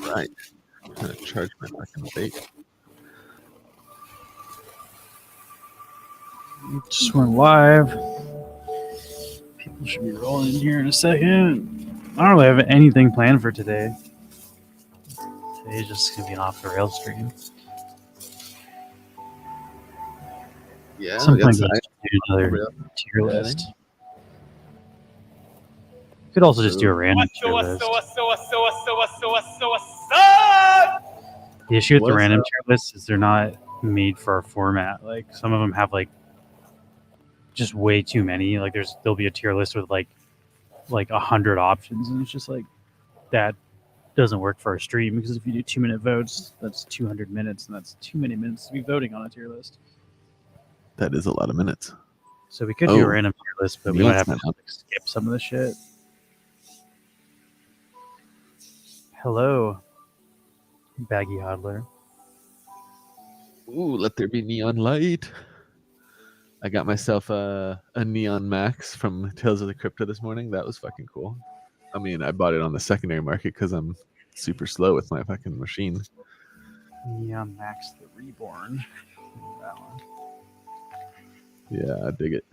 Right. I'm gonna charge my fucking vape. Just went live. People should be rolling in here in a second. I don't really have anything planned for today. Today's just gonna be an off the rail stream. Yeah, Some point that's do another tier list. Could also just do a random tier list. The issue with the random tier list is they're not made for our format. Like some of them have like just way too many. Like there'll be a tier list with like 100 options, and it's just like that doesn't work for our stream, because if you do 2-minute votes, that's 200 minutes, and that's too many minutes to be voting on a tier list. That is a lot of minutes. So we could do a random tier list, but we might have to skip some of the shit. Hello, Baggy Hodler. Ooh, let there be neon light. I got myself a Neon Max from Tales of the Crypto this morning. That was fucking cool. I mean, I bought it on the secondary market because I'm super slow with my fucking machine. Neon Max the Reborn. That one. Yeah, I dig it.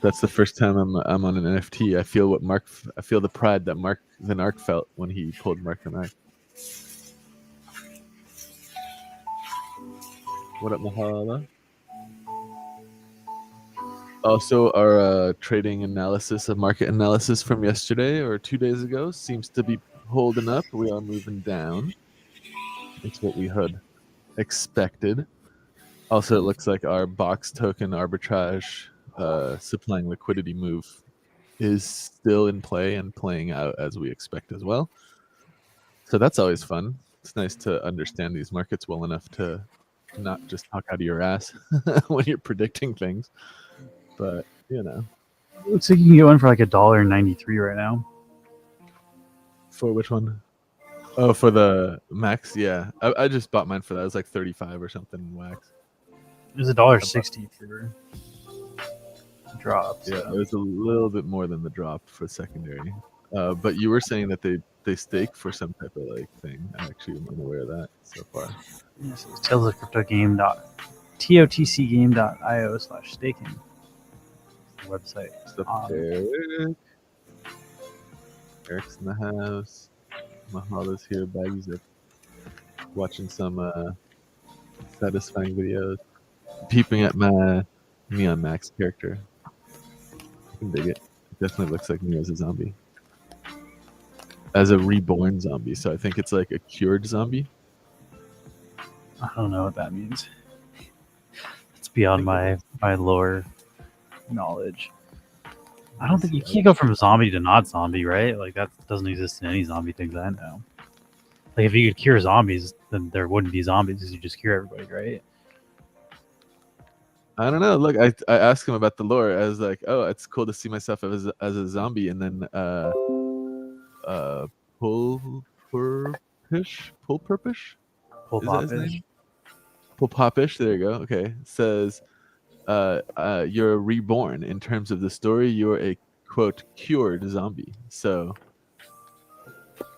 That's the first time I'm on an NFT. I feel the pride that Mark the Narc felt when he pulled Mark the Narc. What up, Mahala? Also, our trading analysis of market analysis from yesterday or 2 days ago seems to be holding up. We are moving down. It's what we had expected. Also, it looks like our box token arbitrage supplying liquidity move is still in play and playing out as we expect as well. So that's always fun. It's nice to understand these markets well enough to not just talk out of your ass when you're predicting things. But, you know. Looks like you can get one for like $1.93 right now. For which one? Oh, for the Max? Yeah. I just bought mine for that. It was like 35 or something in wax. It was $1.60 for drops. Yeah, it was a little bit more than the drop for secondary. But you were saying that they stake for some type of like thing. I actually am unaware of that so far. Yes, it's talesofcryptogame.totcgame.io/staking. Website. Eric's in the house. Mahala's here. Baggy's up watching some satisfying videos. Peeping at my Neon Max character. I can dig it. It definitely looks like me as a zombie. As a reborn zombie. So I think it's like a cured zombie. I don't know what that means. It's beyond my lore knowledge. I don't think you can't go from zombie to not zombie, right? Like that doesn't exist in any zombie things I know. Like if you could cure zombies, then there wouldn't be zombies because you just cure everybody, right? I don't know. Look, I asked him about the lore. I was like, oh, it's cool to see myself as a zombie, and then Pulpopish. There you go. Okay, says you're reborn. In terms of the story, you're a quote cured zombie. So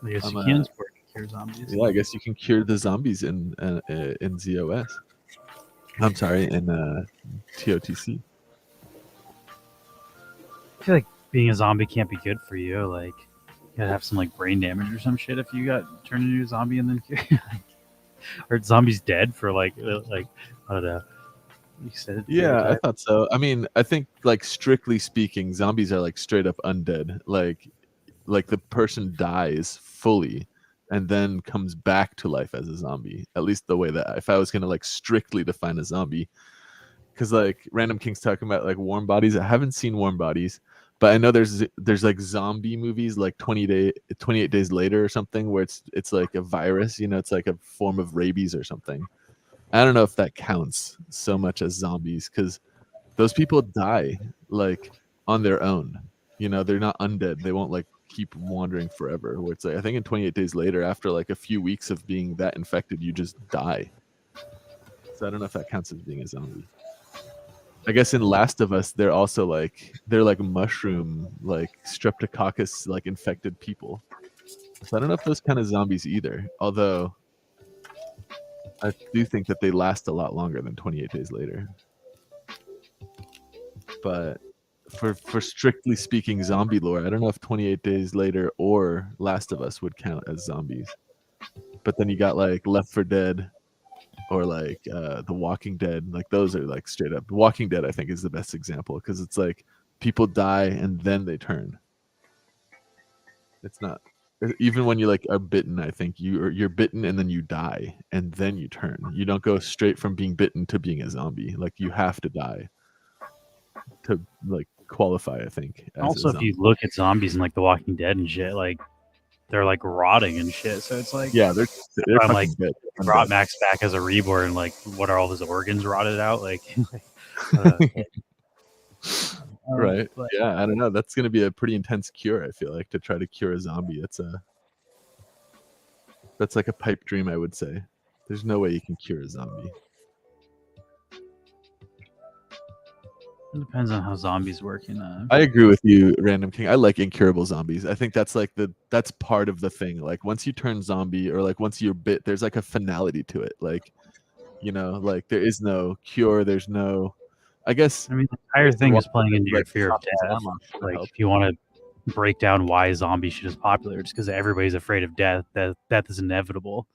I guess you can cure zombies. Yeah, I guess you can cure the zombies in ZOS. I'm sorry, in TOTC. I feel like being a zombie can't be good for you. Like you gotta have some like brain damage or some shit if you got turned into a zombie and then or zombies dead for like I don't know. You said yeah, I thought so. I mean, I think like strictly speaking, zombies are like straight up undead. Like the person dies fully and then comes back to life as a zombie. At least the way that if I was gonna like strictly define a zombie, because like Random King's talking about like Warm Bodies. I haven't seen Warm Bodies, but I know there's like zombie movies like 28 Days Later or something where it's like a virus. You know, it's like a form of rabies or something. I don't know if that counts so much as zombies because those people die like on their own. You know, they're not undead. They won't like keep wandering forever. Where it's like I think in 28 Days Later, after like a few weeks of being that infected, you just die. So I don't know if that counts as being a zombie. I guess in Last of Us, they're like mushroom, like streptococcus, like infected people. So I don't know if those kind of zombies either. Although I do think that they last a lot longer than 28 days later. But for strictly speaking zombie lore, I don't know if 28 days later or Last of Us would count as zombies. But then you got like Left 4 Dead or like The Walking Dead. Like those are like straight up. Walking Dead I think is the best example because it's like people die and then they turn. It's not even when you like are bitten. I think you're bitten and then you die and then you turn. You don't go straight from being bitten to being a zombie. Like you have to die to like qualify. I think. As Also, if you look at zombies in like The Walking Dead and shit, like they're like rotting and shit. So it's like, yeah, they're I'm fucking like dead. brought Max back as a reborn. Like, what are all his organs rotted out? Like, right? But, yeah, I don't know. That's gonna be a pretty intense cure. I feel like to try to cure a zombie. That's like a pipe dream. I would say. There's no way you can cure a zombie. It depends on how zombies work. I agree with you, Random King. I like incurable zombies. I think that's like that's part of the thing. Like once you turn zombie or like once you're bit, there's like a finality to it. Like, you know, like there is no cure. There's no, I guess. I mean, the entire thing is playing into your fear of death. Like if you want to break down why zombie shit is popular, it's because everybody's afraid of death. That death is inevitable,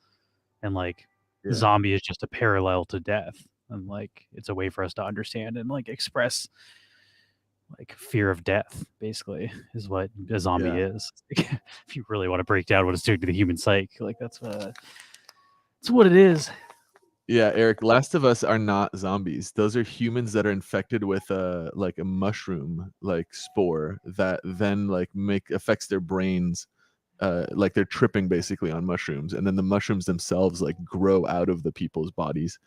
and like zombie is just a parallel to death. And like it's a way for us to understand and like express like fear of death, basically, is what a zombie is. If you really want to break down what it's doing to the human psyche, like that's what it is. Yeah, Eric, Last of Us are not zombies. Those are humans that are infected with like a mushroom like spore that then like affects their brains. Like they're tripping basically on mushrooms, and then the mushrooms themselves like grow out of the people's bodies.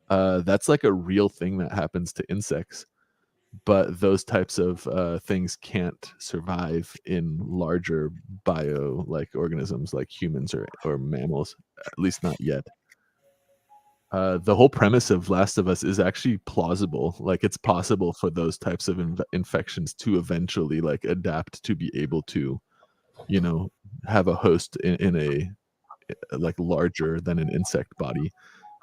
That's like a real thing that happens to insects, but those types of things can't survive in larger bio like organisms like humans or mammals, at least not yet. The whole premise of Last of Us is actually plausible. Like it's possible for those types of infections to eventually like adapt to be able to, you know, have a host in a like larger than an insect body.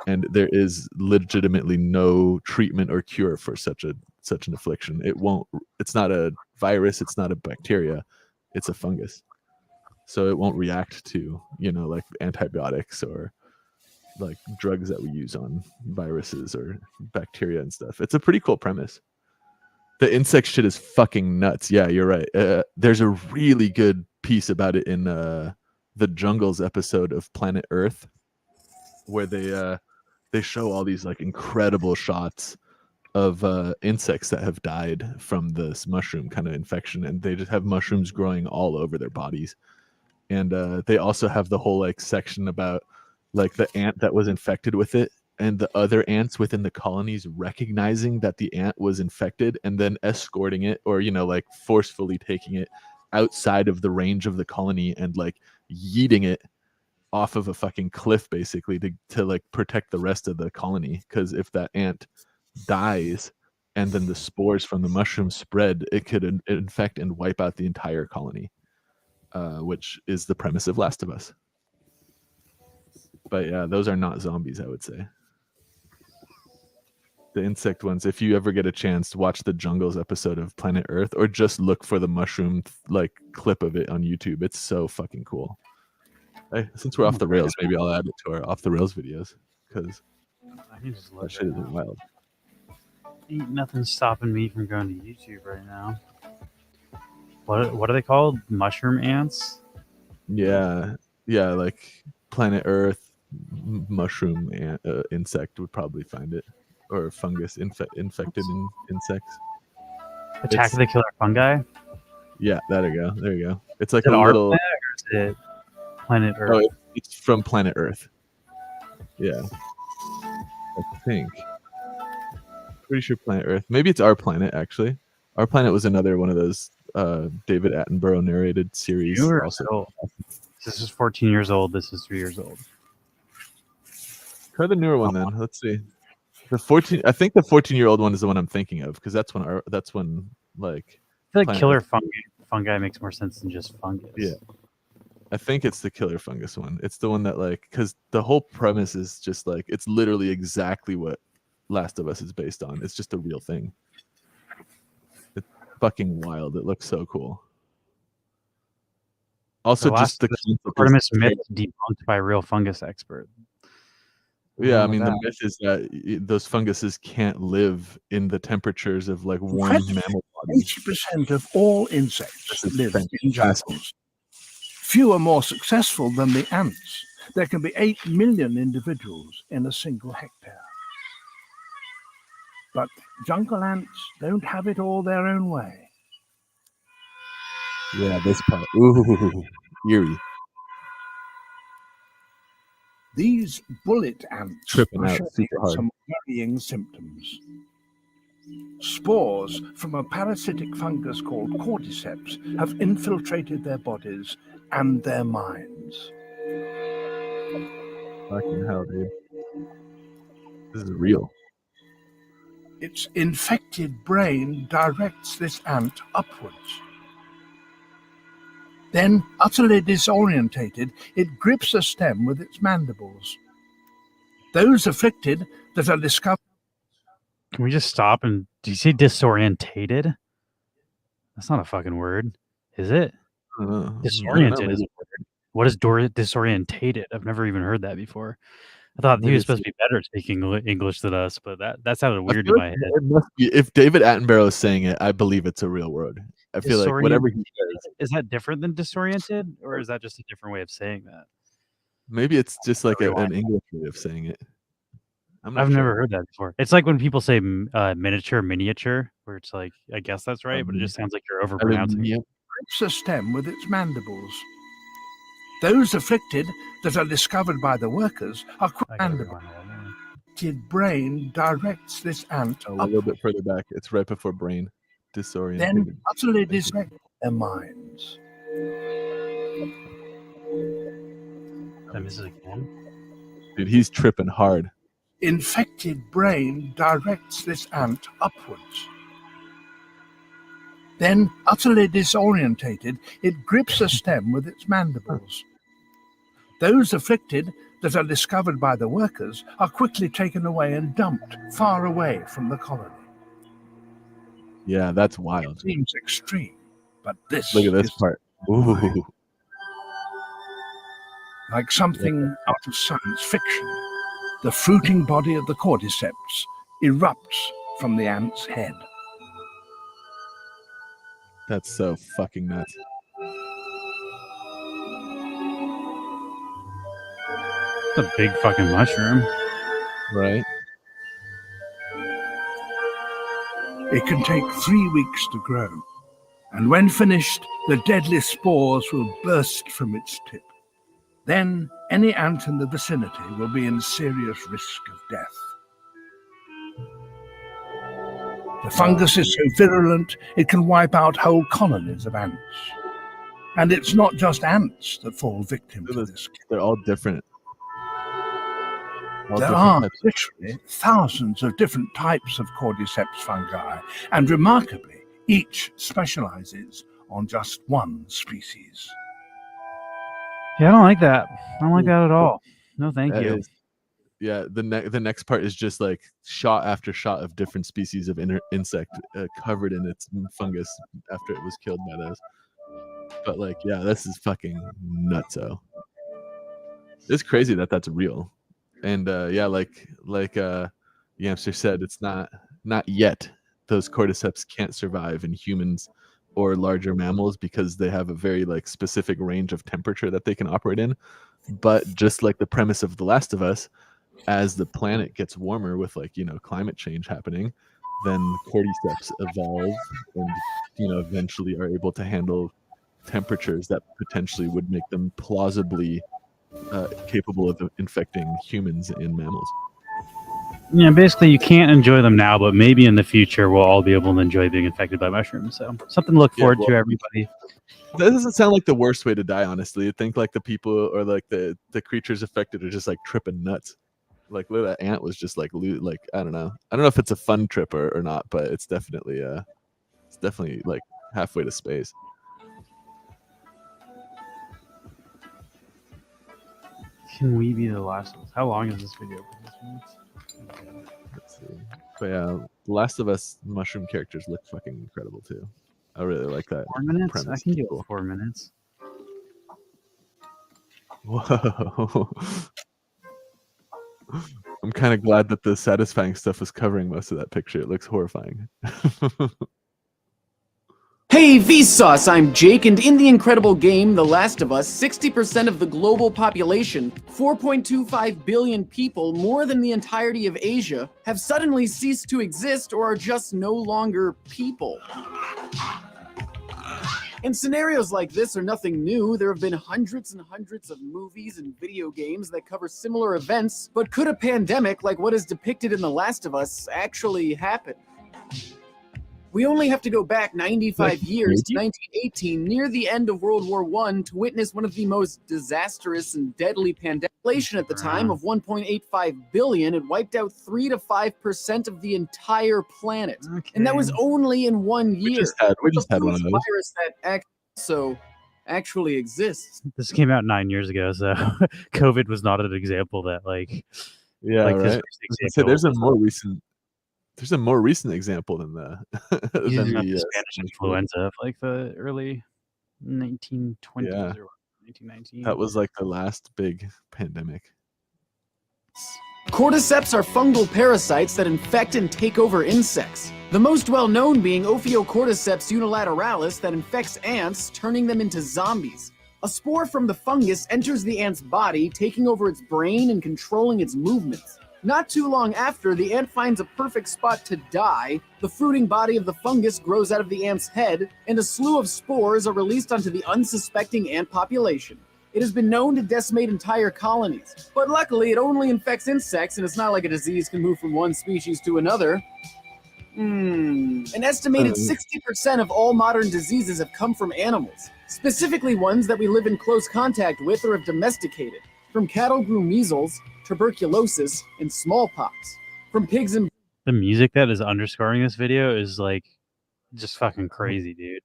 And there is legitimately no treatment or cure for such an affliction. It's not a virus, it's not a bacteria, it's a fungus. So it won't react to, you know, like antibiotics or like drugs that we use on viruses or bacteria and stuff. It's a pretty cool premise. The insect shit is fucking nuts. Yeah, you're right. There's a really good piece about it in the Jungles episode of Planet Earth, where they show all these like incredible shots of insects that have died from this mushroom kind of infection, and they just have mushrooms growing all over their bodies. And they also have the whole like section about like the ant that was infected with it and the other ants within the colonies recognizing that the ant was infected and then escorting it, or, you know, like forcefully taking it outside of the range of the colony and like yeeting it off of a fucking cliff basically to like protect the rest of the colony. Because if that ant dies and then the spores from the mushroom spread, it could infect and wipe out the entire colony, which is the premise of Last of Us. But yeah, those are not zombies, I would say. The insect ones, if you ever get a chance to watch the Jungles episode of Planet Earth, or just look for the mushroom like clip of it on YouTube, it's so fucking cool. Hey, since we're off the rails, maybe I'll add it to our off the rails videos, because that shit is wild. Ain't nothing stopping me from going to YouTube right now. What are they called? Mushroom ants? Yeah, like Planet Earth mushroom insect would probably find it, or fungus infected in insects. Attack of the Killer Fungi? Yeah, there you go. It's like is it a little. Planet, or is it Planet Earth? Oh, it's from Planet Earth. Yeah, I think. Pretty sure Planet Earth. Maybe it's Our Planet actually. Our Planet was another one of those David Attenborough narrated series. Also. This is 14 years old. This is 3 years old. Try the newer one then. Let's see. The 14. I think the 14-year-old one is the one I'm thinking of, because that's when like. I feel like Killer Fungi makes more sense than just fungus. Yeah. I think it's the killer fungus one. It's the one that like, because the whole premise is just like, it's literally exactly what Last of Us is based on. It's just a real thing. It's fucking wild. It looks so cool. Also, just the Artemis myth debunked by a real fungus expert. Yeah, I mean, the myth is that those funguses can't live in the temperatures of like warm mammal bodies. 80% of all insects live in jungles. Few are more successful than the ants. There can be 8 million individuals in a single hectare. But jungle ants don't have it all their own way. Yeah, this part. Ooh, eerie. These bullet ants tripping are out showing super hard. some worrying symptoms. Spores from a parasitic fungus called cordyceps have infiltrated their bodies and their minds. Fucking hell, dude. This is real. Its infected brain directs this ant upwards. Then, utterly disorientated, it grips a stem with its mandibles. Those afflicted that are discovered... Can we just stop and... Do you say disorientated? That's not a fucking word, is it? Disoriented is a word. What is disorientated? I've never even heard that before. I thought he was supposed to be better at speaking English than us, but that sounded weird in my head. It must be, if David Attenborough is saying it, I believe it's a real word. I feel like whatever he says. Is that different than disoriented, or is that just a different way of saying that? Maybe it's just like an English way of saying it. I've never heard that before. It's like when people say miniature, where it's like, I guess that's right, but it just sounds like you're overpronouncing it. Grips a stem with its mandibles. Those afflicted that are discovered by the workers are mandible. Brain directs this ant a little bit further back. It's right before brain. Disoriented. Then utterly disconnect their minds. I miss it again. Dude, he's tripping hard. Infected brain directs this ant upwards. Then, utterly disorientated, it grips a stem with its mandibles. Those afflicted that are discovered by the workers are quickly taken away and dumped far away from the colony. Yeah, that's wild. It seems extreme, but this Look at this part. Ooh. Like something out of science fiction, the fruiting body of the cordyceps erupts from the ant's head. That's so fucking nuts. It's a big fucking mushroom. Right? It can take 3 weeks to grow, and when finished, the deadly spores will burst from its tip. Then any ant in the vicinity will be in serious risk of death. The fungus is so virulent, it can wipe out whole colonies of ants. And it's not just ants that fall victim to this. They're all different. There are literally thousands of different types of cordyceps fungi, and remarkably, each specializes on just one species. Yeah, I don't like that. I don't like that at all. No, thank you. Yeah, the next part is just like shot after shot of different species of insect covered in its fungus after it was killed by those. But like, yeah, this is fucking nutso. It's crazy that that's real. And yeah, like Yamster said, it's not yet. Those cordyceps can't survive in humans or larger mammals because they have a very like specific range of temperature that they can operate in. But just like the premise of The Last of Us, as the planet gets warmer with like, climate change happening, then cordyceps evolve and, eventually are able to handle temperatures that potentially would make them plausibly capable of infecting humans and mammals. Yeah, basically you can't enjoy them now, but maybe in the future we'll all be able to enjoy being infected by mushrooms. So something to look forward to, everybody. That doesn't sound like the worst way to die, honestly. I think like the people or like the creatures affected are just like tripping nuts. Like that ant was just like I don't know if it's a fun trip or not, but it's definitely like halfway to space. Can we be the last of us? How long is this video? Let's see. But yeah, The Last of Us mushroom characters look fucking incredible too. I really like that. 4 minutes? Premise. I can do Cool. 4 minutes. Whoa. I'm kind of glad that the satisfying stuff was covering most of that picture. It looks horrifying. Hey Vsauce, I'm Jake, and in the incredible game The Last of Us, 60% of the global population, 4.25 billion people, more than the entirety of Asia, have suddenly ceased to exist or are just no longer people. And scenarios like this are nothing new. There have been hundreds and hundreds of movies and video games that cover similar events, but could a pandemic like what is depicted in The Last of Us actually happen? We only have to go back 95 years to 1918, near the end of World War I, to witness one of the most disastrous and deadly pandemics. Inflation at the time of 1.85 billion had wiped out 3 to 5% of the entire planet. Okay. And that was only in 1 year. We just had one of those. Virus that also actually exists. This came out 9 years ago, so COVID was not an example that Yeah, like right. this I was gonna say, there's a more recent example than the using than the Spanish influenza of like the early 1920s Yeah. or 1919. That was like the last big pandemic. Cordyceps are fungal parasites that infect and take over insects. The most well-known being Ophiocordyceps unilateralis that infects ants, turning them into zombies. A spore from the fungus enters the ant's body, taking over its brain and controlling its movements. Not too long after, the ant finds a perfect spot to die, the fruiting body of the fungus grows out of the ant's head, and a slew of spores are released onto the unsuspecting ant population. It has been known to decimate entire colonies, but luckily it only infects insects, and it's not like a disease can move from one species to another. An estimated 60% of all modern diseases have come from animals, specifically ones that we live in close contact with or have domesticated. From cattle grew measles, tuberculosis, and smallpox. From pigs and... The music that is underscoring this video is like just fucking crazy, dude.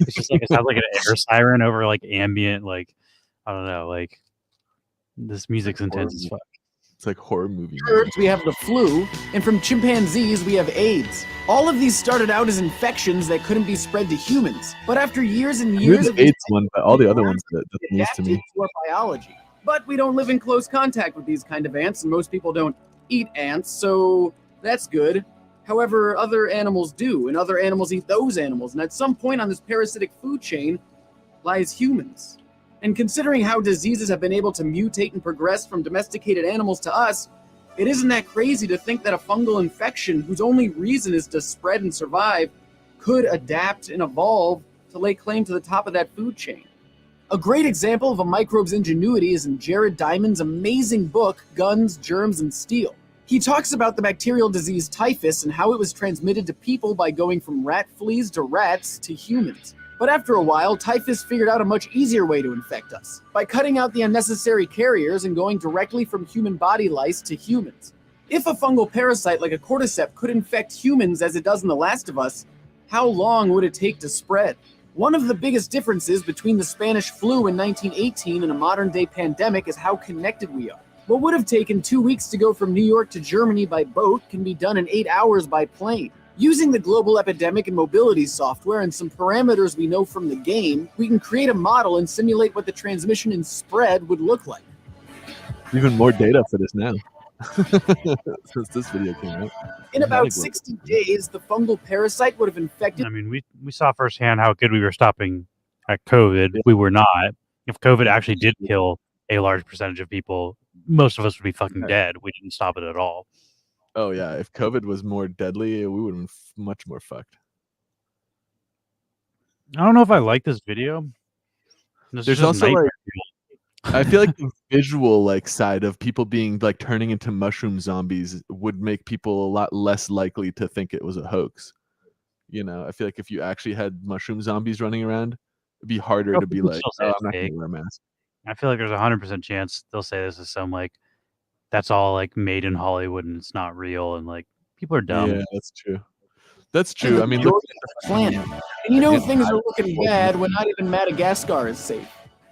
It's just like it sounds like an air siren over like ambient, like I don't know, like this music's intense as fuck. It's like horror movie. birds, we have the flu, and from chimpanzees, we have AIDS. All of these started out as infections that couldn't be spread to humans, but after years and years The of AIDS one, but all the other ones that's news to me. to our biology. But we don't live in close contact with these kind of ants, and most people don't eat ants, so that's good. However, other animals do, and other animals eat those animals, and at some point on this parasitic food chain lies humans. And considering how diseases have been able to mutate and progress from domesticated animals to us, it isn't that crazy to think that a fungal infection, whose only reason is to spread and survive, could adapt and evolve to lay claim to the top of that food chain. A great example of a microbe's ingenuity is in Jared Diamond's amazing book, Guns, Germs, and Steel. He talks about the bacterial disease typhus and how it was transmitted to people by going from rat fleas to rats to humans. But after a while, typhus figured out a much easier way to infect us, by cutting out the unnecessary carriers and going directly from human body lice to humans. If a fungal parasite like a cordyceps could infect humans as it does in The Last of Us, how long would it take to spread? One of the biggest differences between the Spanish flu in 1918 and a modern-day pandemic is how connected we are. What would have taken 2 weeks to go from New York to Germany by boat can be done in 8 hours by plane. Using the global epidemic and mobility software and some parameters we know from the game, we can create a model and simulate what the transmission and spread would look like. Even more data for this now. Since this video came out. In about 60 days, the fungal parasite would have infected... I mean, we saw firsthand how good we were stopping at COVID. If we were not, if COVID actually did kill a large percentage of people, most of us would be fucking dead. We didn't stop it at all. Oh yeah, if COVID was more deadly, we would have been much more fucked. I don't know if I like this video. There's also like, I feel like the visual like side of people being like turning into mushroom zombies would make people a lot less likely to think it was a hoax. You know, I feel like if you actually had mushroom zombies running around, it'd be harder to be like, oh, I'm not going to wear a mask. I feel like there's 100% chance they'll say this is some like, that's all like made in Hollywood and it's not real, and like people are dumb. Yeah, that's true. That's true. I mean, planet. And you know things are looking bad when not even Madagascar is safe.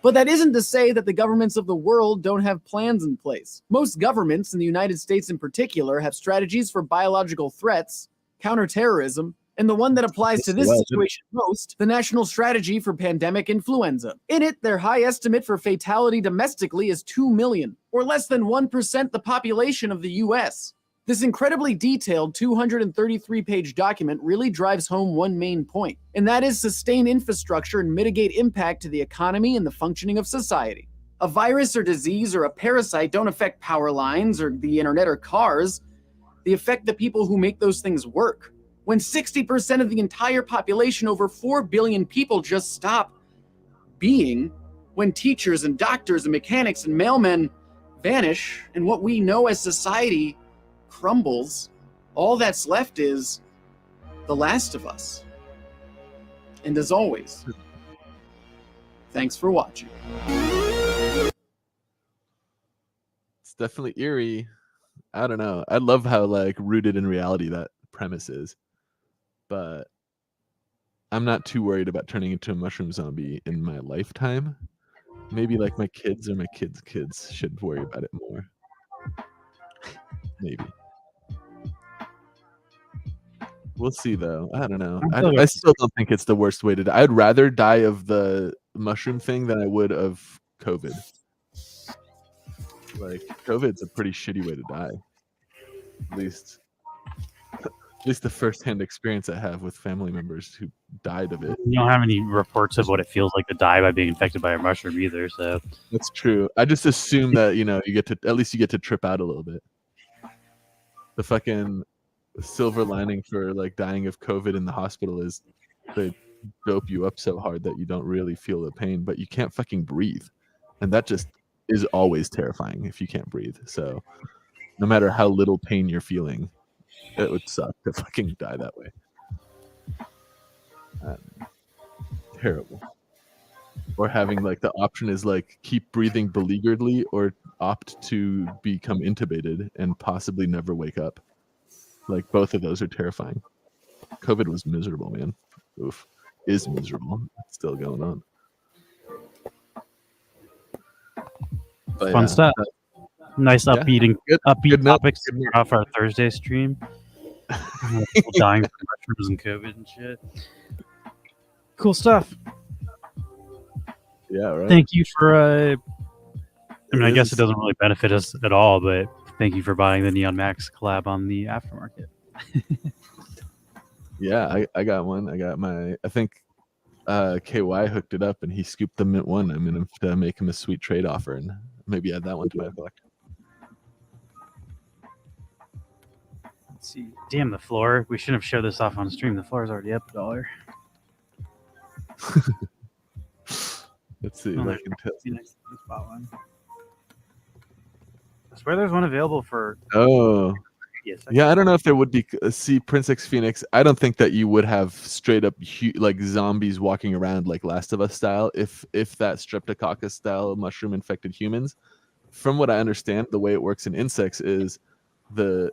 But that isn't to say that the governments of the world don't have plans in place. Most governments, in the United States in particular, have strategies for biological threats, counterterrorism, and the one that applies to this situation most, the National Strategy for Pandemic Influenza. In it, their high estimate for fatality domestically is 2 million, or less than 1% the population of the US. This incredibly detailed 233-page document really drives home one main point, and that is sustain infrastructure and mitigate impact to the economy and the functioning of society. A virus or disease or a parasite don't affect power lines or the internet or cars. They affect the people who make those things work. When 60% of the entire population, over 4 billion people, just stop being, when teachers and doctors and mechanics and mailmen vanish, and what we know as society crumbles, all that's left is The Last of Us. And as always, thanks for watching. It's definitely eerie. I don't know. I love how like rooted in reality that premise is. But I'm not too worried about turning into a mushroom zombie in my lifetime. Maybe like my kids or my kids' kids should worry about it more. Maybe. We'll see though. I don't know. I still don't think it's the worst way to die. I'd rather die of the mushroom thing than I would of COVID. Like COVID's a pretty shitty way to die. At least the first-hand experience I have with family members who died of it. You don't have any reports of what it feels like to die by being infected by a mushroom either, so that's true. I just assume that you get to at least trip out a little bit. The fucking silver lining for like dying of COVID in the hospital is they dope you up so hard that you don't really feel the pain, but you can't fucking breathe, and that just is always terrifying if you can't breathe. So no matter how little pain you're feeling, it would suck to fucking die that way. Terrible. Or having like the option is like keep breathing beleagueredly or opt to become intubated and possibly never wake up. Like both of those are terrifying. COVID was miserable, man. Oof. Is miserable. It's still going on. But, fun stuff. Nice upbeat topics off our Thursday stream. People dying from mushrooms and COVID and shit. Cool stuff. Yeah, right. Thank you for I mean, I guess it doesn't really benefit us at all, but thank you for buying the Neon Max collab on the aftermarket. Yeah, I got one. I got my, I think KY hooked it up and he scooped the Mint 1. I'm going to make him a sweet trade offer and maybe add that one to my collection. Let's see. Damn, the floor. We shouldn't have showed this off on stream. The floor is already up $1. Let's see if I can tell. I swear there's one available for. Oh. Yeah, I don't know if there would be. See, Prince X Phoenix, I don't think that you would have straight up like zombies walking around like Last of Us style if that Streptococcus style mushroom infected humans. From what I understand, the way it works in insects is the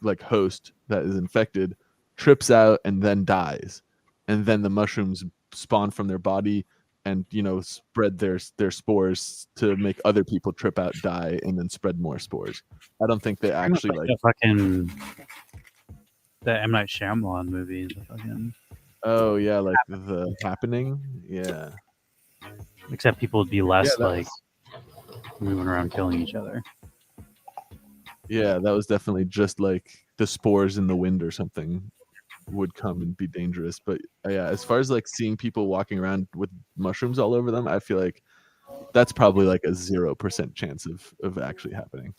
like host that is infected trips out and then dies, and then the mushrooms spawn from their body and spread their spores to make other people trip out, die, and then spread more spores. I don't think they actually like fucking the M. Night Shyamalan movie. Fucking... Oh yeah, like The Happening. Yeah. Except people would be less like moving around killing each other. Yeah, that was definitely just like the spores in the wind or something would come and be dangerous. But yeah, as far as like seeing people walking around with mushrooms all over them, I feel like that's probably like a 0% chance of actually happening.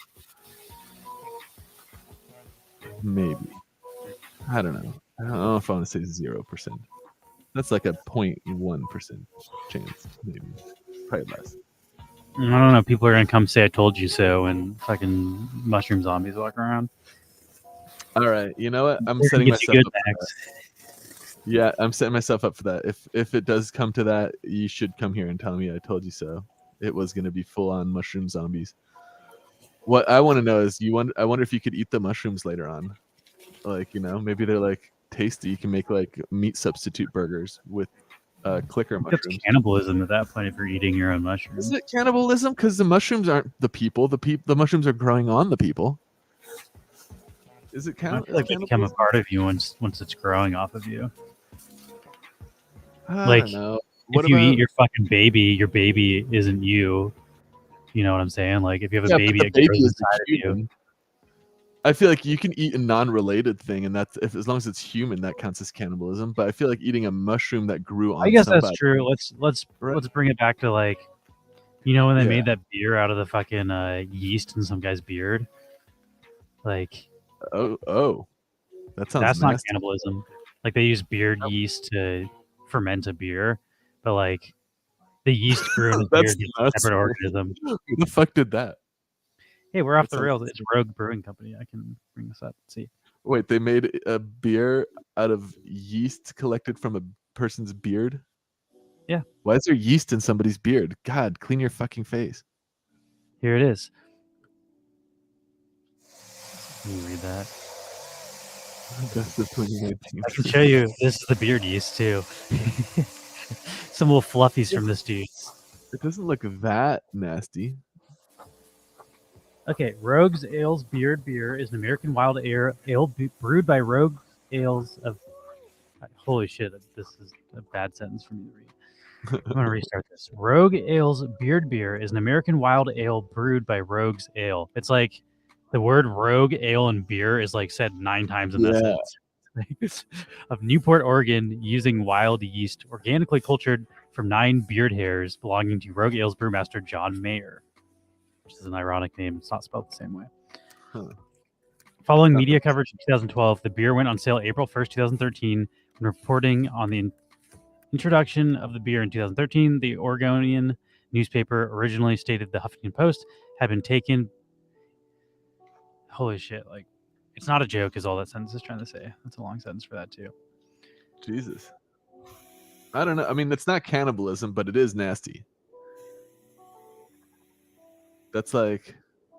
Maybe. I don't know. I don't know if I want to say 0%. That's like a 0.1% chance, maybe. Probably less. I don't know. People are gonna come say "I told you so" and fucking mushroom zombies walk around. All right, you know what? I'm setting myself up for that. Yeah, I'm setting myself up for that. If it does come to that, you should come here and tell me I told you so. It was gonna be full on mushroom zombies. What I want to know is I wonder if you could eat the mushrooms later on. Like, maybe they're like tasty. You can make like meat substitute burgers with clicker That's mushrooms. cannibalism at that point if you're eating your own mushrooms. Is it cannibalism? Because the mushrooms aren't the people. The mushrooms are growing on the people. Is it I feel like they become a part of you once it's growing off of you. I Like, don't know. If you eat your fucking baby, your baby isn't you. You know what I'm saying? Like if you have a baby, the it baby grows is inside of you. human. I feel like you can eat a non-related thing, and that's as long as it's human, that counts as cannibalism. But I feel like eating a mushroom that grew on. I guess somebody, that's true. Let's bring it back to like, when they made that beer out of the fucking yeast in some guy's beard. Like, oh, that sounds. That's nasty. not cannibalism. Like they use beard yeast to ferment a beer, but like the yeast grew in his beard. It's a separate organism. Who the fuck did that? Hey, we're off the rails. It's Rogue Brewing Company. I can bring this up. See. Wait, they made a beer out of yeast collected from a person's beard? Yeah. Why is there yeast in somebody's beard? God, clean your fucking face. Here it is. Let me read that. Best of 2019. I can show you. This is the beard yeast too. Some little fluffies from this dude. It doesn't look that nasty. Okay, Rogue's Ales Beard Beer is an American wild ale brewed by Rogue Ales of... Holy shit, this is a bad sentence for me to read. I'm going to restart this. Rogue Ales Beard Beer is an American wild ale brewed by Rogue's Ale. It's like the word rogue, ale, and beer is like said 9 times in that sentence. Of Newport, Oregon, using wild yeast, organically cultured from 9 beard hairs belonging to Rogue Ales brewmaster John Mayer. Which is an ironic name. It's not spelled the same way. Following media coverage in 2012, the beer went on sale April 1st, 2013. When reporting on the introduction of the beer in 2013, the Oregonian newspaper originally stated the Huffington Post had been taken... Holy shit, like, it's not a joke is all that sentence is trying to say. That's a long sentence for that, too. Jesus. I don't know. I mean, it's not cannibalism, but it is nasty. That's like,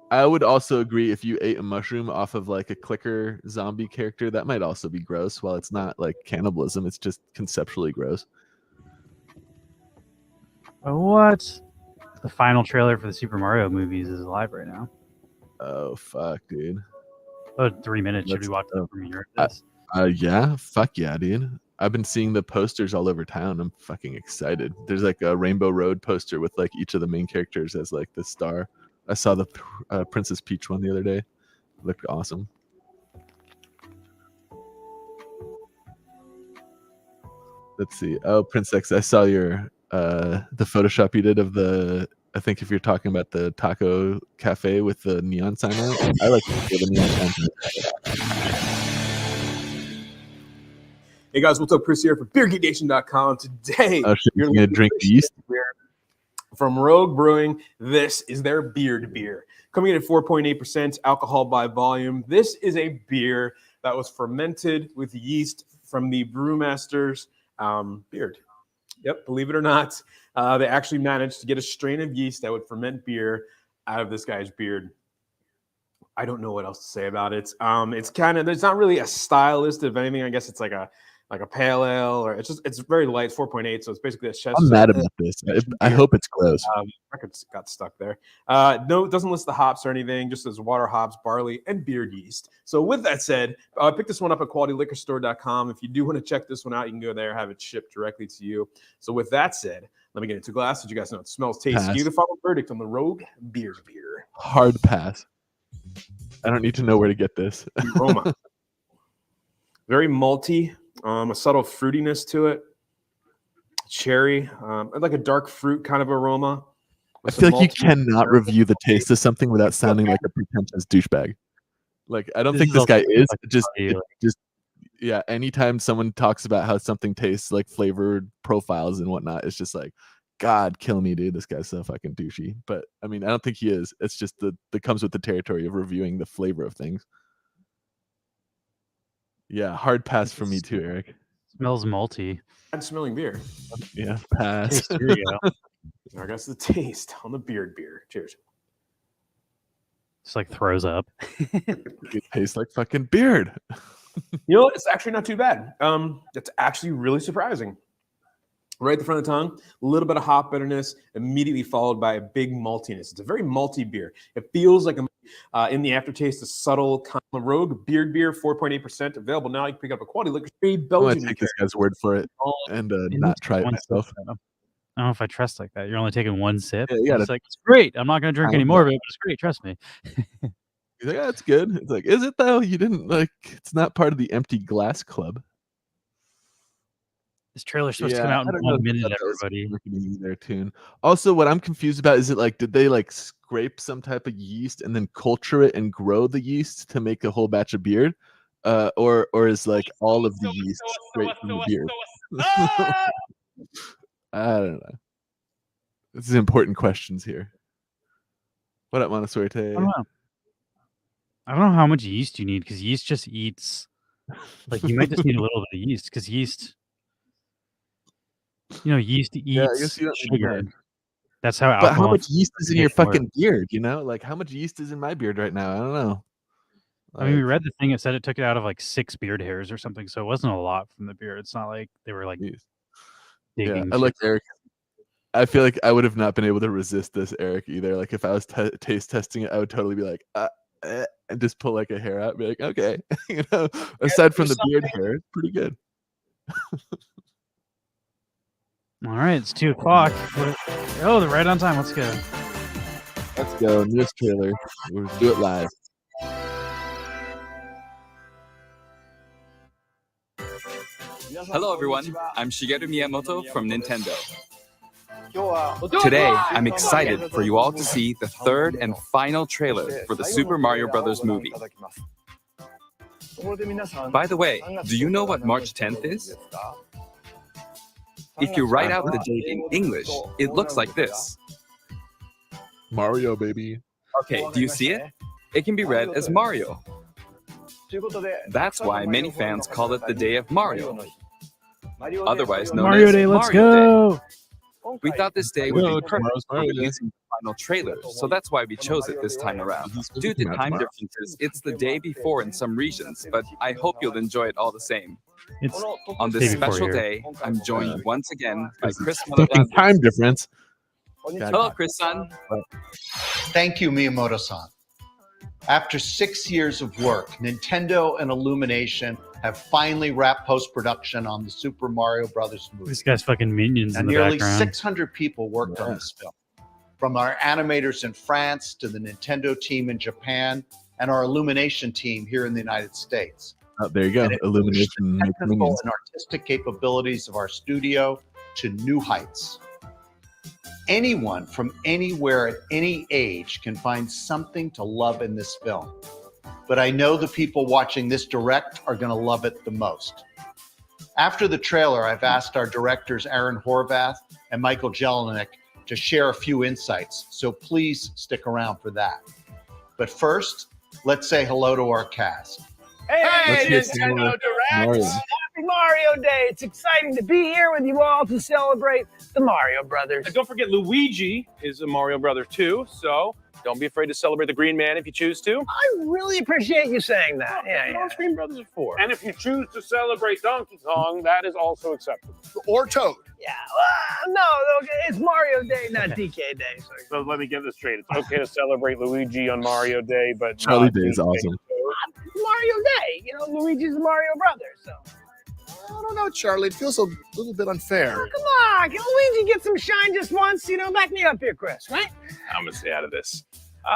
I would also agree if you ate a mushroom off of like a clicker zombie character, that might also be gross. While it's not like cannibalism, it's just conceptually gross. What? The final trailer for the Super Mario movies is live right now. Oh, fuck, dude. Oh, 3 minutes. Should we watch the premiere of this? Yeah, fuck yeah, dude. I've been seeing the posters all over town. I'm fucking excited. There's like a Rainbow Road poster with like each of the main characters as like the star. I saw the Princess Peach one the other day. It looked awesome. Let's see. Oh, Prince X, I saw your the Photoshop you did of the, I think if you're talking about the taco cafe with the neon sign on it. I like the neon sign. Hey guys, what's up? Chris here for BeerGeekNation.com. Today, you're gonna drink yeast from Rogue Brewing. This is their beard beer, coming in at 4.8% alcohol by volume. This is a beer that was fermented with yeast from the brewmaster's beard. Yep, believe it or not, they actually managed to get a strain of yeast that would ferment beer out of this guy's beard. I don't know what else to say about it. It's kind of, there's not really a style listed. If anything, I guess it's like a pale ale, or it's very light, 4.8. So it's basically a chest. I'm mad about this. I hope it's gross. Records got stuck there. No, it doesn't list the hops or anything. Just as water, hops, barley, and beard yeast. So with that said, pick this one up at QualityLiquorStore.com. If you do want to check this one out, you can go there, have it shipped directly to you. So with that said, let me get into glass. Did you guys know it smells tasty? Give the final verdict on the Rogue beard beer. Hard pass. I don't need to know where to get this. Aroma. Very malty. A subtle fruitiness to it. Cherry. Like a dark fruit kind of aroma. I feel like you cannot review the taste of something without sounding like a pretentious douchebag. Like, I don't think this guy is. Yeah, anytime someone talks about how something tastes, like flavored profiles and whatnot, it's just like, God, kill me, dude. This guy's so fucking douchey. But I mean, I don't think he is. It's just that comes with the territory of reviewing the flavor of things. Yeah, hard pass for me too, Eric. Smells malty. Bad smelling beer. Yeah, pass. Here you go. I guess the taste on the beard beer. Cheers. Just like throws up. It tastes like fucking beard. You know, it's actually not too bad. It's actually really surprising. Right at the front of the tongue, a little bit of hop bitterness, immediately followed by a big maltiness. It's a very malty beer. It feels like in the aftertaste, a subtle kind of Rogue Beard Beer, 4.8%. Available now. You can pick up a quality liquor. I'm going to take this guy's word for it and not try it myself. I don't know if I trust like that. You're only taking one sip. Yeah, you gotta- It's like, it's great. I'm not going to drink any more of it, but it's great. Trust me. He's like, yeah, it's good. It's like, is it though? You didn't like. It's not part of the empty glass club. This trailer's supposed to come out in 1 minute, everybody. Their tune. Also, what I'm confused about is it like, did they like scrape some type of yeast and then culture it and grow the yeast to make a whole batch of beer, or is like all of the yeast straight from the beer? I don't know. This is important questions here. What up, Montasuerte? I don't know how much yeast you need because yeast just eats. Like you might just need a little bit of yeast because yeast. Yeast eats sugar. That's how. But how much yeast is in your fucking beard? Like how much yeast is in my beard right now? I don't know. I mean, we read the thing. It said it took it out of like 6 beard hairs or something, so it wasn't a lot from the beard. It's not like they were like digging. Yeah, I like Eric. I feel like I would have not been able to resist this, Eric, either. Like if I was taste testing it, I would totally be like, and just pull like a hair out, and be like, okay, Aside from the beard hair, it's pretty good. All right, it's 2 o'clock. Oh, they're right on time. Let's go. Let's go. Newest trailer. We'll do it live. Hello, everyone. I'm Shigeru Miyamoto from Nintendo. Today, I'm excited for you all to see the 3rd and final trailer for the Super Mario Bros. Movie. By the way, do you know what March 10th is? If you write out the date in English, it looks like this. Mario, baby. Okay, do you see it? It can be read as Mario. That's why many fans call it the Day of Mario, otherwise known Mario as Day. Let's Mario go. Day. We thought this day would be perfect for releasing the final trailer, so that's why we chose it this time around. Due to time differences, it's the day before in some regions, but I hope you'll enjoy it all the same. It's On this special day, I'm joined once again by Chris Fucking time difference. Hello, Chris-san. Thank you, Miyamoto-san. After 6 years of work, Nintendo and Illumination have finally wrapped post-production on the Super Mario Brothers movie. This guy's fucking minions in the nearly background. 600 people worked on this film, from our animators in France to the Nintendo team in Japan and our Illumination team here in the United States. Oh, there you go. Illumination The technical and artistic capabilities of our studio to new heights. Anyone from anywhere at any age can find something to love in this film. But I know the people watching this direct are going to love it the most. After the trailer, I've asked our directors Aaron Horvath and Michael Jelinek to share a few insights, so please stick around for that. But first, let's say hello to our cast. Hey, Nintendo Direct! Happy Mario Day! It's exciting to be here with you all to celebrate the Mario Brothers. And don't forget, Luigi is a Mario Brother too, so don't be afraid to celebrate the Green Man if you choose to. I really appreciate you saying that. That's what Green Brothers are for. And if you choose to celebrate Donkey Kong, that is also acceptable. Or Toad. Yeah, no, it's Mario Day, not DK Day. So let me get this straight. It's okay to celebrate Luigi on Mario Day, but Charlie Day is awesome. Mario Day, Luigi's a Mario Brother, so. I don't know, Charlie. It feels a little bit unfair. Oh, come on. Can Luigi get some shine just once? Back me up here, Chris, right? I'm going to stay out of this.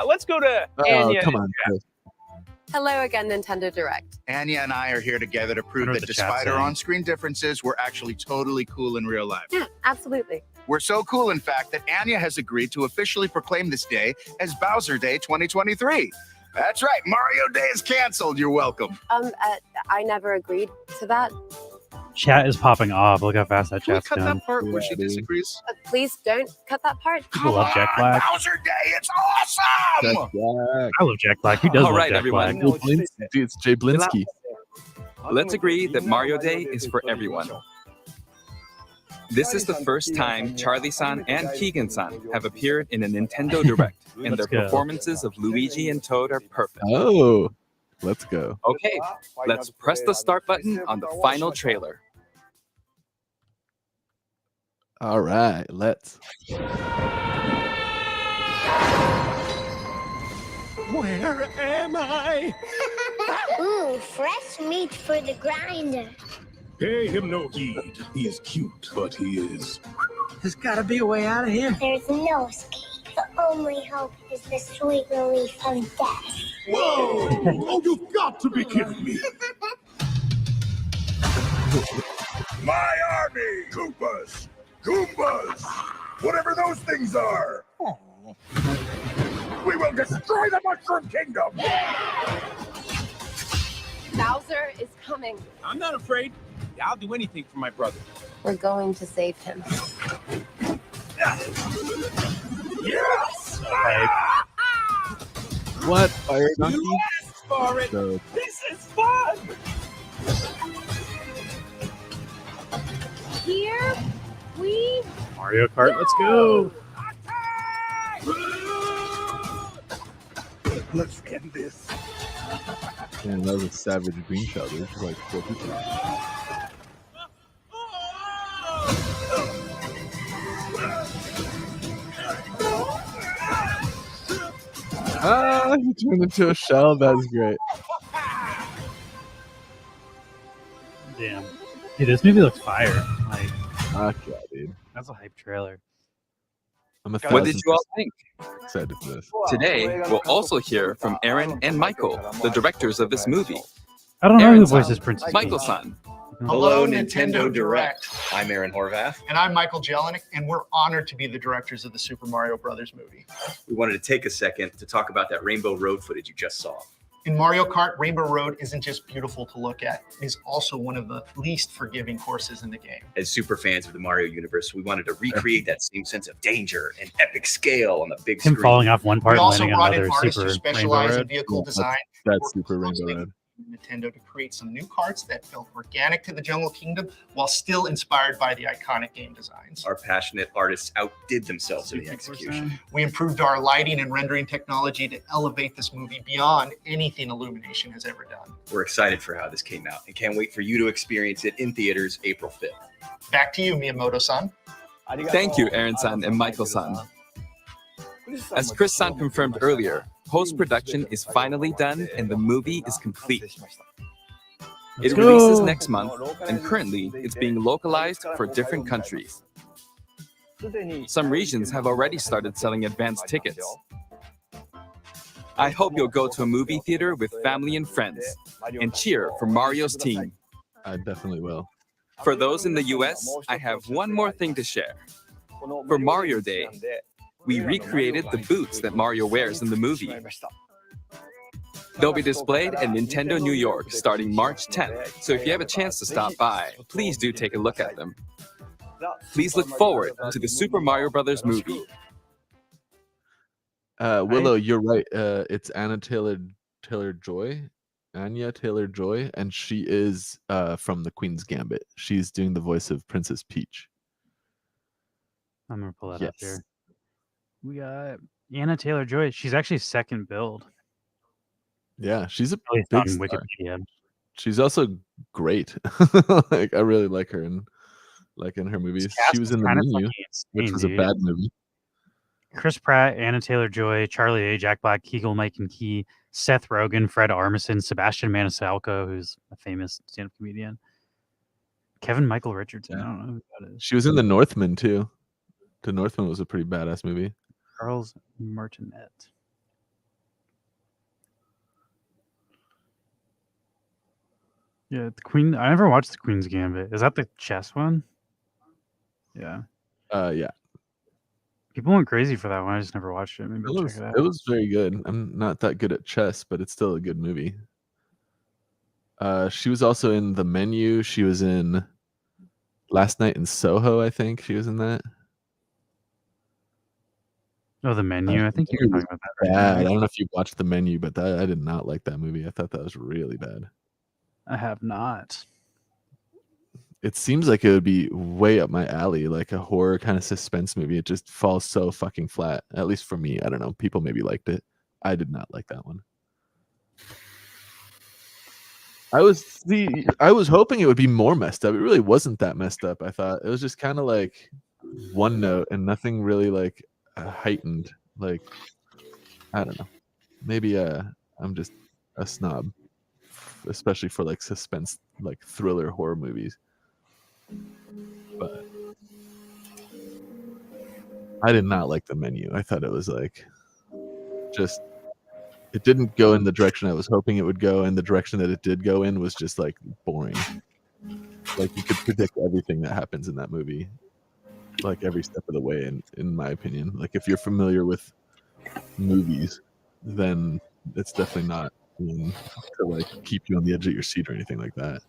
Let's go to Anya. Come on, Chris. Hello again, Nintendo Direct. Anya and I are here together to prove that despite our on-screen differences, we're actually totally cool in real life. Yeah, absolutely. We're so cool, in fact, that Anya has agreed to officially proclaim this day as Bowser Day 2023. That's right. Mario Day is canceled. You're welcome. I never agreed to that. Chat is popping off. Look how fast that Can we chat's cut going. that part where she disagrees? Please don't cut that part. People love Jack Black. Bowser Day, it's awesome! I love Jack Black. Who doesn't All love right, Jack everyone. Black? It's Jay Blinsky. Let's agree that Mario Day is for everyone. This is the first time Charlie-san and Keegan-san have appeared in a Nintendo Direct, and their performances of Luigi and Toad are perfect. Oh, let's go. Okay, let's press the start button on the final trailer. All right, let's. Where am I? Ooh, fresh meat for the grinder. Pay him no heed. He is cute, but he is. There's got to be a way out of here. There's no escape. The only hope is the sweet relief from death. Whoa! Oh, you've got to be kidding me. My army! Koopas! Goombas! Whatever those things are! We will destroy the Mushroom Kingdom! Bowser is coming. I'm not afraid. I'll do anything for my brother. We're going to save him. Yes! What? Fire donkey? You asked for it. So, This is fun. Here we Mario Kart, let's go. Let's end this. man, that was a savage green shot. There's like 4 people. Ah, he turned into a shell. That's great. Damn. Dude, this movie looks fire. Like, Okay, dude. that's a hype trailer. I'm a What did you all think? excited for this. Today, we'll also hear from Aaron and Michael, the directors of this movie. I don't know who Aaron-san, voices Princess Peach. Michael-san. Hello, Nintendo Direct. I'm Aaron Horvath. And I'm Michael Jelinek, and we're honored to be the directors of the Super Mario Brothers movie. We wanted to take a second to talk about that Rainbow Road footage you just saw. In Mario Kart, Rainbow Road isn't just beautiful to look at, it is also one of the least forgiving courses in the game. As super fans of the Mario universe, we wanted to recreate that same sense of danger and epic scale on the big Him screen. falling off one part We and also landing brought in another artists who super specialize in Rainbow vehicle design. That's Super Rainbow Road. Nintendo to create some new karts that felt organic to the Jungle Kingdom while still inspired by the iconic game designs. Our passionate artists outdid themselves in the execution. We improved our lighting and rendering technology to elevate this movie beyond anything Illumination has ever done. We're excited for how this came out and can't wait for you to experience it in theaters April 5th. Back to you, Miyamoto-san. Thank you, Aaron-san and Michael-san. As Chris-san confirmed earlier, post-production is finally done and the movie is complete. It releases next month, and currently it's being localized for different countries. Some regions have already started selling advance tickets. I hope you'll go to a movie theater with family and friends and cheer for Mario's team. I definitely will. For those in the US, I have one more thing to share. For Mario Day, we recreated the boots that Mario wears in the movie. They'll be displayed at Nintendo New York starting March 10th, so if you have a chance to stop by, please do take a look at them. Please look forward to the Super Mario Bros. Movie. Willow, you're right. It's Anya Taylor-Joy, and she is from the Queen's Gambit. She's doing the voice of Princess Peach. I'm gonna pull that up here. We got Anya Taylor-Joy. She's actually second build. Yeah, she's a At least big on star. Wikipedia. She's also great. Like I really like her in her movies. cast She was is in The kinda Menu, fucking which insane, was a dude. bad movie. Chris Pratt, Anya Taylor-Joy, Charlie Day, Jack Black, Keegan Michael Key, Seth Rogen, Fred Armisen, Sebastian Maniscalco, who's a famous stand-up comedian, Kevin Michael Richardson. I don't know who that is. She was in The Northman too. The Northman was a pretty badass movie. Charles Martinet. Yeah, the Queen. I never watched the Queen's Gambit. Is that the chess one? Yeah. Yeah. People went crazy for that one. I just never watched it. Maybe I'll check it out. It was very good. I'm not that good at chess, but it's still a good movie. She was also in The Menu. She was in Last Night in Soho, I think. She was in that. Oh, The Menu. I think you were talking about that. Right Bad. I now. don't know if you watched The Menu, but I did not like that movie. I thought that was really bad. I have not. It seems like it would be way up my alley, like a horror kind of suspense movie. It just falls so fucking flat. At least for me. I don't know. People maybe liked it. I did not like that one. I was hoping it would be more messed up. It really wasn't that messed up. I thought it was just kind of like one note and nothing really like heightened. Like, I don't know. Maybe I'm just a snob, especially for like suspense, like thriller horror movies. But I did not like the menu. I thought it was like just it didn't go in the direction I was hoping it would go, and the direction that it did go in was just like boring. Like you could predict everything that happens in that movie, like every step of the way. In my opinion, like if you're familiar with movies, then it's definitely not to like keep you on the edge of your seat or anything like that.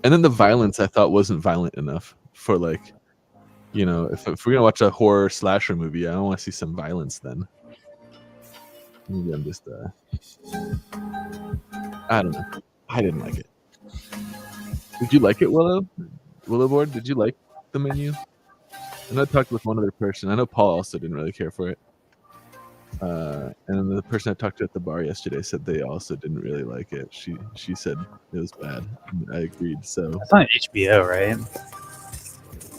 And then the violence I thought wasn't violent enough for like, you know, if we're gonna watch a horror slasher movie, I want to see some violence then. Maybe I'm just I don't know. I didn't like it. Did you like it, Willowboard? Did you like the menu? And I talked with one other person. I know Paul also didn't really care for it. And then the person I talked to at the bar yesterday said they also didn't really like it. She said it was bad. And I agreed. So It's on HBO, right?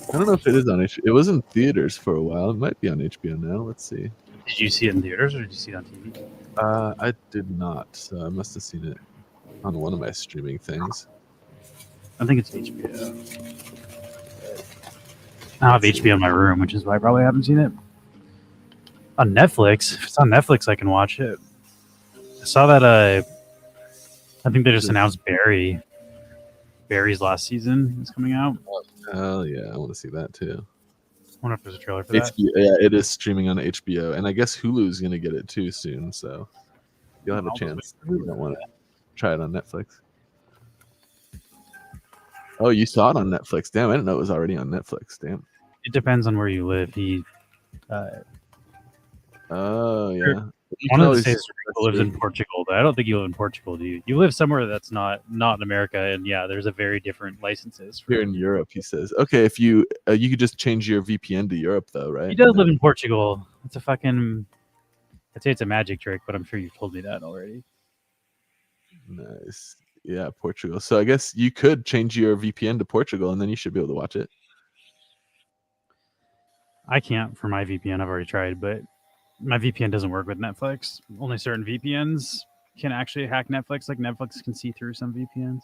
I don't know if it is on HBO. It was in theaters for a while. It might be on HBO now. Let's see. Did you see it in theaters or did you see it on TV? I did not. So I must have seen it on one of my streaming things. I think it's HBO. I have HBO in my room, which is why I probably haven't seen it. On Netflix. If it's on Netflix, I can watch it. I saw that I think they just announced Barry's last season is coming out. Oh yeah, I want to see that too. I wonder if there's a trailer for that. Yeah, it is streaming on HBO, and I guess Hulu's gonna get it too soon, so you'll have a chance if you don't want to try it on Netflix. Oh, you saw it on Netflix. Damn, I didn't know it was already on Netflix. Damn. It depends on where you live. Oh yeah. One of the states lives in Portugal, but I don't think you live in Portugal, do you? You live somewhere that's not in America, and yeah, there's a very different licenses. Here in Europe, he says. Okay, if you you could just change your VPN to Europe, though, right? He does live in Portugal. It's a fucking. I'd say it's a magic trick, but I'm sure you've told me that already. Nice. Yeah, Portugal. So I guess you could change your VPN to Portugal, and then you should be able to watch it. I can't for my VPN. I've already tried, but my VPN doesn't work with Netflix. Only certain VPNs can actually hack Netflix. Like Netflix can see through some VPNs.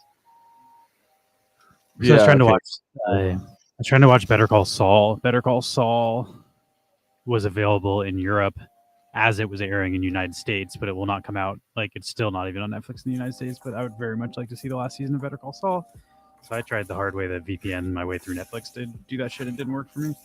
So I was trying to watch. I was trying to watch Better Call Saul. Better Call Saul was available in Europe as it was airing in the United States, but it will not come out. Like it's still not even on Netflix in the United States. But I would very much like to see the last season of Better Call Saul. So I tried the hard way, the VPN my way through Netflix to do that shit. It didn't work for me.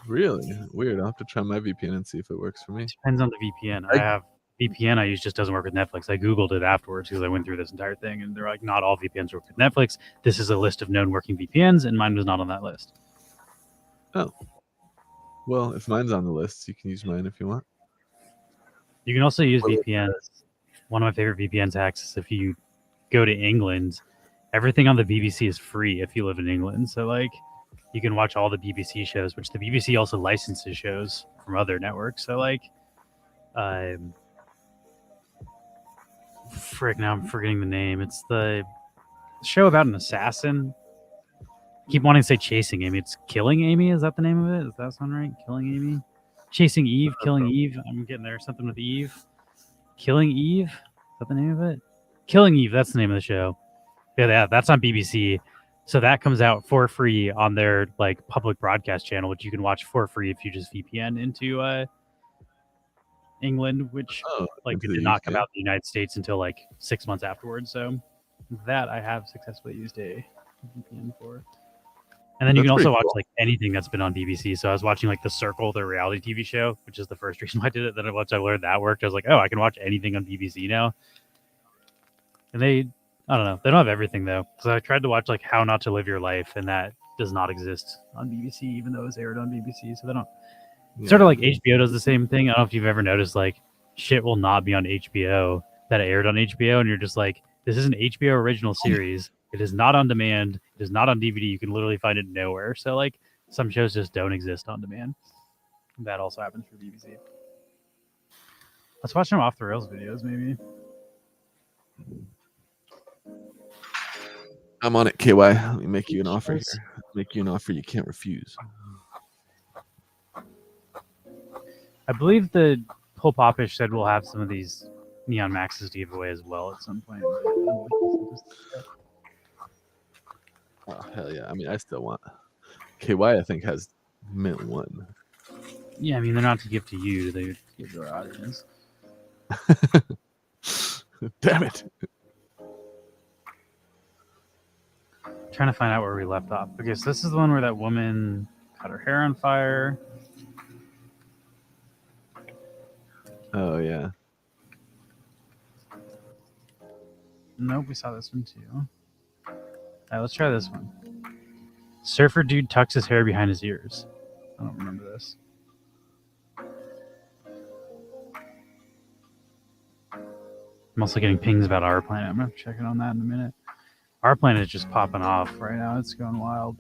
Really weird. I'll have to try my VPN and see if it works for me. Depends on the VPN. I have VPN I use just doesn't work with Netflix. I Googled it afterwards because I went through this entire thing, and they're like, not all VPNs work with Netflix. This is a list of known working VPNs, and mine was not on that list. Oh. Well, if mine's on the list, you can use mine if you want. You can also use VPNs. One of my favorite VPNs hacks is if you go to England, everything on the BBC is free if you live in England. So, like, you can watch all the BBC shows, which the BBC also licenses shows from other networks. So, like, frick, now I'm forgetting the name. It's the show about an assassin. I keep wanting to say Chasing Amy. It's Killing Amy. Is that the name of it? Does that sound right? Killing Amy? Chasing Eve. Killing Eve. I'm getting there. Something with Eve. Killing Eve? Is that the name of it? Killing Eve. That's the name of the show. Yeah, that's on BBC. So that comes out for free on their like public broadcast channel, which you can watch for free if you just VPN into England, which it did not come out in the United States until like 6 months afterwards. So that I have successfully used a VPN for. And then you can also watch like anything that's been on BBC. So I was watching like The Circle, the reality TV show, which is the first reason why I did it. Then once I learned that worked, I was like, oh, I can watch anything on BBC now. And I don't know. They don't have everything though. So I tried to watch like How Not to Live Your Life, and that does not exist on BBC, even though it's aired on BBC. So they don't. Yeah. Sort of like HBO does the same thing. I don't know if you've ever noticed like shit will not be on HBO that aired on HBO, and you're just like, this is an HBO original series. It is not on demand. It is not on DVD. You can literally find it nowhere. So like some shows just don't exist on demand. That also happens for BBC. Let's watch some off the rails videos, maybe. I'm on it, KY. Let me make you an offer here. Make you an offer you can't refuse. I believe the Pull Popish said we'll have some of these Neon Maxes to give away as well at some point. Oh hell yeah! I mean, I still want KY. I think has mint 1. Yeah, I mean they're not to give to you; they give to our audience. Damn it! Trying to find out where we left off. Okay, so this is the one where that woman caught her hair on fire. Oh yeah. Nope, we saw this one too. All right, let's try this one. Surfer dude tucks his hair behind his ears. I don't remember this. I'm also getting pings about Our Planet. I'm going to check in on that in a minute. Our Planet is just popping off right now. It's going wild.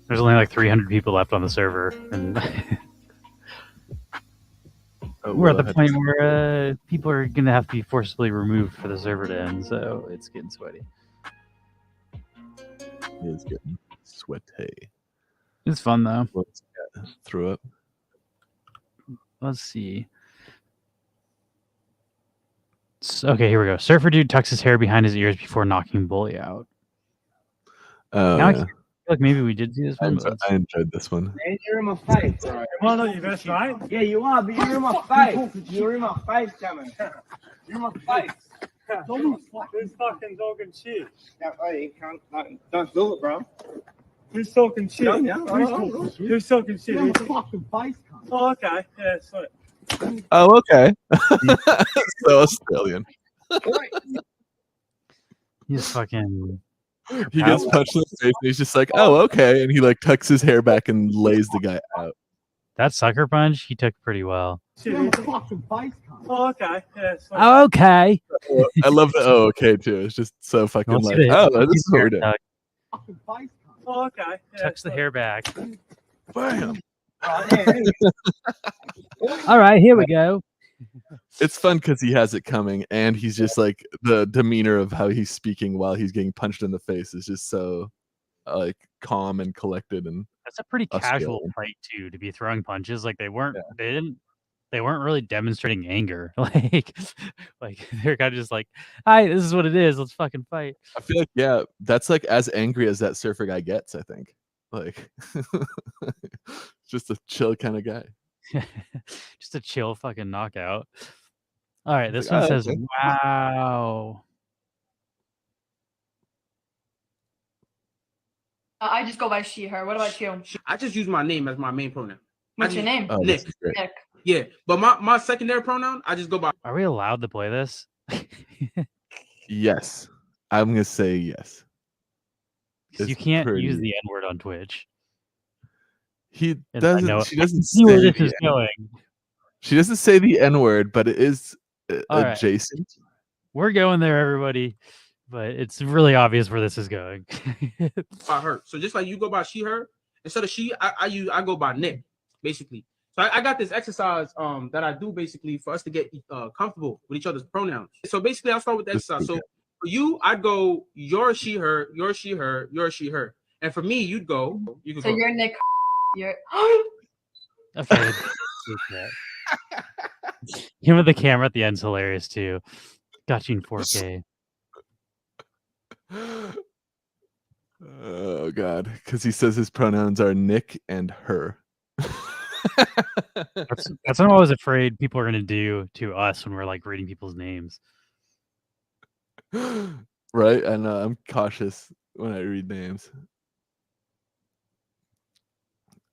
There's only like 300 people left on the server, and we're at the point where people are going to have to be forcibly removed for the server to end, so it's getting sweaty. It's getting sweaty. It's fun, though. Threw up. Let's see. Okay, here we go. Surfer dude tucks his hair behind his ears before knocking Bully out. Oh, now yeah. I feel like maybe we did see this one. I enjoyed this one. Man, you're in my face. Well, no, your best mate? Yeah, you are, but you're in my face. You're in my face, coming. You're in my face. Who's fucking talking shit? No, you can't. Don't do it, bro. Who's talking shit? Who's talking shit? You're in my fucking face, cunt. Oh, okay. Yeah, sweet. Oh, okay. So Australian. He's fucking. He gets punched in the face and he's just like, oh, okay. And he like tucks his hair back and lays the guy out. That sucker punch he took pretty well. Oh, okay. Yeah, sweet. Oh, okay. I love the oh, okay too. It's just so fucking Let's like, see oh, the- this is what we're doing. Oh, okay. Yeah, Tucks the hair back. Bam. All right, here we go. It's fun because he has it coming, and he's just like the demeanor of how he's speaking while he's getting punched in the face is just so like calm and collected. And That's a pretty casual Australian. fight too, to be throwing punches. Like they weren't they weren't really demonstrating anger. Like they're kind of just like, hi, this is what it is. Let's fucking fight. I feel like that's like as angry as that surfer guy gets. I think like just a chill kind of guy. Just a chill fucking knockout. All right, this like, one oh, says, okay. wow. I just go by she, her. What about you? I just use my name as my main pronoun. What's your name? Oh, Nick. this is great. Nick. Yeah, but my secondary pronoun, I just go by. Are we allowed to play this? Yes, I'm gonna say yes. 'Cause you It's can't pretty- use the N word on Twitch. He And I know doesn't. She doesn't see where say this is the N- going. She doesn't say the N word, but it is All right. adjacent. We're going there, everybody. But it's really obvious where this is going. By her. So just like you go by she, her, instead of she, I go by Nick, basically. So I got this exercise that I do basically for us to get comfortable with each other's pronouns. So basically I'll start with the exercise. So for you, I'd go your she, her, your she, her, your she, her. And for me, you could So go. you're Nick. You're Okay. Him with the camera at the end's hilarious too. Got you in 4K. Oh god, because he says his pronouns are Nick and her. That's what I'm always afraid people are gonna do to us when we're like reading people's names. Right? I know. I'm cautious when I read names.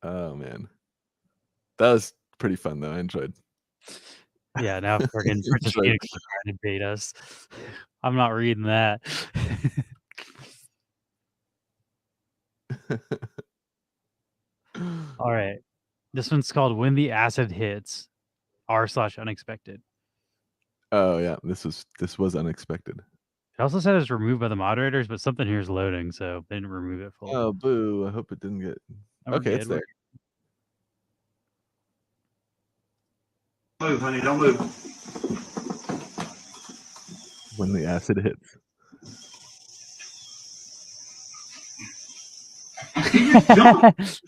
Oh man, that was pretty fun though. I enjoyed. Yeah, now friggin' Princess Right. Phoenix is trying to bait us. I'm not reading that. All right. This one's called When the Acid Hits r/unexpected. Oh yeah, this was unexpected. It also said it's removed by the moderators, but something here is loading, so they didn't remove it fully. Oh boo! I hope it didn't get. We're Okay, it's good, we're there. Move, honey, don't move. When the acid hits. This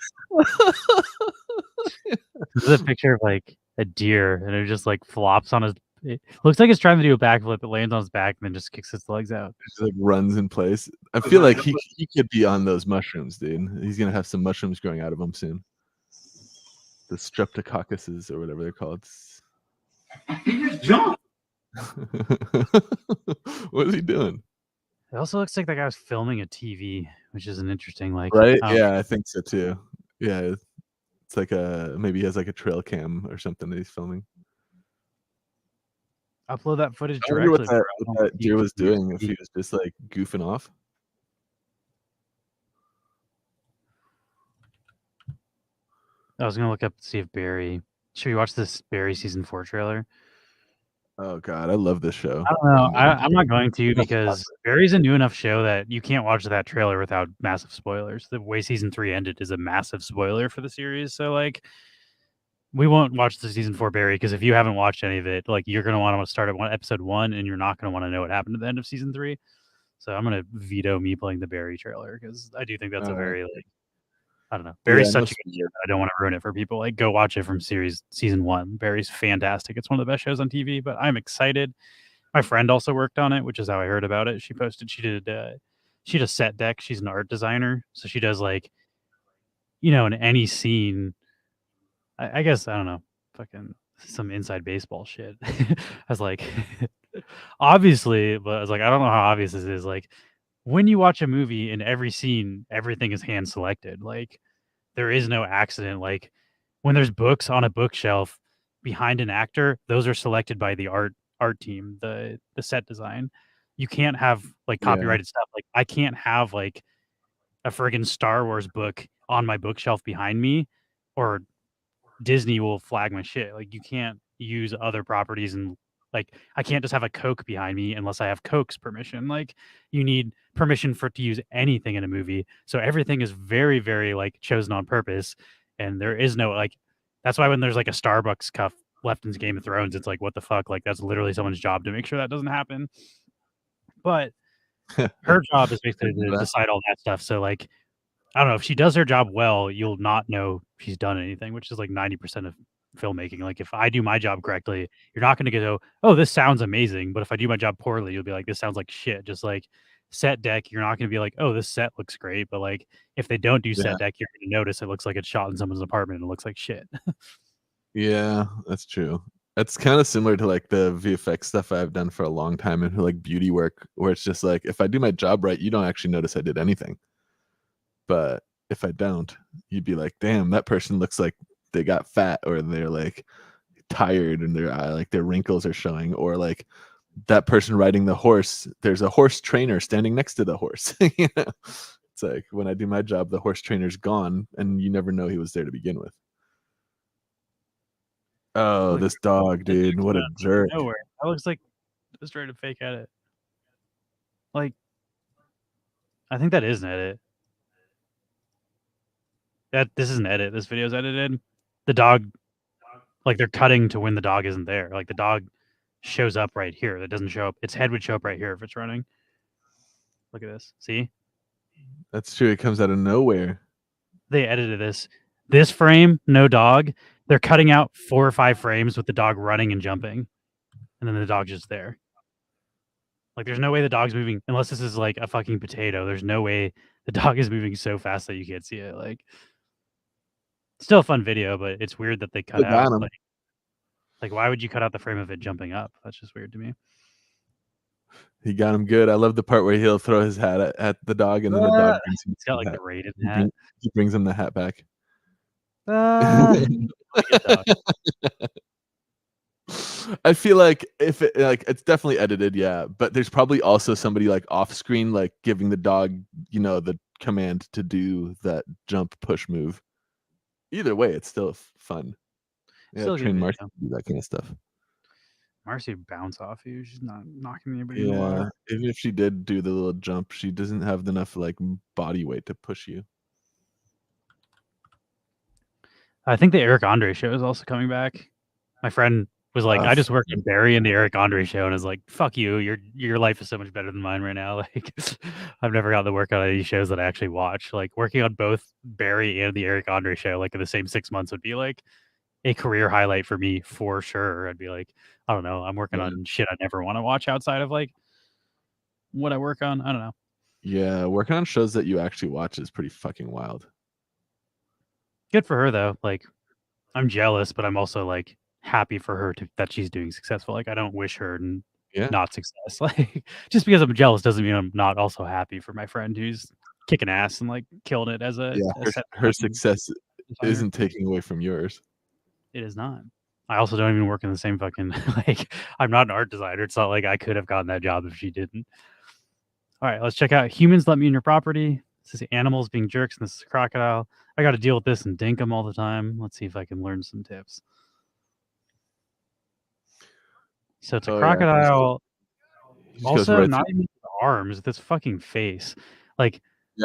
is a picture of like a deer, and it just like flops on his. It looks like it's trying to do a backflip. It lands on his back and then just kicks its legs out. Just like runs in place. I feel like he could be on those mushrooms, dude. He's gonna have some mushrooms growing out of him soon. The streptococcuses or whatever they're called. He just jumped. What is he doing? It also looks like that guy was filming a TV, which is an interesting like. Right? Yeah, I think so too. Yeah, it's like maybe he has like a trail cam or something that he's filming. Upload that footage I wonder directly. what that deer was doing, if he was just like goofing off. I was gonna look up to see if Barry. Should we watch this Barry season 4 trailer? Oh god, I love this show. I don't know. I'm not going to because Barry's a new enough show that you can't watch that trailer without massive spoilers. The way season 3 ended is a massive spoiler for the series. So like, we won't watch the season 4 Barry because if you haven't watched any of it, like you're gonna want to start at episode 1, and you're not gonna want to know what happened at the end of season 3. So I'm gonna veto me playing the Barry trailer because I do think that's a very like. I don't know. Barry's such a good year that I don't want to ruin it for people. Like, go watch it from season 1. Barry's fantastic. It's one of the best shows on TV, but I'm excited. My friend also worked on it, which is how I heard about it. She posted she does set deck. She's an art designer, so she does like, in any scene. I guess I don't know, fucking some inside baseball shit. I was like, obviously, but I was like, I don't know how obvious this is. Like, when you watch a movie, in every scene, everything is hand selected. Like, there is no accident. Like, when there's books on a bookshelf behind an actor, those are selected by the art team, the set design. You can't have like copyrighted stuff. Like, I can't have like a friggin' Star Wars book on my bookshelf behind me, or Disney will flag my shit. Like, you can't use other properties, and like, I can't just have a Coke behind me unless I have Coke's permission. Like, you need permission to use anything in a movie. So everything is very, very like chosen on purpose. And there is no like, that's why when there's like a Starbucks cup left in Game of Thrones, it's like, what the fuck? Like, that's literally someone's job to make sure that doesn't happen. But her job is basically to decide all that stuff. So like, I don't know, if she does her job well, you'll not know she's done anything, which is like 90% of filmmaking. Like, if I do my job correctly, you're not going to go, oh, this sounds amazing. But if I do my job poorly, you'll be like, this sounds like shit. Just like set deck, you're not going to be like, oh, this set looks great. But like, if they don't do set deck, you're going to notice it looks like it's shot in someone's apartment and it looks like shit. Yeah, that's true. It's kind of similar to like the VFX stuff I've done for a long time, and like beauty work, where it's just like, if I do my job right, you don't actually notice I did anything. But if I don't, you'd be like, damn, that person looks like they got fat, or they're like tired, and their wrinkles are showing, or like that person riding the horse, there's a horse trainer standing next to the horse. It's like, when I do my job, the horse trainer's gone, and you never know he was there to begin with. Oh, this dog, dude, what a jerk. Nowhere. That looks like just trying to fake edit. Like, I think that is an edit. This is an edit. This video's edited. The dog, like, they're cutting to when the dog isn't there. Like, the dog shows up right here. That doesn't show up. Its head would show up right here if it's running. Look at this. See? That's true. It comes out of nowhere. They edited this. This frame, no dog. They're cutting out 4 or 5 frames with the dog running and jumping, and then the dog's just there. Like, there's no way the dog's moving unless this is like a fucking potato. There's no way the dog is moving so fast that you can't see it. Like, still a fun video, but it's weird that they cut out. Like, why would you cut out the frame of it jumping up? That's just weird to me. He got him good. I love the part where he'll throw his hat at the dog, and then the dog brings him. It's got like the rated hat. He brings him the hat back. I feel like if it it's definitely edited, yeah, but there's probably also somebody like off screen, like giving the dog, the command to do that jump push move. Either way, it's still fun. Yeah, Still train good Marcy video. to do that kind of stuff. Marcy would bounce off you. She's not knocking anybody in the Yeah, water. even if she did do the little jump, she doesn't have enough like body weight to push you. I think the Eric Andre show is also coming back. My friend was like, I just worked with Barry and the Eric Andre show, and is like, fuck you, your life is so much better than mine right now. Like, I've never gotten to work on any shows that I actually watch. Like, working on both Barry and the Eric Andre show, like in the same 6 months, would be like a career highlight for me for sure. I'd be like, I don't know, I'm working on shit I never want to watch outside of like what I work on. I don't know. Yeah, working on shows that you actually watch is pretty fucking wild. Good for her though. Like, I'm jealous, but I'm also like happy for her that she's doing successful. Like, I don't wish her not success. Like, just because I'm jealous doesn't mean I'm not also happy for my friend who's kicking ass and like killing it as a her success isn't taking away from yours. It is not. I also don't even work in the same fucking like. I'm not an art designer. It's not like I could have gotten that job if she didn't. All right, let's check out humans let me in your property. This is animals being jerks, and this is a crocodile. I got to deal with this and dink them all the time. Let's see if I can learn some tips. So it's a crocodile. Also, not even with arms, with his fucking face. Like,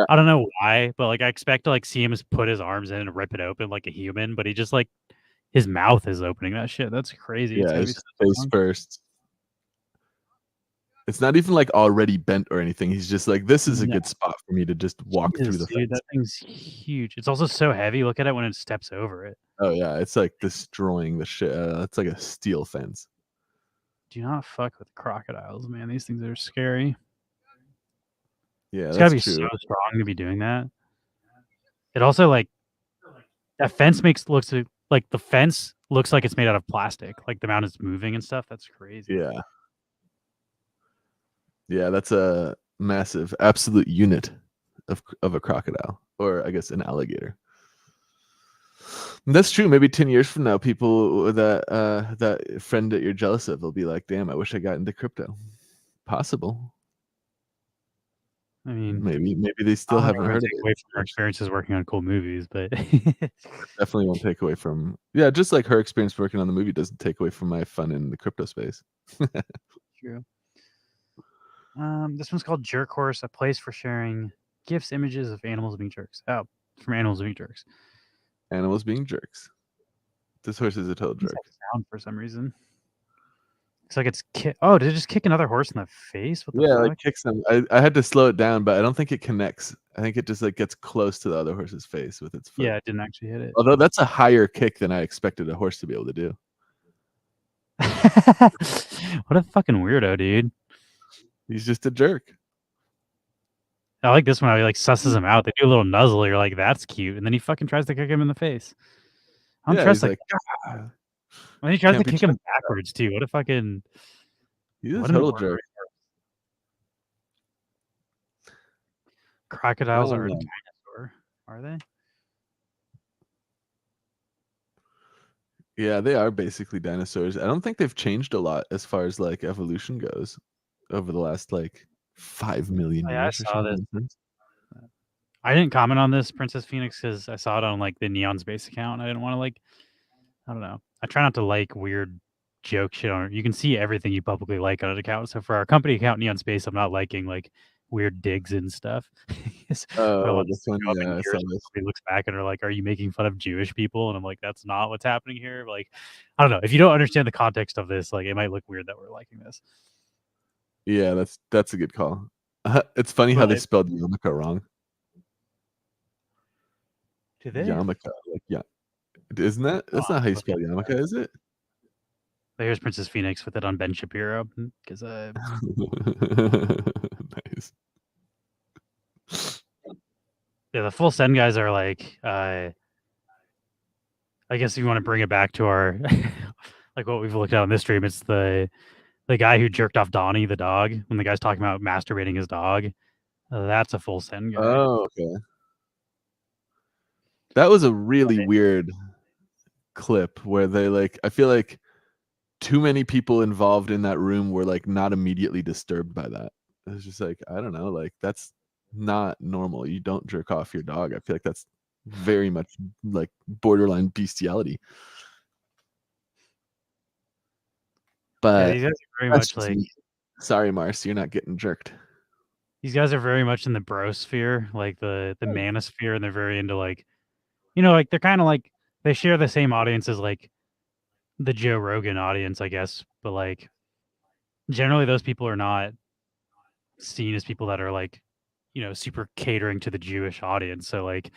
I don't know why, but like I expect to like see him put his arms in and rip it open like a human, but he just like his mouth is opening that shit. That's crazy. Yeah, his face first. It's not even like already bent or anything. He's just like, this is a good spot for me to just walk through the fence. That thing's huge. It's also so heavy. Look at it when it steps over it. Oh yeah, it's like destroying the shit. It's like a steel fence. Do not fuck with crocodiles, man. These things are scary. Yeah, it's gotta be so strong to be doing that. It also like that fence looks like the fence looks like it's made out of plastic. Like the amount it's moving and stuff. That's crazy. Yeah. Yeah, that's a massive absolute unit of a crocodile, or I guess an alligator. And that's true. Maybe 10 years from now, people that friend that you're jealous of will be like, "Damn, I wish I got into crypto." Possible. I mean, maybe they still haven't heard of it. Away from her experiences working on cool movies, but definitely won't take away from just like her experience working on the movie doesn't take away from my fun in the crypto space. True. This one's called Jerk Horse, a place for sharing gifs, images of animals being jerks. Oh, from animals being jerks. Animals being jerks. This horse is a total jerk. Like sound for some reason. It's like it's did it just kick another horse in the face? What the fuck? Like kicks them. I had to slow it down, but I don't think it connects. I think it just like gets close to the other horse's face with its foot. Yeah, it didn't actually hit it. Although that's a higher kick than I expected a horse to be able to do. What a fucking weirdo, dude. He's just a jerk. I like this one how he like susses him out. They do a little nuzzle. You're like, that's cute. And then he fucking tries to kick him in the face. I don't trust like when he tries to kick him backwards too. What a fucking he's a total jerk. Crocodiles are a dinosaur, are they? Yeah, they are basically dinosaurs. I don't think they've changed a lot as far as like evolution goes over the last like 5 million years. I saw this. I didn't comment on this Princess Phoenix because I saw it on like the Neon Space account. I didn't want to like, I don't know. I try not to like weird joke shit on it. You can see everything you publicly like on an account. So for our company account Neon Space, I'm not liking like weird digs and stuff. This one, yeah, I saw this. He looks back and are like, "Are you making fun of Jewish people?" And I'm like, "That's not what's happening here." Like, I don't know. If you don't understand the context of this, like, it might look weird that we're liking this. Yeah, that's a good call. It's funny how they spelled yarmulke wrong. Do they? Yarmulke, like isn't that? That's not how you spell yarmulke, is it? Here's Princess Phoenix with it on Ben Shapiro because nice. Yeah, the full send guys are like, I guess if you want to bring it back to our like what we've looked at on this stream, it's the guy who jerked off Donnie the dog when the guy's talking about masturbating his dog. That's a full send guy. Oh, okay. That was a really weird clip where they like, I feel like too many people involved in that room were like not immediately disturbed by that. It was just like, I don't know, like that's not normal. You don't jerk off your dog. I feel like that's very much like borderline bestiality. But these guys are very much like, sorry, Mars, you're not getting jerked. These guys are very much in the brosphere, like the manosphere, and they're very into like, you know, like they're kind of like they share the same audience as like the Joe Rogan audience, I guess, but like generally those people are not seen as people that are like, super catering to the Jewish audience. So like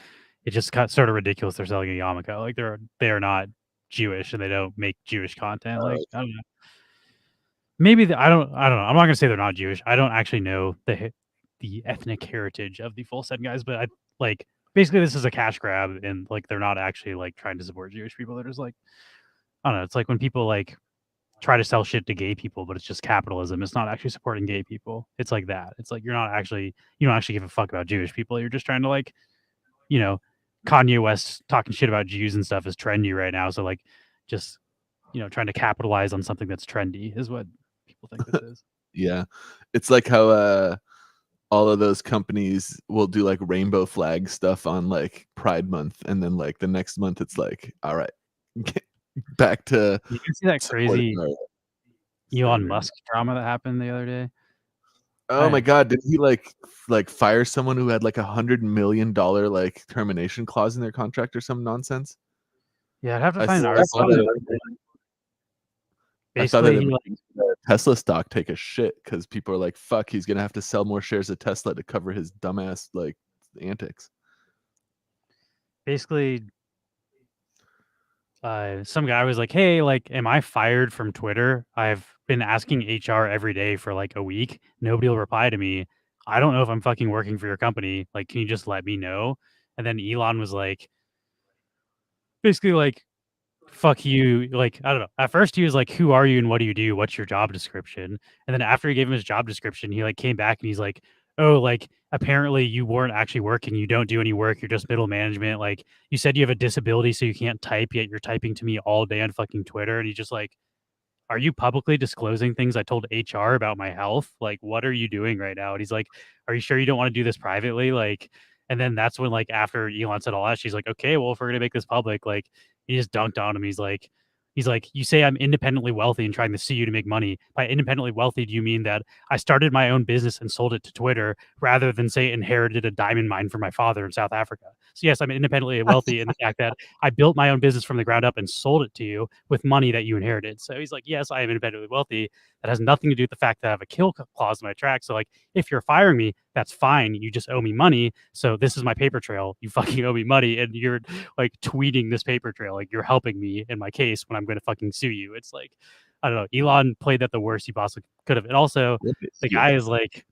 it just got sort of ridiculous they're selling a yarmulke. Like they are not Jewish and they don't make Jewish content. Like I don't know. Maybe I don't know. I'm not gonna say they're not Jewish. I don't actually know the ethnic heritage of the Full Send guys, but I like basically this is a cash grab and like they're not actually like trying to support Jewish people. They're just like, I don't know. It's like when people like try to sell shit to gay people, but it's just capitalism. It's not actually supporting gay people. It's like that. It's like you don't actually give a fuck about Jewish people. You're just trying to like, you know, Kanye West talking shit about Jews and stuff is trendy right now. So like just trying to capitalize on something that's trendy is what people think this is. Yeah. It's like how all of those companies will do like rainbow flag stuff on like Pride Month, and then like the next month it's like, all right, back to you can see that crazy Elon Musk drama that happened the other day. Oh my god, did he like fire someone who had like $100 million like termination clause in their contract or some nonsense? Yeah, I'd have to find an article. I thought that it made Tesla stock take a shit because people are like, fuck, he's gonna have to sell more shares of Tesla to cover his dumbass like antics. Basically, some guy was like, hey, like, am I fired from Twitter? I've been asking HR every day for like a week. Nobody will reply to me. I don't know if I'm fucking working for your company. Like, can you just let me know? And then Elon was like, basically like, fuck you. Like, I don't know. At first he was like, who are you and what do you do? What's your job description? And then after he gave him his job description, he like came back and he's like, oh, like apparently you weren't actually working. You don't do any work. You're just middle management. Like you said you have a disability, so you can't type, yet you're typing to me all day on fucking Twitter. And he's just like, are you publicly disclosing things I told HR about my health? Like, what are you doing right now? And he's like, are you sure you don't want to do this privately? Like, and then that's when, like, after Elon said all that, she's like, okay, well, if we're going to make this public, like, he just dunked on him. He's like, you say I'm independently wealthy and trying to sue you to make money. By independently wealthy, do you mean that I started my own business and sold it to Twitter rather than say inherited a diamond mine from my father in South Africa? So yes, I'm independently wealthy in the fact that I built my own business from the ground up and sold it to you with money that you inherited. So he's like, yes, I am independently wealthy. That has nothing to do with the fact that I have a kill clause in my track. So like, if you're firing me, that's fine. You just owe me money. So this is my paper trail. You fucking owe me money, and you're like tweeting this paper trail. Like you're helping me in my case when I'm going to fucking sue you. It's like, I don't know. Elon played that the worst he possibly could have. And also, the guy is like,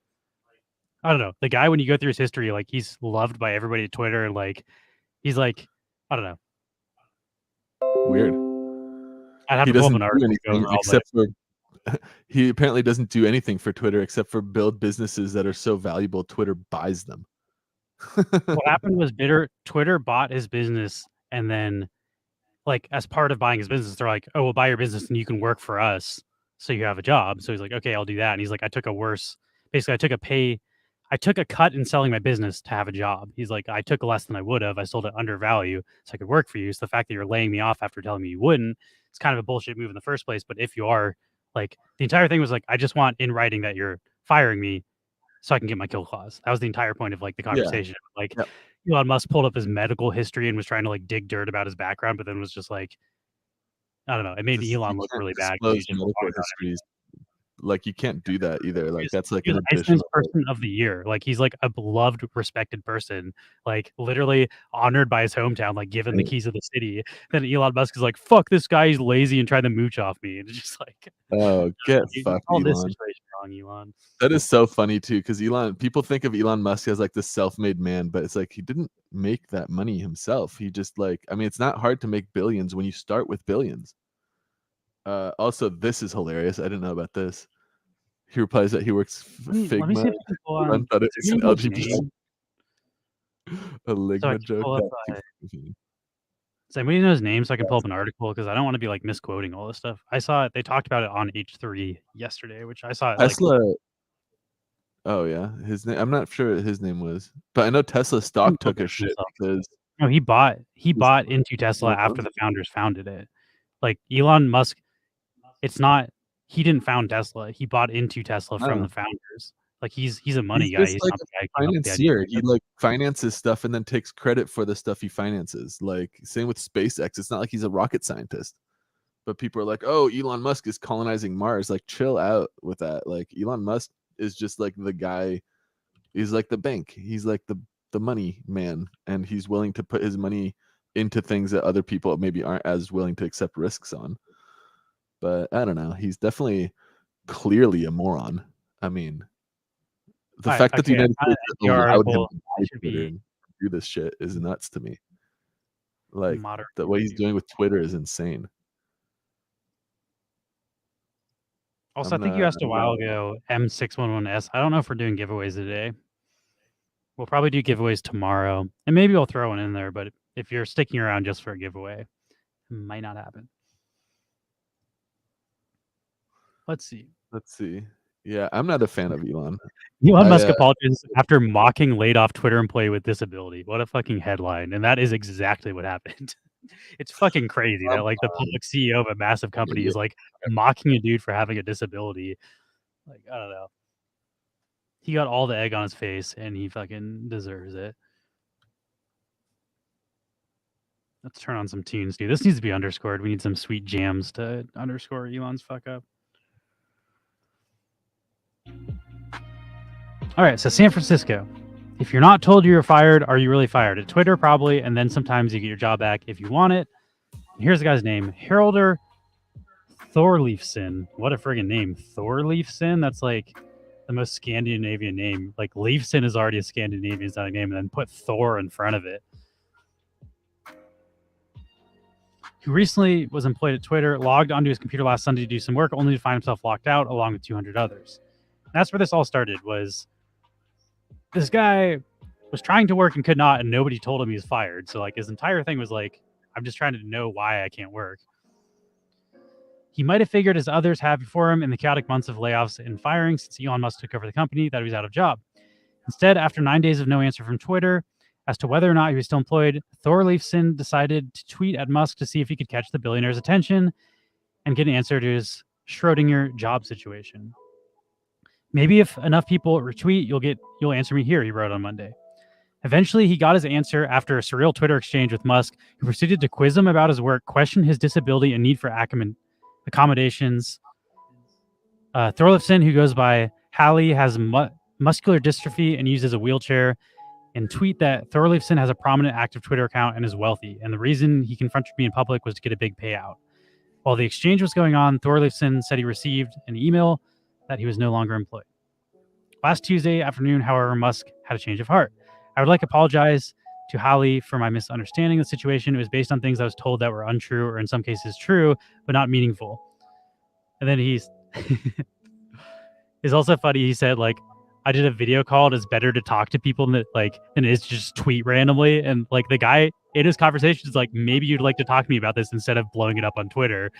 I don't know. The guy, when you go through his history, like he's loved by everybody at Twitter. And like, he's like, I don't know. Weird. I'd have he to pull up doesn't an do article anything except for he apparently doesn't do anything for Twitter except for build businesses that are so valuable Twitter buys them. What happened was Twitter bought his business, and then like as part of buying his business, they're like, oh, we'll buy your business and you can work for us so you have a job. So he's like, okay, I'll do that. And he's like, I took a cut in selling my business to have a job. He's like, I took less than I would have. I sold it under value so I could work for you. So the fact that you're laying me off after telling me you wouldn't, it's kind of a bullshit move in the first place. But if you are, like, the entire thing was like, I just want in writing that you're firing me so I can get my kill clause. That was the entire point of like the conversation. Yeah. Like Elon Musk pulled up his medical history and was trying to like dig dirt about his background, but then was just like, I don't know. It made Elon look really bad. Like you can't do that either. Like that's like he's an additional person of the year. Like he's like a beloved, respected person. Like literally honored by his hometown. Like given the keys of the city. Then Elon Musk is like, "Fuck this guy. He's lazy and trying to mooch off me." And it's just like, oh, get fucked, all Elon. this situation wrong, Elon. That is so funny too, because Elon. People think of Elon Musk as like the self-made man, but it's like he didn't make that money himself. He just like, I mean, it's not hard to make billions when you start with billions. Also, this is hilarious. I didn't know about this. He replies that he works for Figma. Let me see if people on. Thought it's an LGBT. A Ligma joke. Does anybody know his name so I can pull up an article? Because I don't want to be like misquoting all this stuff. I saw it. They talked about it on H3 yesterday, which I saw it. Tesla. Like, oh yeah, his name. I'm not sure what his name was, but I know Tesla stock took a shit because. No, he bought into Tesla after the founders founded it. Like Elon Musk, it's not. He didn't found Tesla. He bought into Tesla from the founders. Like he's a money guy. He's like not the guy financier. He like finances stuff and then takes credit for the stuff he finances. Like same with SpaceX. It's not like he's a rocket scientist. But people are like, oh, Elon Musk is colonizing Mars. Like, chill out with that. Like, Elon Musk is just like the guy. He's like the bank. He's like the money man, and he's willing to put his money into things that other people maybe aren't as willing to accept risks on. But I don't know. He's definitely clearly a moron. I mean, the fact that the United States allowed him to buy Twitter and do this shit is nuts to me. Like, the way he's doing with Twitter is insane. Also, I think you asked a while ago, M611S. I don't know if we're doing giveaways today. We'll probably do giveaways tomorrow, and maybe we'll throw one in there. But if you're sticking around just for a giveaway, it might not happen. Let's see. Yeah, I'm not a fan of Elon. Elon Musk apologizes after mocking laid-off Twitter employee with disability. What a fucking headline. And that is exactly what happened. It's fucking crazy that like the public CEO of a massive company is like mocking a dude for having a disability. Like, I don't know. He got all the egg on his face and he fucking deserves it. Let's turn on some tunes, dude. This needs to be underscored. We need some sweet jams to underscore Elon's fuck up. All right, so San Francisco. If you're not told you're fired, are you really fired? At Twitter, probably, and then sometimes you get your job back if you want it. Here's the guy's name, Haraldur Thorleifsson. What a friggin' name, Thorleifsson. That's like the most Scandinavian name. Like Leifsson is already a Scandinavian sounding name, and then put Thor in front of it. Who recently was employed at Twitter, logged onto his computer last Sunday to do some work, only to find himself locked out along with 200 others. And that's where this all started. Was this guy was trying to work and could not, and nobody told him he was fired. So like his entire thing was like, I'm just trying to know why I can't work. He might have figured, as others have before him in the chaotic months of layoffs and firing since Elon Musk took over the company, that he was out of job. Instead, after 9 days of no answer from Twitter as to whether or not he was still employed, Thorleifsson decided to tweet at Musk to see if he could catch the billionaire's attention and get an answer to his Schrodinger job situation. Maybe if enough people retweet, you'll answer me here, he wrote on Monday. Eventually, he got his answer after a surreal Twitter exchange with Musk, who proceeded to quiz him about his work, question his disability and need for accommodations. Thorleifsson, who goes by Hallie, has muscular dystrophy and uses a wheelchair, and tweet that Thorleifsson has a prominent active Twitter account and is wealthy, and the reason he confronted me in public was to get a big payout. While the exchange was going on, Thorleifsson said he received an email that he was no longer employed. Last Tuesday afternoon, however, Musk had a change of heart. I would like to apologize to Hallie for my misunderstanding of the situation. It was based on things I was told that were untrue, or in some cases true, but not meaningful. And then he's it's also funny. He said, like, I did a video call, and it's better to talk to people than it is to just tweet randomly. And like the guy in his conversation is like, maybe you'd like to talk to me about this instead of blowing it up on Twitter.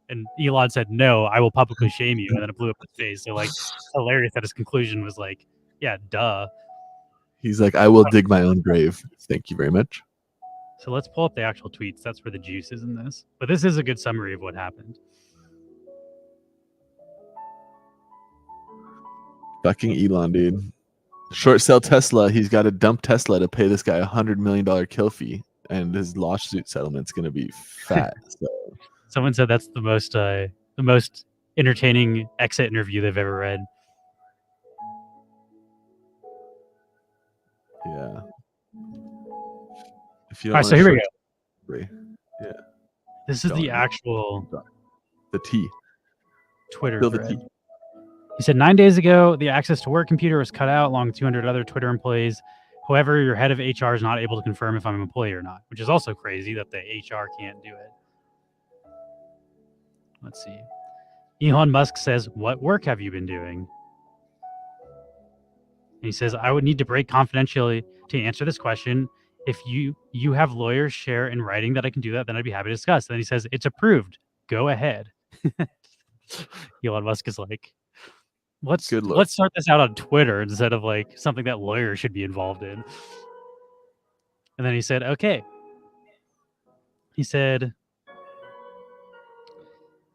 And Elon said, no, I will publicly shame you. And then it blew up his face. So like hilarious that his conclusion was like, yeah, duh. He's like, I will dig my own grave. Thank you very much. So let's pull up the actual tweets. That's where the juice is in this. But this is a good summary of what happened. Fucking Elon, dude. Short sell Tesla. He's got to dump Tesla to pay this guy $100 million kill fee. And his lawsuit settlement's going to be fat. So. Someone said that's the most entertaining exit interview they've ever read. Yeah. All right, so here we go. Yeah. This is the actual the T. Twitter Bill thread. the T. He said 9 days ago, the access to work computer was cut out along with 200 other Twitter employees. However, your head of HR is not able to confirm if I'm an employee or not, which is also crazy that the HR can't do it. Let's see. Elon Musk says, what work have you been doing? And he says, I would need to break confidentiality to answer this question. If you have lawyers share in writing that I can do that, then I'd be happy to discuss. Then he says, it's approved. Go ahead. Elon Musk is like, let's start this out on Twitter instead of like something that lawyers should be involved in. And then he said, okay. He said,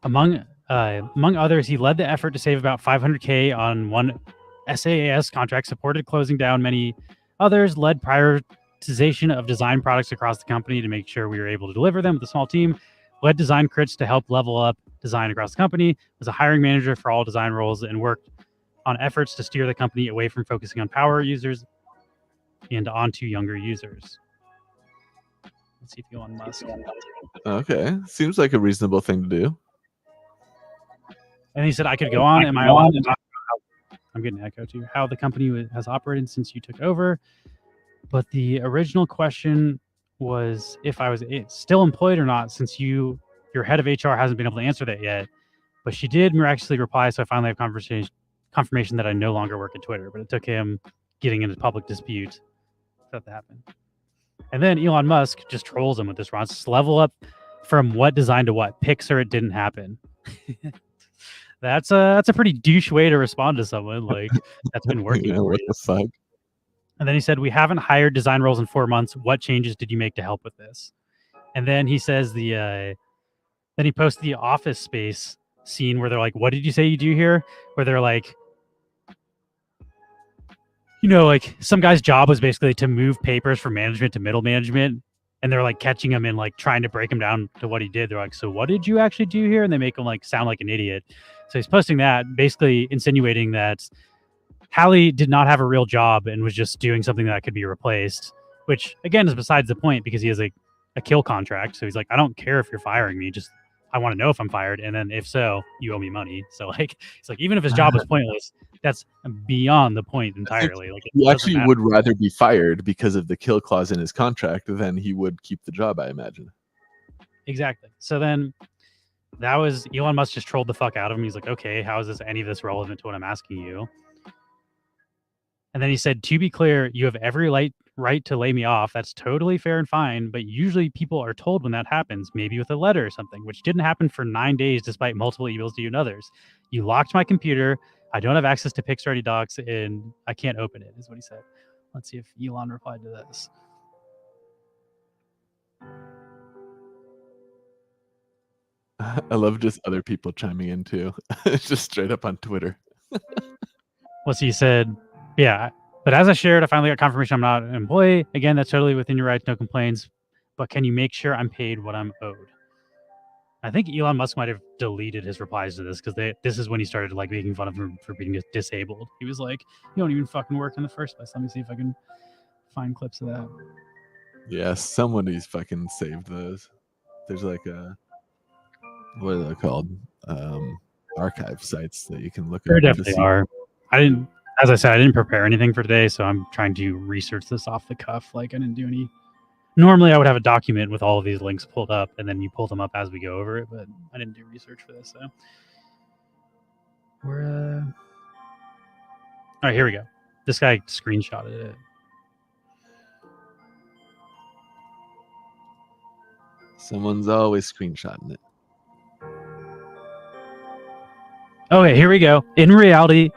among others, he led the effort to save about $500K on one SaaS contract, supported closing down many others, led prioritization of design products across the company to make sure we were able to deliver them with a small team, led design crits to help level up design across the company, was a hiring manager for all design roles, and worked on efforts to steer the company away from focusing on power users and onto younger users. Let's see if Elon Musk. Okay, seems like a reasonable thing to do. And he said, I could go on. Am I allowed to talk about I'm getting an echo too, how the company has operated since you took over? But the original question was if I was still employed or not, since your head of HR hasn't been able to answer that yet. But she did miraculously reply, so I finally have confirmation that I no longer work at Twitter. But it took him getting into public dispute for that to happen. And then Elon Musk just trolls him with this response. Level up from what design to what? Pixar, it didn't happen. That's a pretty douche way to respond to someone. Like, that's been working for What you. the fuck? And then he said, we haven't hired design roles in 4 months. What changes did you make to help with this? And then he says then he posts the Office Space scene where they're like, what did you say you do here? Where they're like, like some guy's job was basically to move papers from management to middle management. And they're like catching him and like trying to break him down to what he did. They're like, so what did you actually do here? And they make him like sound like an idiot. So he's posting that, basically insinuating that Hallie did not have a real job and was just doing something that could be replaced, which again is besides the point because he has a kill contract. So he's like, I don't care if you're firing me. Just I want to know if I'm fired. And then if so, you owe me money. So like, it's like, even if his job was pointless, that's beyond the point entirely. Like, he actually would rather be fired because of the kill clause in his contract than he would keep the job, I imagine. Exactly. So then that was Elon Musk just trolled the fuck out of him. He's like, okay, how is any of this relevant to what I'm asking you? And then he said, to be clear, you have every right to lay me off. That's totally fair and fine. But usually people are told when that happens, maybe with a letter or something, which didn't happen for 9 days, despite multiple emails to you and others. You locked my computer. I don't have access to Pixar docs and I can't open it, is what he said. Let's see if Elon replied to this. I love just other people chiming in too. Just straight up on Twitter. Well, so he said, yeah, but as I shared, I finally got confirmation I'm not an employee. Again, that's totally within your rights, no complaints. But can you make sure I'm paid what I'm owed? I think Elon Musk might have deleted his replies to this because this is when he started like making fun of him for being disabled. He was like, you don't even fucking work in the first place. Let me see if I can find clips of that. Yeah, somebody's fucking saved those. There's like what are they called? Archive sites that you can look at. There definitely are. As I said, I didn't prepare anything for today, so I'm trying to research this off the cuff. Like, I didn't do any. Normally, I would have a document with all of these links pulled up, and then you pull them up as we go over it, but I didn't do research for this, so. All right, here we go. This guy screenshotted it. Someone's always screenshotting it. Okay, here we go. In reality,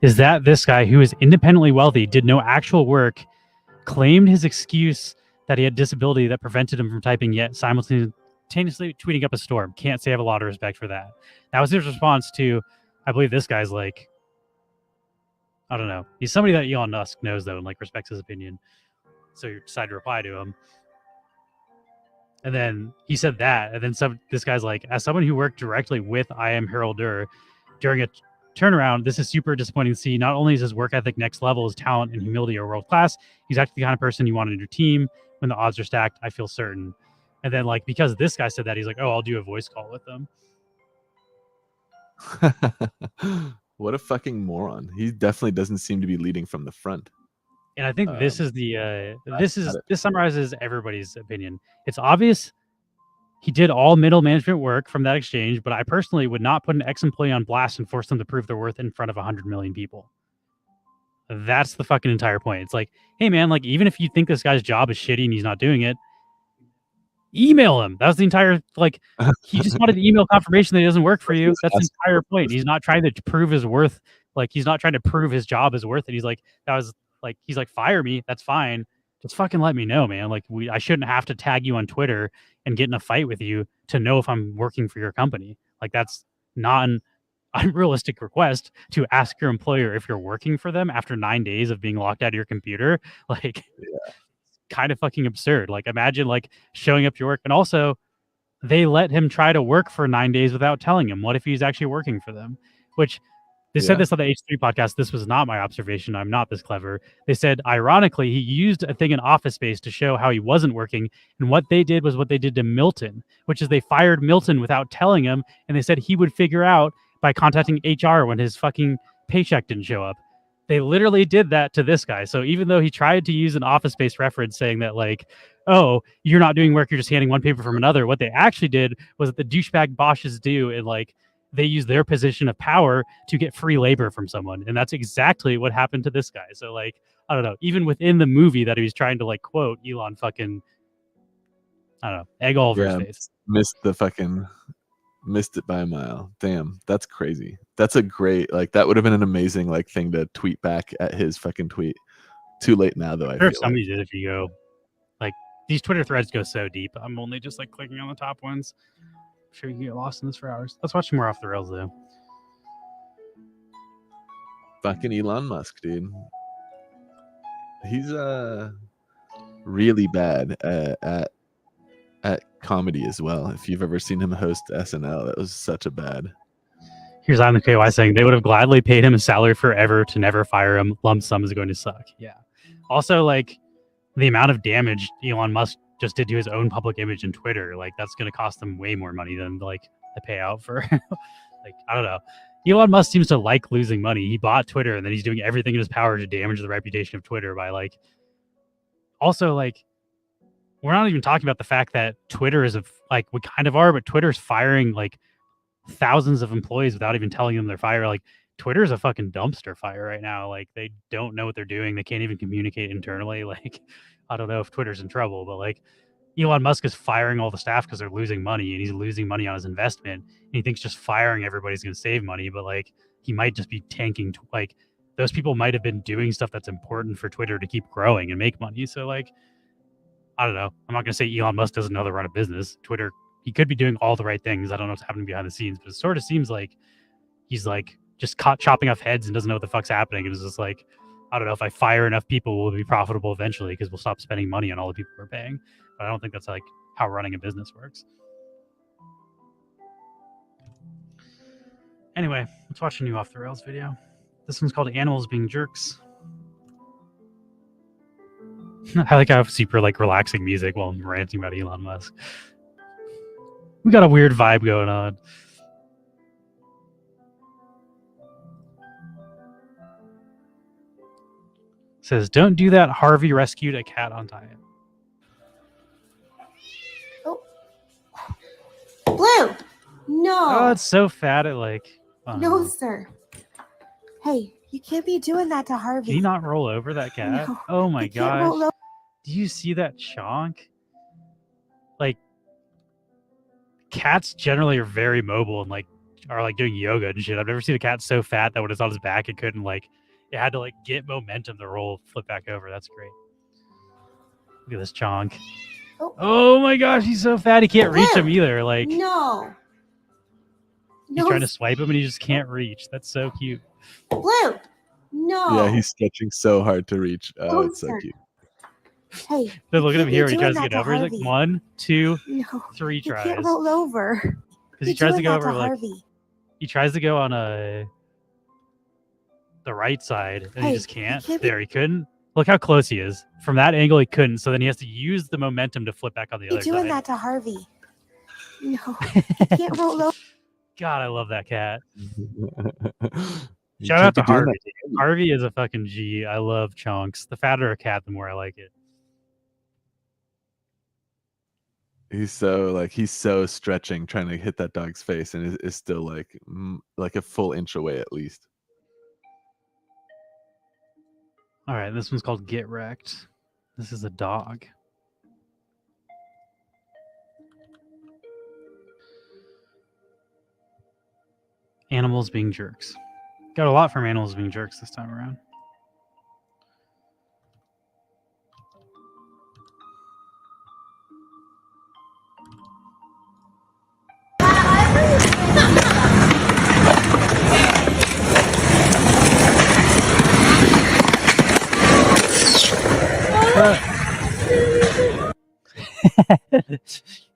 is that this guy who is independently wealthy, did no actual work, claimed his excuse that he had disability that prevented him from typing, yet simultaneously tweeting up a storm. Can't say I have a lot of respect for that. That was his response to, I believe this guy's like, I don't know. He's somebody that Elon Musk knows, though, and like respects his opinion. So you decide to reply to him. And then he said that. And then this guy's like, as someone who worked directly with I Am Harold Durr during a turnaround, this is super disappointing to see. Not only is his work ethic next level, his talent and humility are world class, he's actually the kind of person you want on your team. When the odds are stacked, I feel certain. And then, like, because this guy said that, he's like, oh, I'll do a voice call with them. What a fucking moron. He definitely doesn't seem to be leading from the front. And I think this is this summarizes everybody's opinion. It's obvious he did all middle management work from that exchange, but I personally would not put an ex-employee on blast and force them to prove their worth in front of 100 million people. That's the fucking entire point. It's like, hey man, like, even if you think this guy's job is shitty and he's not doing it, email him. That was the entire, like, he just wanted email confirmation that he doesn't work for you. That's the entire point. He's not trying to prove his worth. Like, he's not trying to prove his job is worth it. He's like, he's like, fire me. That's fine. Just fucking let me know, man. Like, I shouldn't have to tag you on Twitter and get in a fight with you to know if I'm working for your company. Like, that's not an unrealistic request to ask your employer if you're working for them after 9 days of being locked out of your computer. Like, kind of fucking absurd. Like, imagine like showing up to work. And also, they let him try to work for 9 days without telling him. What if he's actually working for them? Which they said this on the H3 podcast. This was not my observation. I'm not this clever. They said, ironically, he used a thing in Office Space to show how he wasn't working. And what they did was what they did to Milton, which is they fired Milton without telling him. And they said he would figure out by contacting HR when his fucking paycheck didn't show up. They literally did that to this guy. So even though he tried to use an Office Space reference saying that, like, oh, you're not doing work, you're just handing one paper from another, what they actually did was that the douchebag bosses do, and like they use their position of power to get free labor from someone. And that's exactly what happened to this guy. So like, I don't know, even within the movie that he was trying to like quote, Elon fucking, I don't know, egg all over his face. Missed it by a mile. Damn, that's crazy. That's a great, like, that would have been an amazing like thing to tweet back at his fucking tweet. Too late now though. I Sure, feel somebody did. If you go, like, these Twitter threads go so deep. I'm only just like clicking on the top ones. I'm sure you can get lost in this for hours. Let's watch some more Off the Rails though. Fucking Elon Musk, dude. He's really bad at comedy as well. If you've ever seen him host SNL, that was such a bad. Here's Ivan KY saying they would have gladly paid him a salary forever to never fire him. Lump sum is going to suck. Yeah. Also, like, the amount of damage Elon Musk just did to his own public image in Twitter, like, that's going to cost them way more money than like a payout for. Like, I don't know. Elon Musk seems to like losing money. He bought Twitter, and then he's doing everything in his power to damage the reputation of Twitter by like. Also, like, we're not even talking about the fact that Twitter is like, we kind of are, but Twitter's firing like thousands of employees without even telling them they're fired. Like, Twitter's a fucking dumpster fire right now. Like, they don't know what they're doing. They can't even communicate internally. Like, I don't know if Twitter's in trouble, but like, Elon Musk is firing all the staff because they're losing money, and he's losing money on his investment. And he thinks just firing everybody's going to save money, but like, he might just be tanking. Like, those people might have been doing stuff that's important for Twitter to keep growing and make money. So like, I don't know. I'm not going to say Elon Musk doesn't know how to run a business. Twitter, he could be doing all the right things. I don't know what's happening behind the scenes, but it sort of seems like he's like just chopping off heads and doesn't know what the fuck's happening. It's just like, I don't know, if I fire enough people, we'll be profitable eventually because we'll stop spending money on all the people we're paying. But I don't think that's like how running a business works. Anyway, let's watch a new Off the Rails video. This one's called Animals Being Jerks. I like how super like relaxing music while I'm ranting about Elon Musk. We got a weird vibe going on. Says, don't do that. Harvey rescued a cat on time. Blue! No! Oh, it's so fat. It like. No, sir. Hey, you can't be doing that to Harvey. Can you not roll over that cat? No, oh my you can't roll gosh. over. Do you see that chonk? Like, cats generally are very mobile and like are like doing yoga and shit. I've never seen a cat so fat that when it's on its back, it couldn't like, it had to like get momentum to roll, flip back over. That's great. Look at this chonk. Oh my gosh, he's so fat he can't reach him either. Like, No. he's trying to swipe him and he just can't reach. That's so cute. Blue! No! Yeah, he's stretching so hard to reach. Oh, it's so sir. cute. Hey. Then look at you him can't here be when he tries to doing get that over. He's like Harvey. 1, 2, No. 3 You tries. can't roll over. Because he You're tries to doing go that over like Harvey. he tries to go on the right side and Hey, he just can't. can't be- There, he couldn't. Look how close he is. From that angle, he couldn't. So then he has to use the momentum to flip back on the You're other doing side. that to Harvey. No. You can't roll over. God, I love that cat. You Shout can't out to be doing Harvey. that. Harvey is a fucking G. I love chonks. The fatter a cat, the more I like it. He's so stretching, trying to hit that dog's face, and is still like a full inch away at least. All right, this one's called Get Wrecked. This is a dog. Animals being jerks. Got a lot from animals being jerks this time around.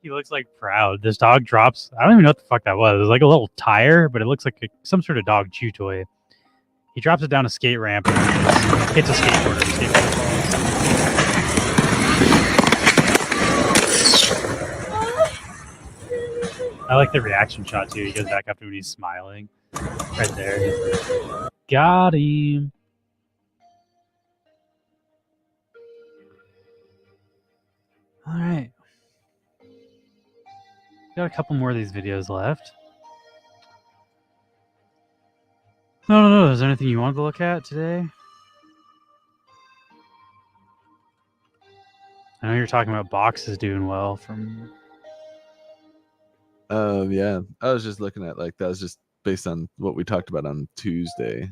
He looks like proud. This dog drops. I don't even know what the fuck that was. It was like a little tire, but it looks like some sort of dog chew toy. He drops it down a skate ramp and hits a skateboarder. The skateboarder falls. I like the reaction shot too. He goes back up to when he's smiling. Right there. Got him. All right. Got a couple more of these videos left. No. Is there anything you wanted to look at today? I know you're talking about boxes doing well from. Yeah. I was just looking at like that was just based on what we talked about on Tuesday.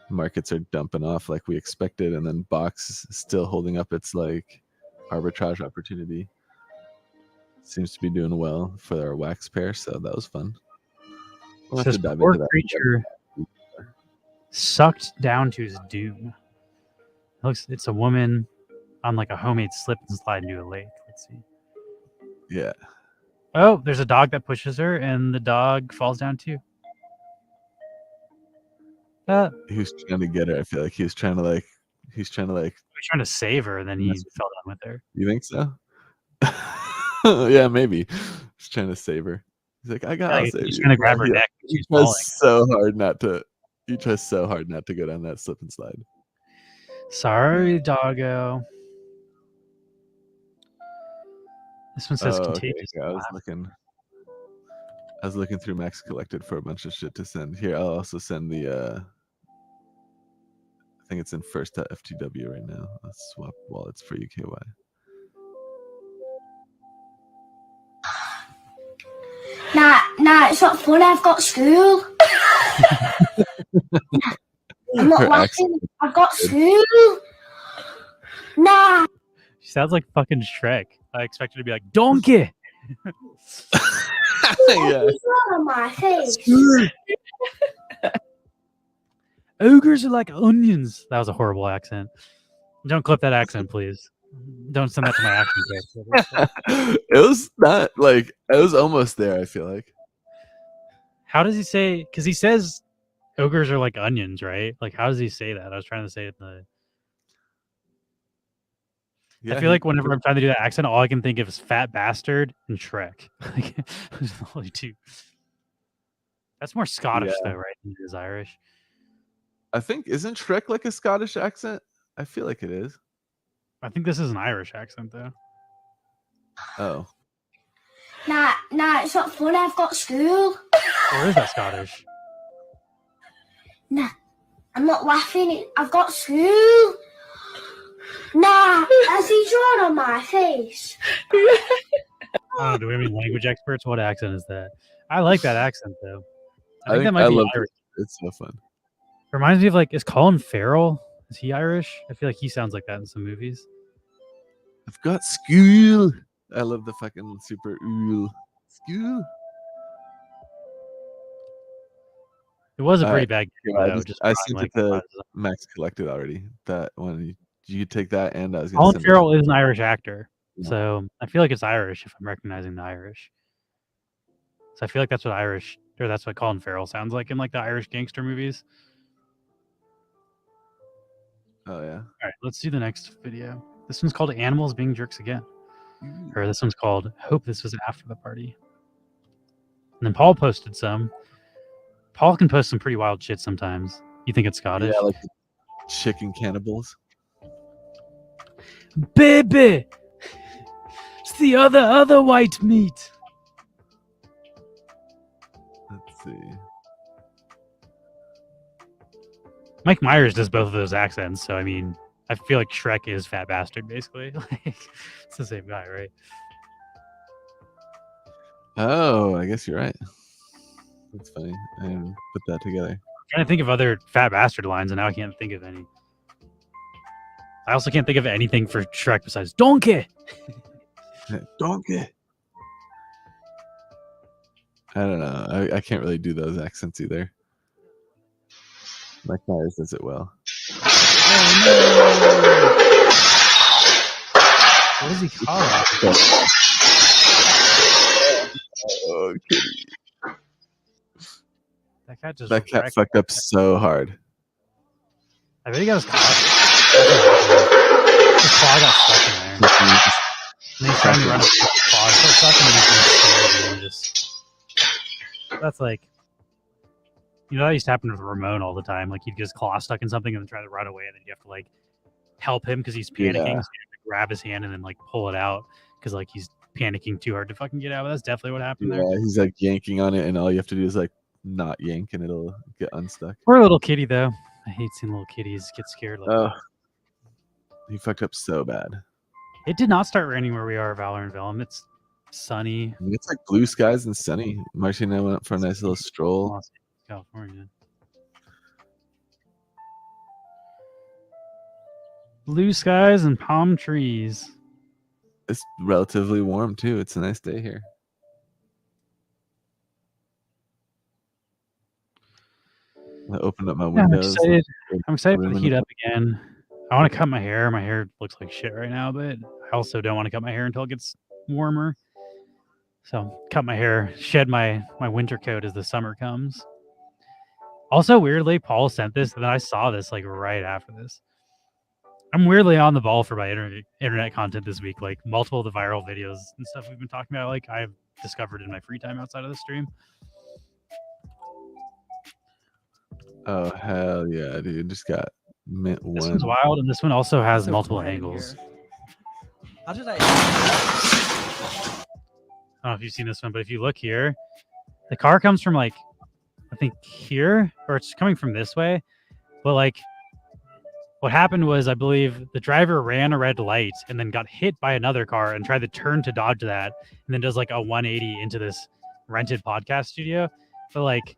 Markets are dumping off like we expected, and then box is still holding up its like arbitrage opportunity. Seems to be doing well for our wax pair, so that was fun. We'll have This to dive poor into that. creature sucked down to his doom. It's a woman on like a homemade slip and slide into a lake. Let's see. Yeah. Oh, there's a dog that pushes her, and the dog falls down too. He was trying to get her. I feel like he was trying to He's trying to save her, and then he fell down with her. You think so? Yeah, maybe. He's trying to save her. He's like, I gotta save you. He's trying to grab her neck. He She's tries falling. so hard not to. He tries so hard not to go down that slip and slide. Sorry, doggo. This one says Okay. contagious. Yeah, I was looking through Max Collected for a bunch of shit to send. Here, I'll also send the. I think it's in first.ftw right now. Let's swap wallets for UKY. Nah, it's not fun. I've got school. I'm not Her laughing. I've got school. Nah. She sounds like fucking Shrek. I expect her to be like, donkey! Yeah. On my face. Ogres are like onions. That was a horrible accent. Don't clip that accent, please. Don't send that to my accent page. It was not like it was almost there. I feel like. How does he say? Because he says ogres are like onions, right? Like, how does he say that? I was trying to say it in the. Yeah, I feel like whenever I'm trying to do that accent, all I can think of is fat bastard and Shrek. Like, those are the only two. That's more Scottish though, right? Than it is Irish. I think isn't Shrek like a Scottish accent? I feel like it is. I think this is an Irish accent though. Oh. Nah, it's not fun. I've got school. Or is that Scottish? Nah, I'm not laughing. I've got school. Nah, has he drawn on my face? Oh, do we have any language experts? What accent is that? I like that accent though. I think that I might be love Irish. it. It's so fun. Reminds me of like, is Colin Farrell? Is he Irish? I feel like he sounds like that in some movies. I've got school. I love the fucking super ool. School. It was a pretty Alright, bad game. yeah, Though, I just sent like, it to Max Collected already. That one, you could take that, and I was going to Colin send it. Farrell is an Irish actor, Yeah. so I feel like it's Irish if I'm recognizing the Irish. So I feel like that's what Colin Farrell sounds like in like the Irish gangster movies. Oh yeah. All right, let's do the next video. This one's called "Animals Being Jerks Again," or this one's called "Hope This Was After the Party." And then Paul posted some. Paul can post some pretty wild shit sometimes. You think it's Scottish? Yeah, like chicken cannibals. Baby, it's the other white meat. Let's see. Mike Myers does both of those accents, so I mean, I feel like Shrek is Fat Bastard, basically. Like, it's the same guy, right? Oh, I guess you're right. That's funny. I didn't put that together. I'm trying to think of other Fat Bastard lines, and now I can't think of any. I also can't think of anything for Shrek besides donkey. Donkey. I don't know. I can't really do those accents either. Mike Myers does it well. What does he call it? cat just That cat wrecked. fucked up so hard. I bet he got his claw. His claw got stuck in there. And he's trying to run up with his claw. So stuck and he's scared and just. That's like. You know, that used to happen with Ramon all the time. Like, he'd get his claw stuck in something and then try to run away, and then you have to, like, help him because he's panicking. Yeah. So you have to grab his hand and then, like, pull it out because, like, he's panicking too hard to fucking get out. But that's definitely what happened there. Yeah, he's like yanking on it, and all you have to do is like not yank, and it'll get unstuck. Poor little kitty, though. I hate seeing little kitties get scared like that. He fucked up so bad. It did not start raining where we are, Valor and Vellum. It's sunny. I mean, it's like blue skies and sunny. Marcy and I went up for a nice little stroll. California. Blue skies and palm trees. It's relatively warm too. It's a nice day here. I opened up my Yeah, windows. I'm excited for the heat up again. I want to cut my hair. My hair looks like shit right now, but I also don't want to cut my hair until it gets warmer. So cut my hair, shed my winter coat as the summer comes. Also, weirdly, Paul sent this, and then I saw this like right after this. I'm weirdly on the ball for my internet content this week. Like multiple of the viral videos and stuff we've been talking about, like I've discovered in my free time outside of the stream. Oh hell yeah, dude! Just got mint one. This one's wild, and this one also has multiple angles. How did I? I don't know if you've seen this one, but if you look here, the car comes from like, I think here, or it's coming from this way. But like, what happened was, I believe the driver ran a red light and then got hit by another car and tried to turn to dodge that, and then does like a 180 into this rented podcast studio. But like,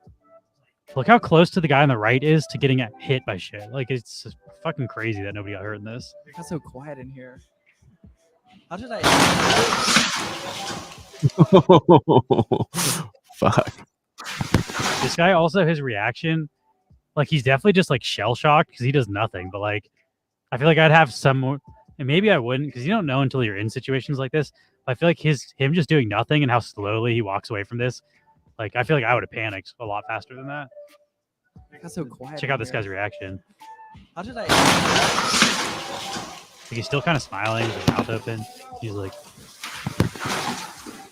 look how close to the guy on the right is to getting hit by shit. Like, it's just fucking crazy that nobody got hurt in this. It got so quiet in here. How did I? Fuck. This guy also, his reaction, like he's definitely just like shell shocked because he does nothing. But like, I feel like I'd have some more, and maybe I wouldn't because you don't know until you're in situations like this. But I feel like him just doing nothing and how slowly he walks away from this. Like, I feel like I would have panicked a lot faster than that. It got so quiet. Check out this guy's reaction. How did I? Like, he's still kind of smiling with his mouth open. He's like,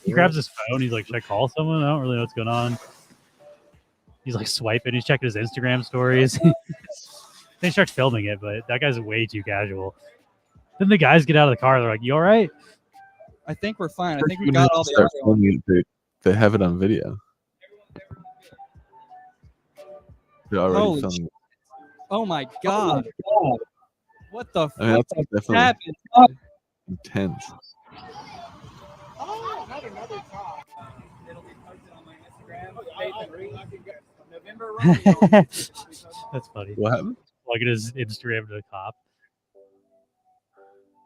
he grabs his phone. He's like, should I call someone? I don't really know what's going on. He's like swiping. He's checking his Instagram stories. Then he starts filming it, but that guy's way too casual. Then the guys get out of the car. They're like, you all right? I think we're fine. I think we got all the Start audio. filming it, they have it on video. They're already Holy filming it. Oh my god! What the I mean, fuck that's definitely happened? intense. Oh, not another car. It'll be posted on my Instagram. That's funny. What happened? Plugging his Instagram to the cop.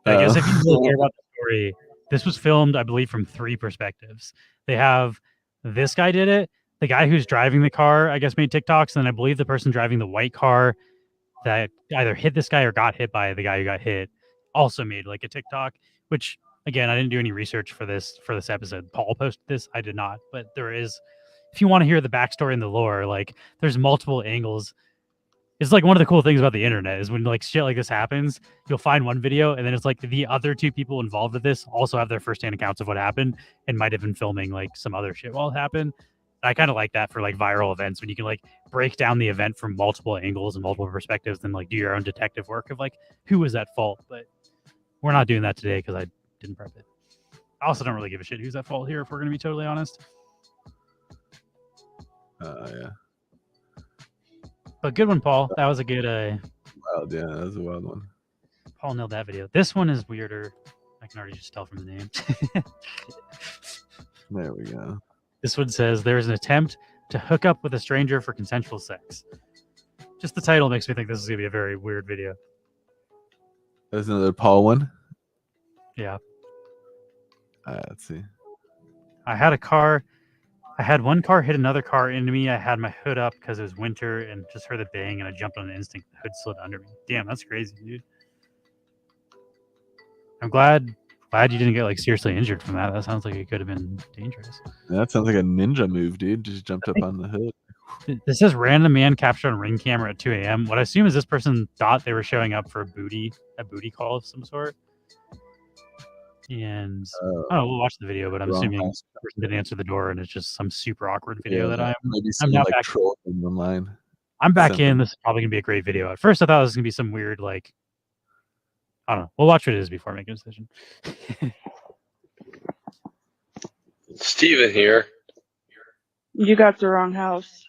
I guess if you really care about the story, this was filmed, I believe, from 3 perspectives. They have this guy did it, the guy who's driving the car, I guess, made TikToks, and then I believe the person driving the white car that either hit this guy or got hit by the guy who got hit also made like a TikTok, which again, I didn't do any research for this episode. Paul posted this, I did not, but there is, if you want to hear the backstory and the lore, like there's multiple angles. It's like one of the cool things about the internet is when like shit like this happens, you'll find one video and then it's like the other 2 people involved with this also have their firsthand accounts of what happened and might have been filming like some other shit while it happened. I kind of like that for like viral events when you can like break down the event from multiple angles and multiple perspectives and like do your own detective work of like who was at fault. But we're not doing that today because I didn't prep it. I also don't really give a shit who's at fault here if we're going to be totally honest. Yeah. But good one, Paul. That was a good. Wild, yeah, that was a wild one. Paul nailed that video. This one is weirder. I can already just tell from the name. There we go. This one says there is an attempt to hook up with a stranger for consensual sex. Just the title makes me think this is gonna be a very weird video. There's another Paul one. Yeah. Let's see. I had one car hit another car into me. I had my hood up because it was winter and just heard the bang and I jumped on an instinct. The hood slid under me. Damn, that's crazy, dude. I'm glad you didn't get like seriously injured from that. That sounds like it could have been dangerous. Yeah, that sounds like a ninja move, dude. Just jumped up on the hood. This says random man captured on ring camera at 2 a.m. What I assume is this person thought they were showing up for a booty call of some sort. And oh, we'll watch the video, but I'm Wrong assuming house. the person didn't answer the door, and it's just some super awkward video that maybe I'm someone now like back. trolled them online. I'm back Sent them. in. This is probably gonna be a great video. At first, I thought it was gonna be some weird like. I don't know. We'll watch what it is before making a decision. Steven here. You got the wrong house.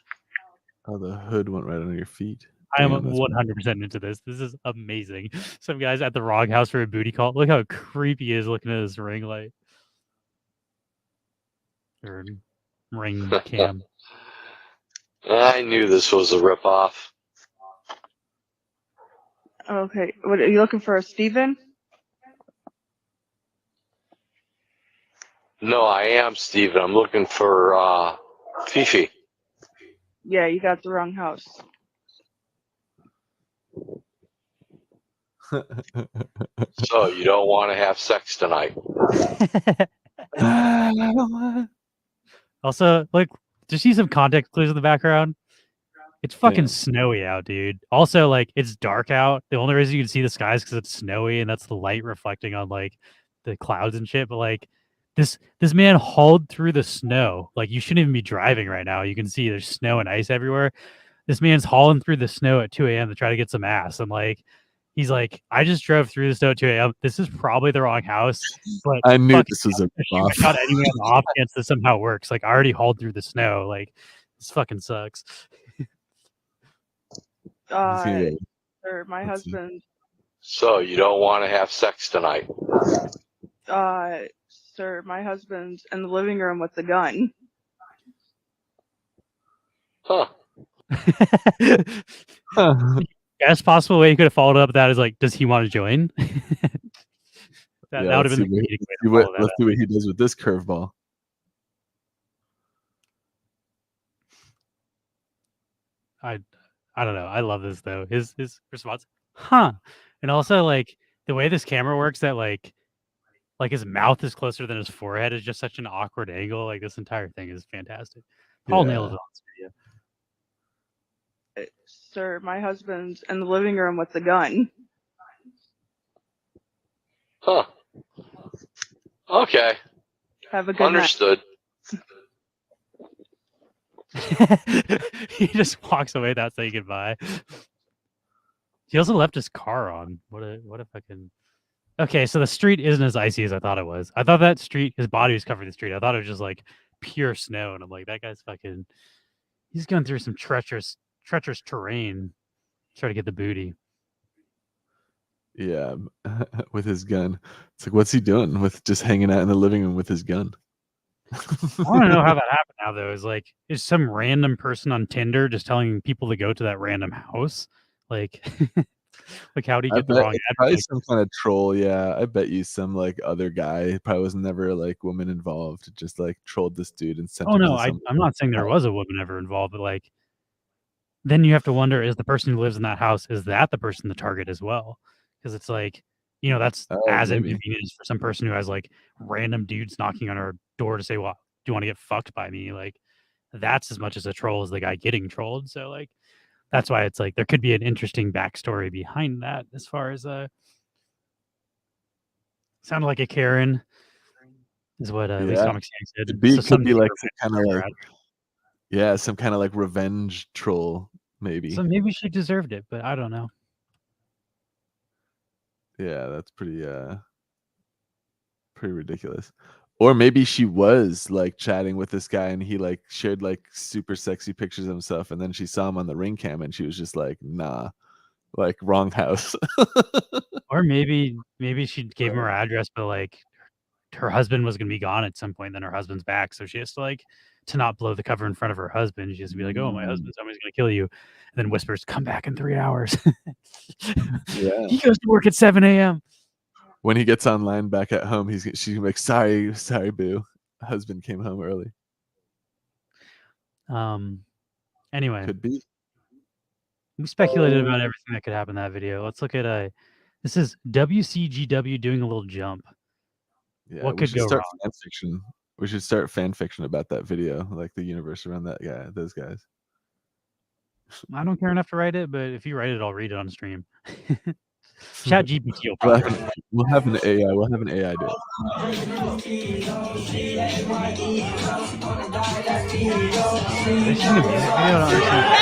Oh, the hood went right under your feet. I am Damn, that's 100% into this. This is amazing. Some guys at the wrong house for a booty call. Look how creepy he is looking at his ring light. Or ring cam. I knew this was a ripoff. Okay, what are you looking for? A Steven? No, I am Steven. I'm looking for Fifi. Yeah, you got the wrong house. So you don't want to have sex tonight. Also, like, do you see some context clues in the background? It's fucking snowy out, dude. Also, like, it's dark out. The only reason you can see the sky is because it's snowy, and that's the light reflecting on like the clouds and shit. But like, this man hauled through the snow. Like, you shouldn't even be driving right now. You can see there's snow and ice everywhere. This man's hauling through the snow at 2 a.m. to try to get some ass. And like, he's like, I just drove through the snow at 2 a.m. This is probably the wrong house, but I knew fuck this was a I shot anyway on the off chance this somehow works. Like, I already hauled through the snow. Like, this fucking sucks. Sir, my husband. So you don't want to have sex tonight. Sir, my husband's in the living room with the gun. Huh. Best possible way you could have followed up that is like, does he want to join? that would have been the comedic way to follow that let's up. see what he does with this curveball. I don't know. I love this though. His response, huh? And also like the way this camera works, that like his mouth is closer than his forehead is just such an awkward angle. Like, this entire thing is fantastic. Paul nailed it on this video. Sir, my husband's in the living room with the gun. Huh. Okay. Have a good Understood. He just walks away without saying goodbye. He also left his car on. What a fucking. Okay, so the street isn't as icy as I thought it was. I thought that street, his body was covering the street. I thought it was just like pure snow, and I'm like, that guy's fucking. He's going through some treacherous terrain, trying to get the booty. Yeah, with his gun. It's like, what's he doing with just hanging out in the living room with his gun? I want to know how that happened now, though. Is some random person on Tinder just telling people to go to that random house? Like, like how do you get the wrong address? Probably some kind of troll. Yeah, I bet you some like other guy probably was never like woman involved. Just like trolled this dude and sent. Oh him no, to some- I'm not saying there was a woman ever involved, but like, then you have to wonder: is the person who lives in that house, is that the person the target as well? Because it's like, that's as maybe. inconvenient for some person who has like random dudes knocking on our door to say, "Well, do you want to get fucked by me?" Like, that's as much as a troll as the guy getting trolled. So like, that's why it's like there could be an interesting backstory behind that. As far as sounded like a Karen, is what at least Comic Sans said. Could be like some kind of like, some kind of like revenge troll, maybe. So maybe she deserved it, but I don't know. Yeah, that's pretty ridiculous. Or maybe she was like chatting with this guy and he like shared like super sexy pictures of himself, and then she saw him on the ring cam and she was just like, nah, like wrong house. Or maybe she gave him her address, but like her husband was gonna be gone at some point, then her husband's back, so she has to like, to not blow the cover in front of her husband, she has to be like, oh, my husband, somebody's gonna kill you, and then whispers, come back in 3 hours. Yeah. He goes to work at 7 a.m. When he gets online back at home, she's like, sorry, boo. Husband came home early. Anyway, could be. We speculated about everything that could happen in that video. Let's look at this is WCGW doing a little jump. Yeah, what we could should go start wrong? fan fiction. We should start fan fiction about that video, like the universe around that guy, those guys. I don't care enough to write it, but if you write it, I'll read it on stream. Chat GPT will We'll probably. have an AI. We'll have an AI do it. Are they shooting a music video? I don't understand.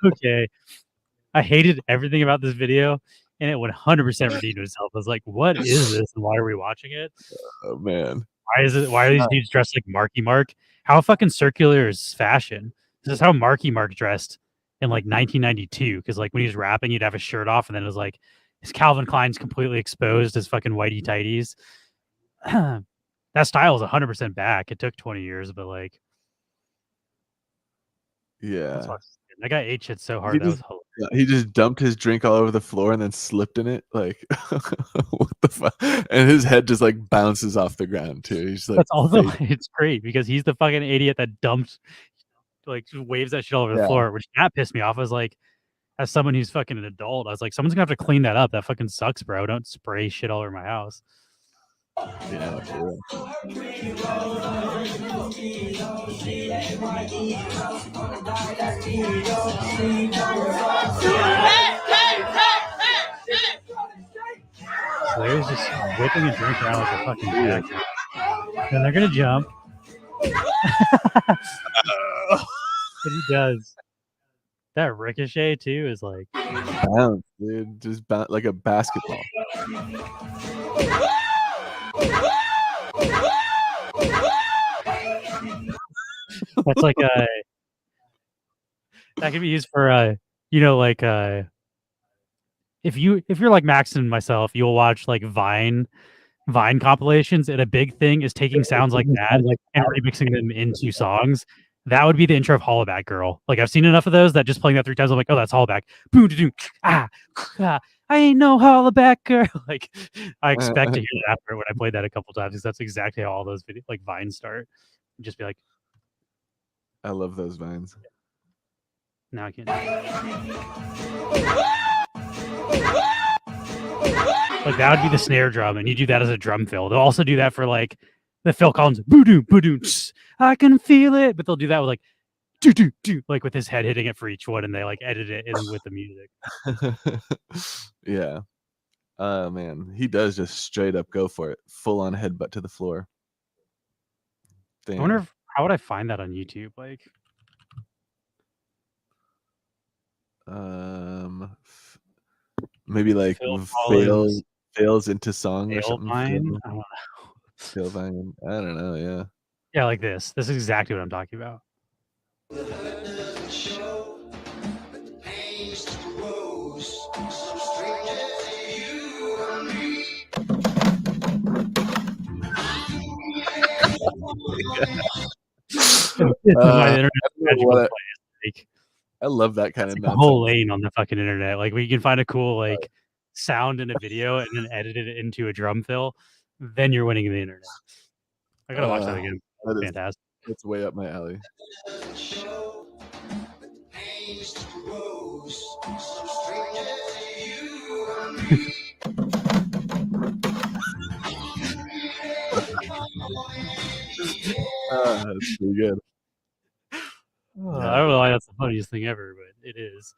Okay. I hated everything about this video, and it 100% redeemed itself. I was like, what is this, and why are we watching it? Oh, man. Why are these dudes dressed like Marky Mark? How fucking circular is fashion? This is how Marky Mark dressed in like 1992, because like when he was rapping, he'd have his shirt off, and then it was like his Calvin Klein's completely exposed, his fucking whitey tighties. That style is 100% back. It took 20 years, but like, Yeah. that guy ate shit so hard. That was hilarious. He just dumped his drink all over the floor and then slipped in it. Like, what the fuck? And his head just like bounces off the ground too. He's like, That's also it's great because he's the fucking idiot that dumped, like, just waves that shit all over the floor, which that pissed me off. I was like, as someone who's fucking an adult, I was like, someone's gonna have to clean that up. That fucking sucks, bro. Don't spray shit all over my house. Yeah, for So there's just whipping a drink around like a fucking jack. Then they're gonna jump. And he does. That ricochet too is like bounce, dude. Just bounce like a basketball. that's like a that can be used for like if you're like Max and myself, you'll watch like Vine compilations, and a big thing is taking sounds like that and remixing them into songs. That would be the intro of Hollaback Girl. Like, I've seen enough of those that just playing that 3 times, I'm like, oh, that's Hollaback. Boom, doo, I ain't no Hollaback Girl. Like, I expect to hear that after when I played that a couple times, because that's exactly how all those like Vines start. And just be like, I love those Vines. now I can't. Like, that would be the snare drum, and you do that as a drum fill. They'll also do that for like the Phil Collins boo-doo, boo-doo, I can feel it, but they'll do that with like do like with his head hitting it for each one, and they like edit it in with the music. Yeah. Oh man, he does just straight up go for it, full on headbutt to the floor. I wonder how would I find that on YouTube? Like, maybe like fails into song or something. Vine? I don't know. Fail Vine. I don't know. Yeah. Yeah, like this. This is exactly what I'm talking about. I love that kind of nonsense. A whole lane on the fucking internet. Like, we can find a cool like sound in a video and then edit it into a drum fill. Then you're winning the internet. I gotta watch that again. Fantastic. It's way up my alley. That's pretty good. I don't know why that's the funniest thing ever, but it is.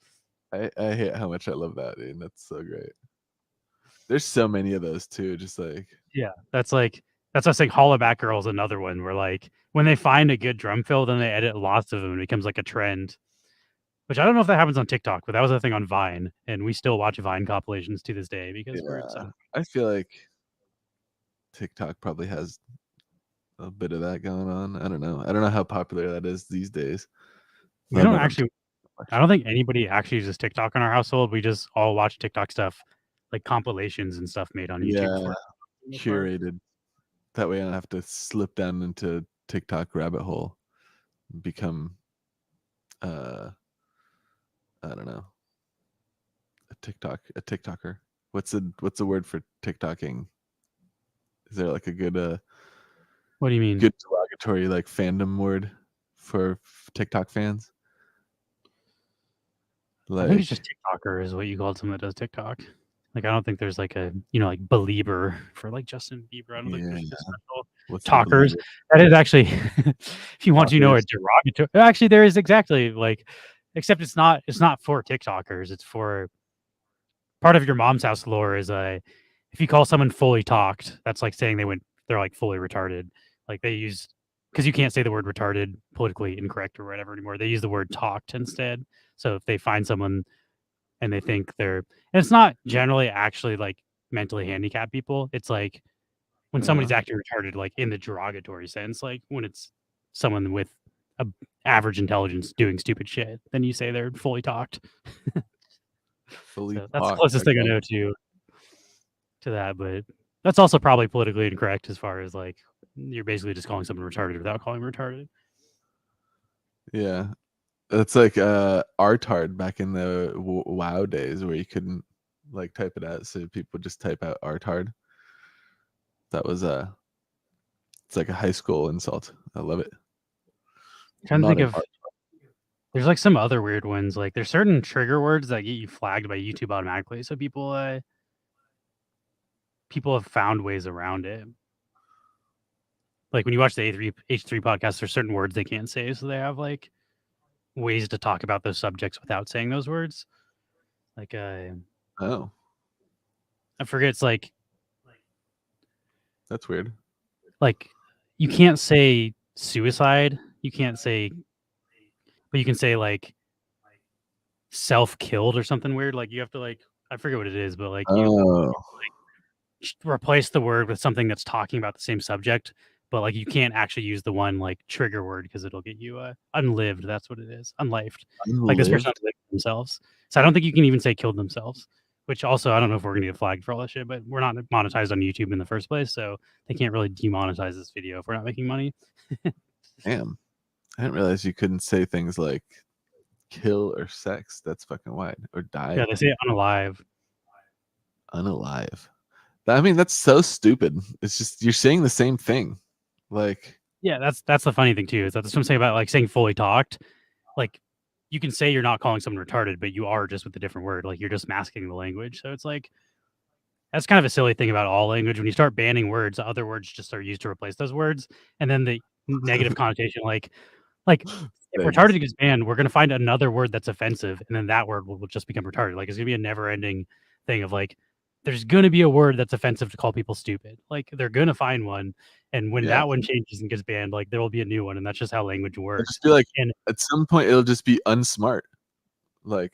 I hate how much I love that, dude. That's so great. There's so many of those too. Just like that's why I was saying Hollaback Girl is another one where like when they find a good drum fill, then they edit lots of them. It becomes like a trend. Which I don't know if that happens on TikTok, but that was a thing on Vine, and we still watch Vine compilations to this day because we're so. I feel like TikTok probably has a bit of that going on. I don't know how popular that is these days. We don't actually. I don't think anybody actually uses TikTok in our household. We just all watch TikTok stuff, like compilations and stuff made on YouTube. Yeah, curated. That way I don't have to slip down into TikTok rabbit hole, become I don't know, a TikToker. What's the word for TikToking? Is there like a good what do you mean? Good derogatory like fandom word for TikTok fans? I think it's just TikToker is what you called someone that does TikTok. Like I don't think there's like a like belieber for like Justin Bieber. I don't think there's Yeah. just special What's a talkers. belieber? That is actually, if you want to know a Talkers? derogatory. Actually, there is exactly like, except it's not for TikTokers. It's for part of your mom's house lore is if you call someone fully talked, that's like saying they're like fully retarded. Like they use because you can't say the word retarded politically incorrect or whatever anymore. They use the word talked instead. So if they find someone and they think and it's not generally actually like mentally handicapped people. It's like when somebody's actually retarded, like in the derogatory sense, like when it's someone with a average intelligence doing stupid shit, then you say they're fully talked. Fully So that's the talked. closest thing I Okay. know to that, but that's also probably politically incorrect as far as like you're basically just calling someone retarded without calling them retarded. Yeah. It's like artard back in the WoW days where you couldn't like type it out, so people just type out artard. That was it's like a high school insult. I love it. I'm trying to Not think an of there's like some other weird ones. Like there's certain trigger words that get you flagged by YouTube automatically. So people have found ways around it. Like when you watch the H3 podcast, there's certain words they can't say, so they have like ways to talk about those subjects without saying those words. Like Oh, I forget. It's like that's weird. Like you can't say suicide. You can't say, but you can say like self-killed or something weird. Like you have to like I forget what it is, but like you Oh, replace the word with something that's talking about the same subject, but like you can't actually use the one like trigger word because it'll get you unlived. That's what it is. Unlived. Like this person unlived. unlived themselves. So I don't think you can even say killed themselves. Which also I don't know if we're gonna get flagged for all that shit, but we're not monetized on YouTube in the first place, so they can't really demonetize this video if we're not making money. Damn, I didn't realize you couldn't say things like kill or sex. That's fucking wide. Or die. Yeah, they say unalive. Unalive. I mean, that's so stupid. It's just you're saying the same thing. Like, Yeah, that's the funny thing too. Is that's what I'm saying about like saying fully talked. Like you can say you're not calling someone retarded, but you are just with a different word. Like you're just masking the language. So it's like that's kind of a silly thing about all language. When you start banning words, other words just are used to replace those words, and then the negative connotation, like if Thanks. retarded gets banned, we're gonna find another word that's offensive, and then that word will just become retarded. Like it's gonna be a never-ending thing of like, there's gonna be a word that's offensive to call people stupid. Like they're gonna find one, and when Yeah. that one changes and gets banned, like there will be a new one, and that's just how language I works. just feel like And at some point it'll just be unsmart. Like,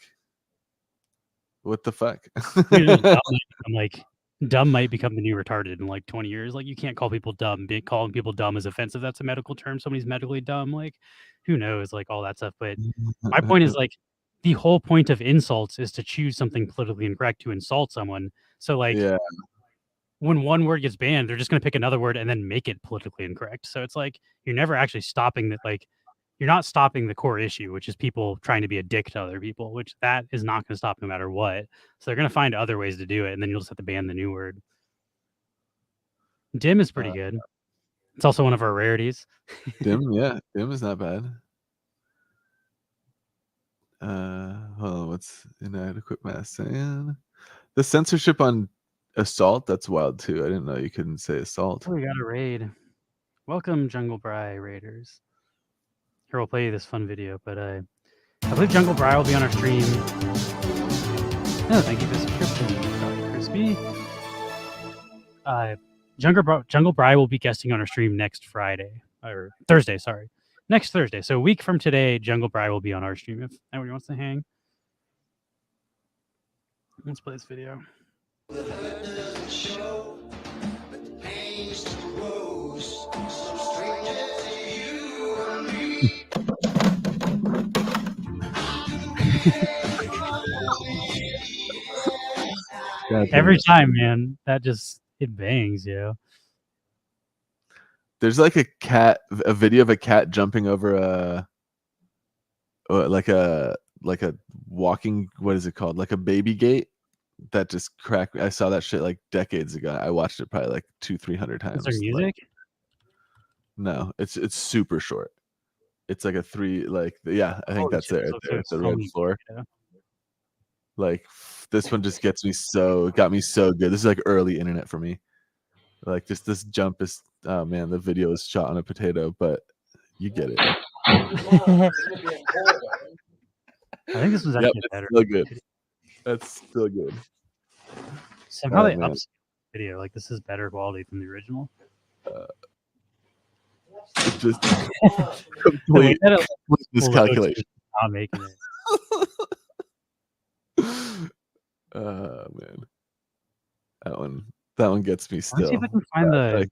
what the fuck? Dumb might become the new retarded in like 20 years. Like you can't call people dumb. Calling people dumb is offensive. That's a medical term. Somebody's medically dumb. Like who knows? Like all that stuff. But my point is like the whole point of insults is to choose something politically incorrect to insult someone. So like Yeah. when one word gets banned, they're just going to pick another word and then make it politically incorrect. So it's like you're never actually stopping that. Like you're not stopping the core issue, which is people trying to be a dick to other people, which that is not going to stop no matter what. So they're going to find other ways to do it, and then you'll just have to ban the new word. Dim is pretty good. It's also one of our rarities. Dim, yeah, dim is not bad. Hold on, what's inadequate mass saying? The censorship on assault, that's wild too. I didn't know you couldn't say assault. Oh, we got a raid. Welcome, Jungle Bry Raiders. Here, we'll play you this fun video, but I believe Jungle Bry will be on our stream. Oh, thank you for the subscription, Crispy. Jungle Bry will be guesting on our stream next Friday, or Thursday, sorry. Next Thursday. So a week from today, Jungle Bry will be on our stream if anybody wants to hang. Let's play this video. Every time, man, that just it bangs, yo. There's like a video of a cat jumping over like a walking, what is it called? Like a baby gate that just cracked. I saw that shit like decades ago. I watched it probably like 200-300 times. Is there music? Like, no, it's super short. It's like a 3, like, yeah, I think that's it right there. It's the red floor. Like this one just got me so good. This is like early internet for me. Like just this jump is, oh man, the video is shot on a potato, but you get it. I think this was actually Yep, better. still good. That's still good. Somehow they man. upscaled the video. Like this is better quality than the original. Just The way complete that it miscalculation. not making it. Man, that one gets me Let's see still. if I can find the.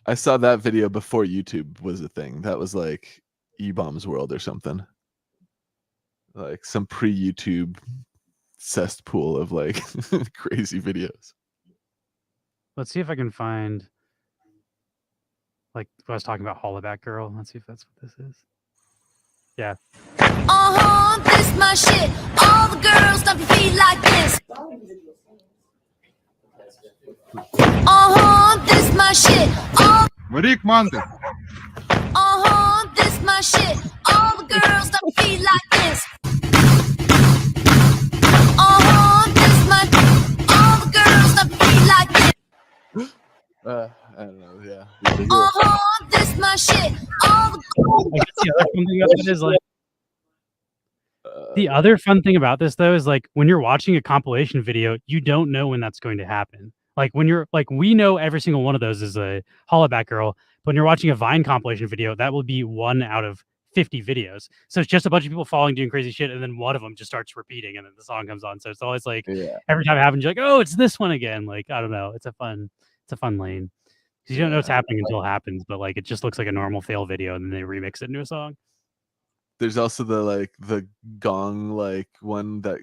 I saw that video before YouTube was a thing. That was like E-Bomb's World or something. Like some pre-YouTube cesspool of like crazy videos. Let's see if I can find. Like I was talking about Hollaback Girl. Let's see if that's what this is. Yeah. This my shit. All the girls stop your feet like this. This my shit. Rick Monte. This my shit. All the girls stop your feet like this. This my. All the girls stop your feet like this. I don't know. Yeah. This my shit. All the. I guess the other fun thing about it is like. The other fun thing about this though is like when you're watching a compilation video, you don't know when that's going to happen. Like when you're like, we know every single one of those is a Hollaback Girl, but when you're watching a Vine compilation video, that will be 1 out of 50 videos. So it's just a bunch of people falling, doing crazy shit, and then one of them just starts repeating, and then the song comes on. So it's always like every time it happens, you're like, oh, it's this one again. Like I don't know, it's a fun lane because you don't know what's happening until it happens. But like it just looks like a normal fail video, and then they remix it into a song. There's also the gong like one that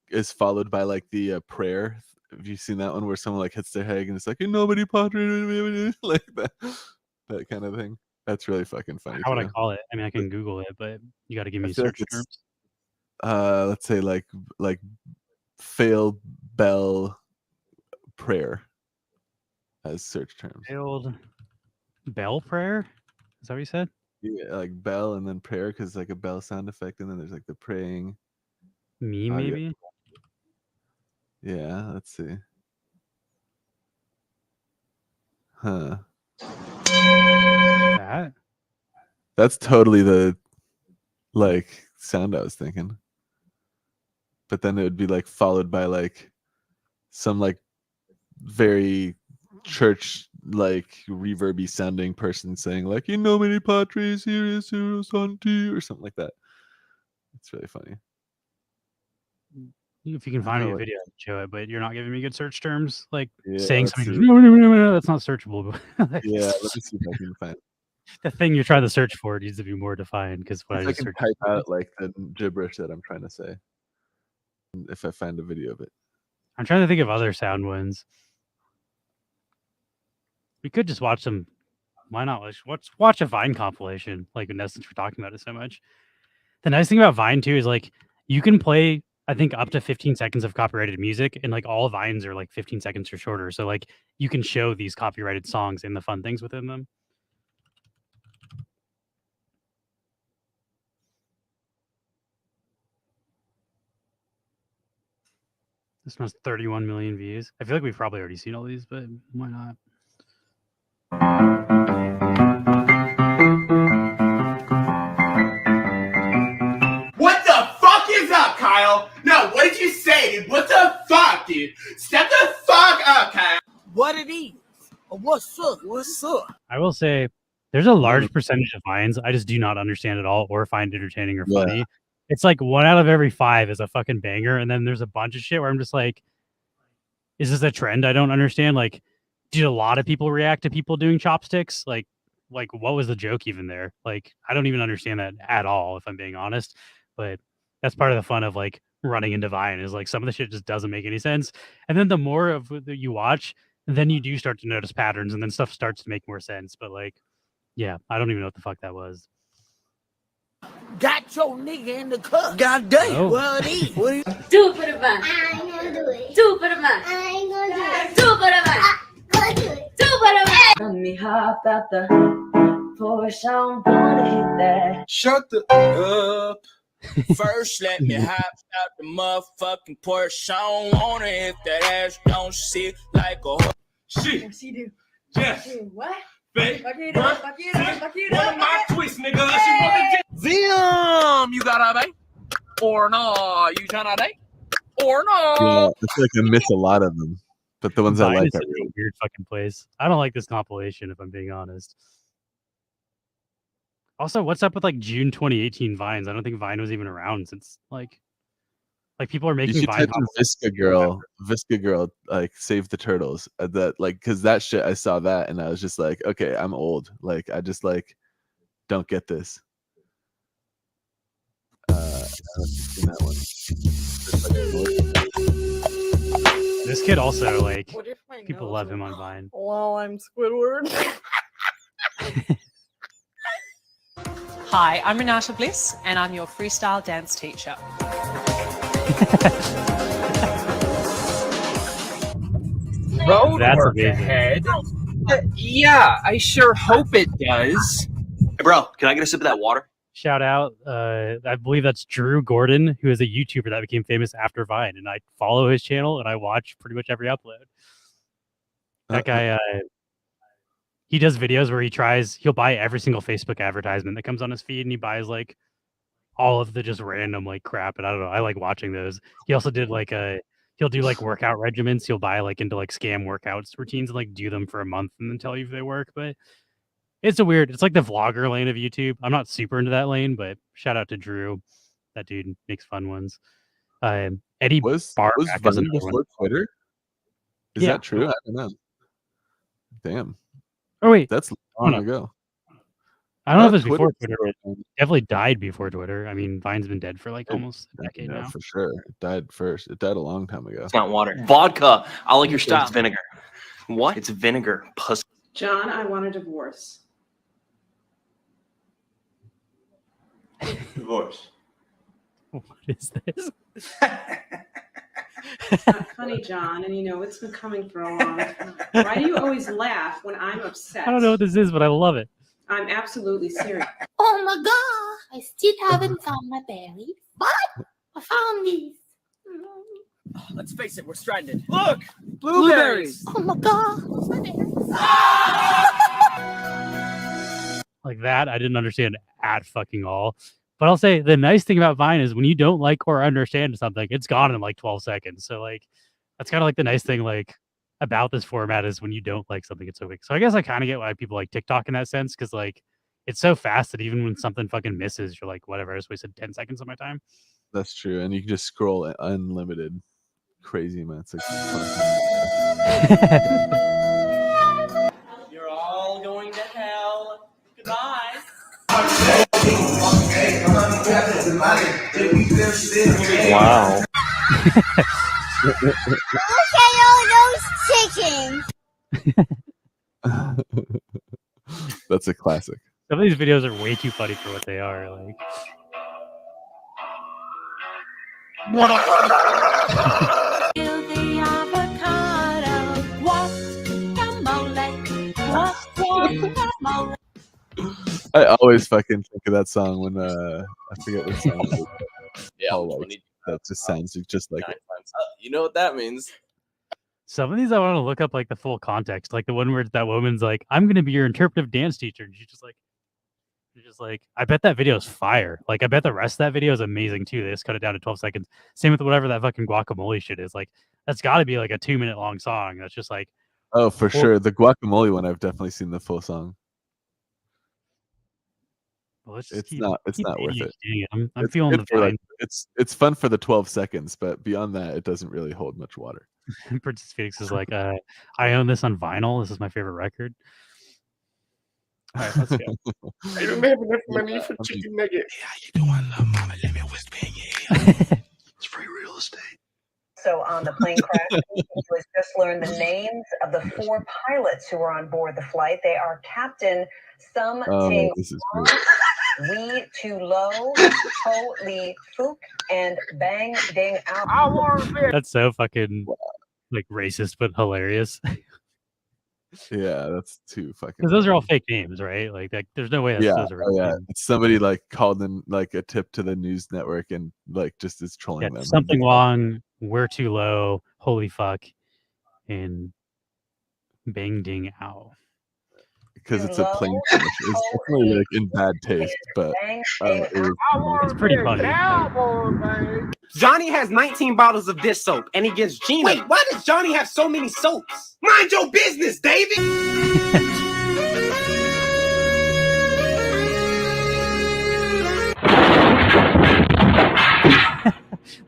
is followed by like the prayer. Have you seen that one where someone like hits their head and it's like nobody pottery like that kind of thing? That's really fucking funny. How would I call it? I mean, I can Google it, but you got to give me search terms. Let's say like failed bell prayer as search terms. Failed bell prayer? Is that what you said? Yeah, like bell and then prayer because like a bell sound effect, and then there's like the praying. Me maybe. Yeah, let's see. Huh. That's totally the like sound I was thinking. But then it would be like followed by like some like very church like reverby sounding person saying like in nomine Patris Iris Sancti or something like that. It's really funny. If you can find me a video, show it. But you're not giving me good search terms. Like Yeah, saying let's something. see. No, that's not searchable. Yeah, let me see if I can find. The thing you're trying to search for needs to be more defined because what If I I just can searched. type out like the gibberish that I'm trying to say. If I find a video of it. I'm trying to think of other sound ones. We could just watch some. Why not? Let's watch a Vine compilation. Like in essence, we're talking about it so much. The nice thing about Vine too is like you can play, I think, up to 15 seconds of copyrighted music, and like all Vines are like 15 seconds or shorter. So like you can show these copyrighted songs and the fun things within them. This one's 31 million views. I feel like we've probably already seen all these, but why not? What the fuck is up, Kyle? No, what did you say, dude? What the fuck, dude? Step the fuck up, Kyle. What it is? What's up? What's up? I will say there's a large percentage of Vines I just do not understand at all or find entertaining or funny. Yeah. It's like 1 out of every 5 is a fucking banger, and then there's a bunch of shit where I'm just like, is this a trend I don't understand? Like, did a lot of people react to people doing chopsticks? Like what was the joke even there? Like, I don't even understand that at all, if I'm being honest. But that's part of the fun of like running into Vine is like some of the shit just doesn't make any sense. And then the more of that you watch, then you do start to notice patterns, and then stuff starts to make more sense. But like, yeah, I don't even know what the fuck that was. Got your nigga in the cup. God damn. Oh. Well, it is. What are you? Do it for the Vine. I ain't gonna do it. Do it for the Vine. I ain't gonna do it. Do it for the Vine. I'm gonna do it. Do it for the Vine. Let me hop out the Porsche. I don't wanna hit that. Shut the up. First, let me hop out the motherfucking Porsche. I don't want it if that ass don't sit like a horse. Shit. Yes, you do. Yes. What? Babe. Fuck it up, fuck it up, fuck it up. One of my twists, nigga. She want the Zim, you got a date? Or no? You tryna date? Or no? Yeah, I feel like I miss a lot of them, but the ones I Vine like is are such a really. weird fucking place. I don't like this compilation, if I'm being honest. Also, what's up with like June 2018 Vines? I don't think Vine was even around since like people are You making should Vine type in Visca Girl, like Save the Turtles. That like because that shit I saw that and I was just like, okay, I'm old. Like I just like don't get this. I haven't seen that one. This kid also like people love him on Vine. Well, I'm Squidward. Hi, I'm Renata Bliss, and I'm your freestyle dance teacher. Road That's work amazing. ahead. Yeah, I sure hope it does. Hey, bro, can I get a sip of that water? Shout out, I believe that's Drew Gordon, who is a YouTuber that became famous after Vine, and I follow his channel and I watch pretty much every upload. That guy, he does videos where he'll buy every single Facebook advertisement that comes on his feed, and he buys like all of the just random like crap. And I don't know, I like watching those. He also did like he'll do like workout regimens. He'll buy like into like scam workouts routines and like do them for a month and then tell you if they work. But it's like the vlogger lane of YouTube. I'm not super into that lane, but shout out to Drew. That dude makes fun ones. Eddie was Barback is Vine another one. before Twitter? Is Yeah. that true? I don't know. Damn. Oh wait, That's I long don't know. ago. I don't know if it's Twitter- before Twitter. It definitely died before Twitter. I mean, Vine's been dead for like almost a decade Yeah, now. for sure. It died first. It died a long time ago. It's not water. Vodka. I like your style. It's vinegar. What? It's vinegar. Puss. John, I want a divorce. Divorce. What is this? It's not funny, John, and you know it's been coming for a long time. Why do you always laugh when I'm upset? I don't know what this is, but I love it. I'm absolutely serious. Oh my god, I still haven't found my berries, but I found these. Let's face it, we're stranded. Look! Blueberries. Oh my god, what's my berries? Like that, I didn't understand at fucking all. But I'll say the nice thing about Vine is when you don't like or understand something, it's gone in like 12 seconds. So like that's kind of like the nice thing like about this format is when you don't like something, it's so quick. So I guess I kind of get why people like TikTok in that sense, because like it's so fast that even when something fucking misses, you're like, whatever, I just wasted 10 seconds of my time. That's true. And you can just scroll unlimited crazy amounts of content. You're all going to hell. Goodbye. Wow. Look at all those chickens. That's a classic. Some of these videos are way too funny for what they are. Like, I always fucking think of that song when I forget what song it is. Yeah, Paul likes. That just sounds just like it. You know what that means? some of these I want to look up like the full context, like the one where that woman's like, "I'm going to be your interpretive dance teacher," and she's just like, I bet that video is fire. Like, I bet the rest of that video is amazing too. They just cut it down to 12 seconds. Same with whatever that fucking guacamole shit is. Like, that's got to be like a 2-minute long song. That's just like, Oh, for sure. The guacamole one, I've definitely seen the full song. well, let's It's keep, not keep worth it. ADHDing it. I'm It's feeling good the for, like, Vine. it's fun for the 12 seconds, but beyond that, it doesn't really hold much water. Princess Phoenix is like, I own this on vinyl. This is my favorite record. All right, let's go. I don't have enough money for chicken nuggets. It's free real estate. So on the plane crash, was just learned the names of the 4 pilots who were on board the flight. They are Captain Sum Ting This is great. Wee Tu Lo, Ho Li Fook, and Bang Ding Ao. That's so fucking like racist, but hilarious. Yeah, that's too fucking. Because those are all funny. fake names, right? Like, there's no way that's Yeah, those are real yeah. names. It's somebody like called in like a tip to the news network and like just is trolling Yeah, them. something wrong. We're too low. Holy fuck. And bang ding ow. Because it's a plane crash. It's definitely like in bad taste, but it's pretty funny. Johnny has 19 bottles of dish soap, and he gives Gina. Wait, why does Johnny have so many soaps? Mind your business, David.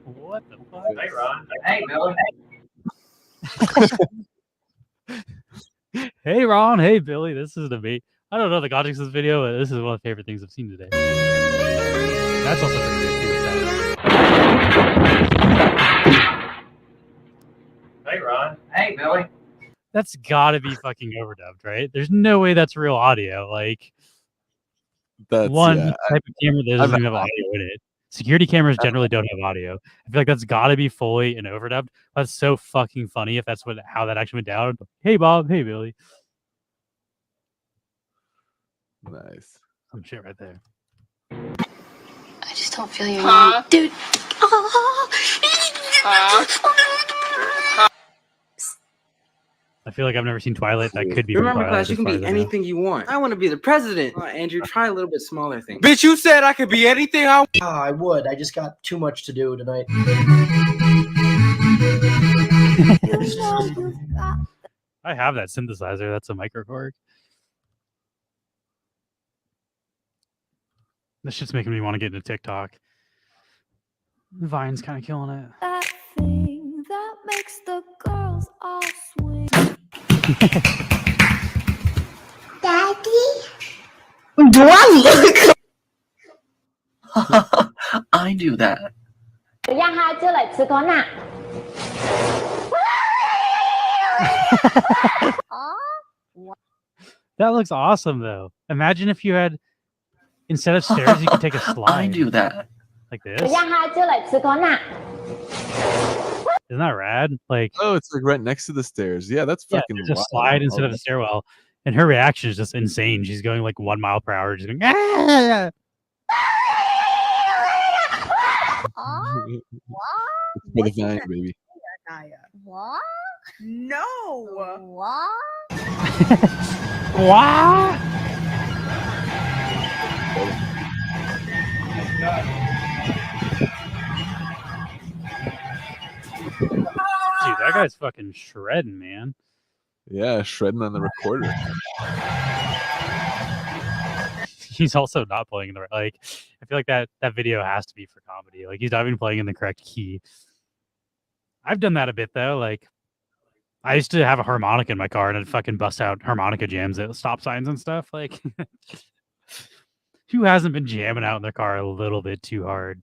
What the fuck? Hey, Ron. Hey, Billy. Hey Ron, hey Billy, this is the I don't know the context of this video, but this is one of the favorite things I've seen today. That's also pretty good too. Hey, Ron. Hey, Billy. That's gotta be fucking overdubbed, right? There's no way that's real audio. Like, that's one yeah, type of camera that doesn't even have audio in it. Security cameras generally don't have audio. I feel like that's gotta be fully and overdubbed. That's so fucking funny if that's how that actually went down. Hey Bob, hey Billy. Nice. Some shit right there. I just don't feel your name. Dude. I feel like I've never seen Twilight. That could be. Remember, Twilight, class, you as can far be as I know. anything you want. I want to be the president. Andrew, try a little bit smaller thing. Bitch, you said I could be anything I want. I would. I just got too much to do tonight. I have that synthesizer. That's a microcorg. This shit's making me want to get into TikTok. Vine's kind of killing it. That thing that makes the girls all swing. Daddy? Do I look? I do that. 让他就来吃口奶。 That looks awesome, though. Imagine if you had, instead of stairs, you could take a slide. I do that. Like this. 让他就来吃口奶。 Isn't that rad? Like, oh, it's like right next to the stairs. Yeah, that's fucking. There's a slide instead of a stairwell, and her reaction is just insane. She's going like 1 mile per hour, just going. Ah! It's for the Vine, baby. What? No. What? What? Dude, that guy's fucking shredding, man. Yeah, shredding on the recorder. He's also not playing in the like. I feel like that video has to be for comedy. Like, he's not even playing in the correct key. I've done that a bit though. Like, I used to have a harmonica in my car and I'd fucking bust out harmonica jams at stop signs and stuff. Like, who hasn't been jamming out in their car a little bit too hard?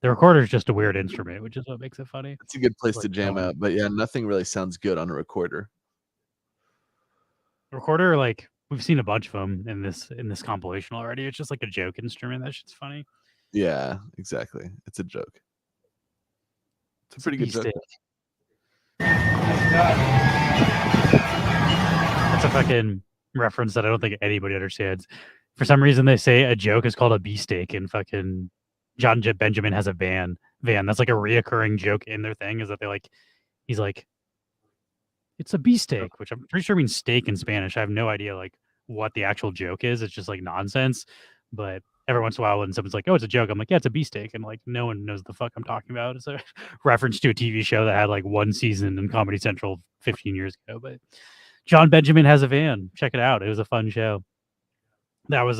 The recorder is just a weird instrument, which is what makes it funny. It's a good place to jam out, but yeah, nothing really sounds good on a recorder. Recorder, like, we've seen a bunch of them in this compilation already. It's just like a joke instrument. That shit's funny. Yeah, exactly. It's a joke. It's a pretty good joke. That's a fucking reference that I don't think anybody understands. For some reason, they say a joke is called a beefsteak, and fucking John Benjamin has a van. That's like a reoccurring joke in their thing. Is that he's like, it's a beefsteak, which I'm pretty sure means steak in Spanish. I have no idea like what the actual joke is. It's just like nonsense. But every once in a while, when someone's like, "Oh, it's a joke," I'm like, "Yeah, it's a beefsteak," and like no one knows the fuck I'm talking about. It's a reference to a TV show that had like one season in Comedy Central 15 years ago. But John Benjamin has a van. Check it out. It was a fun show. That was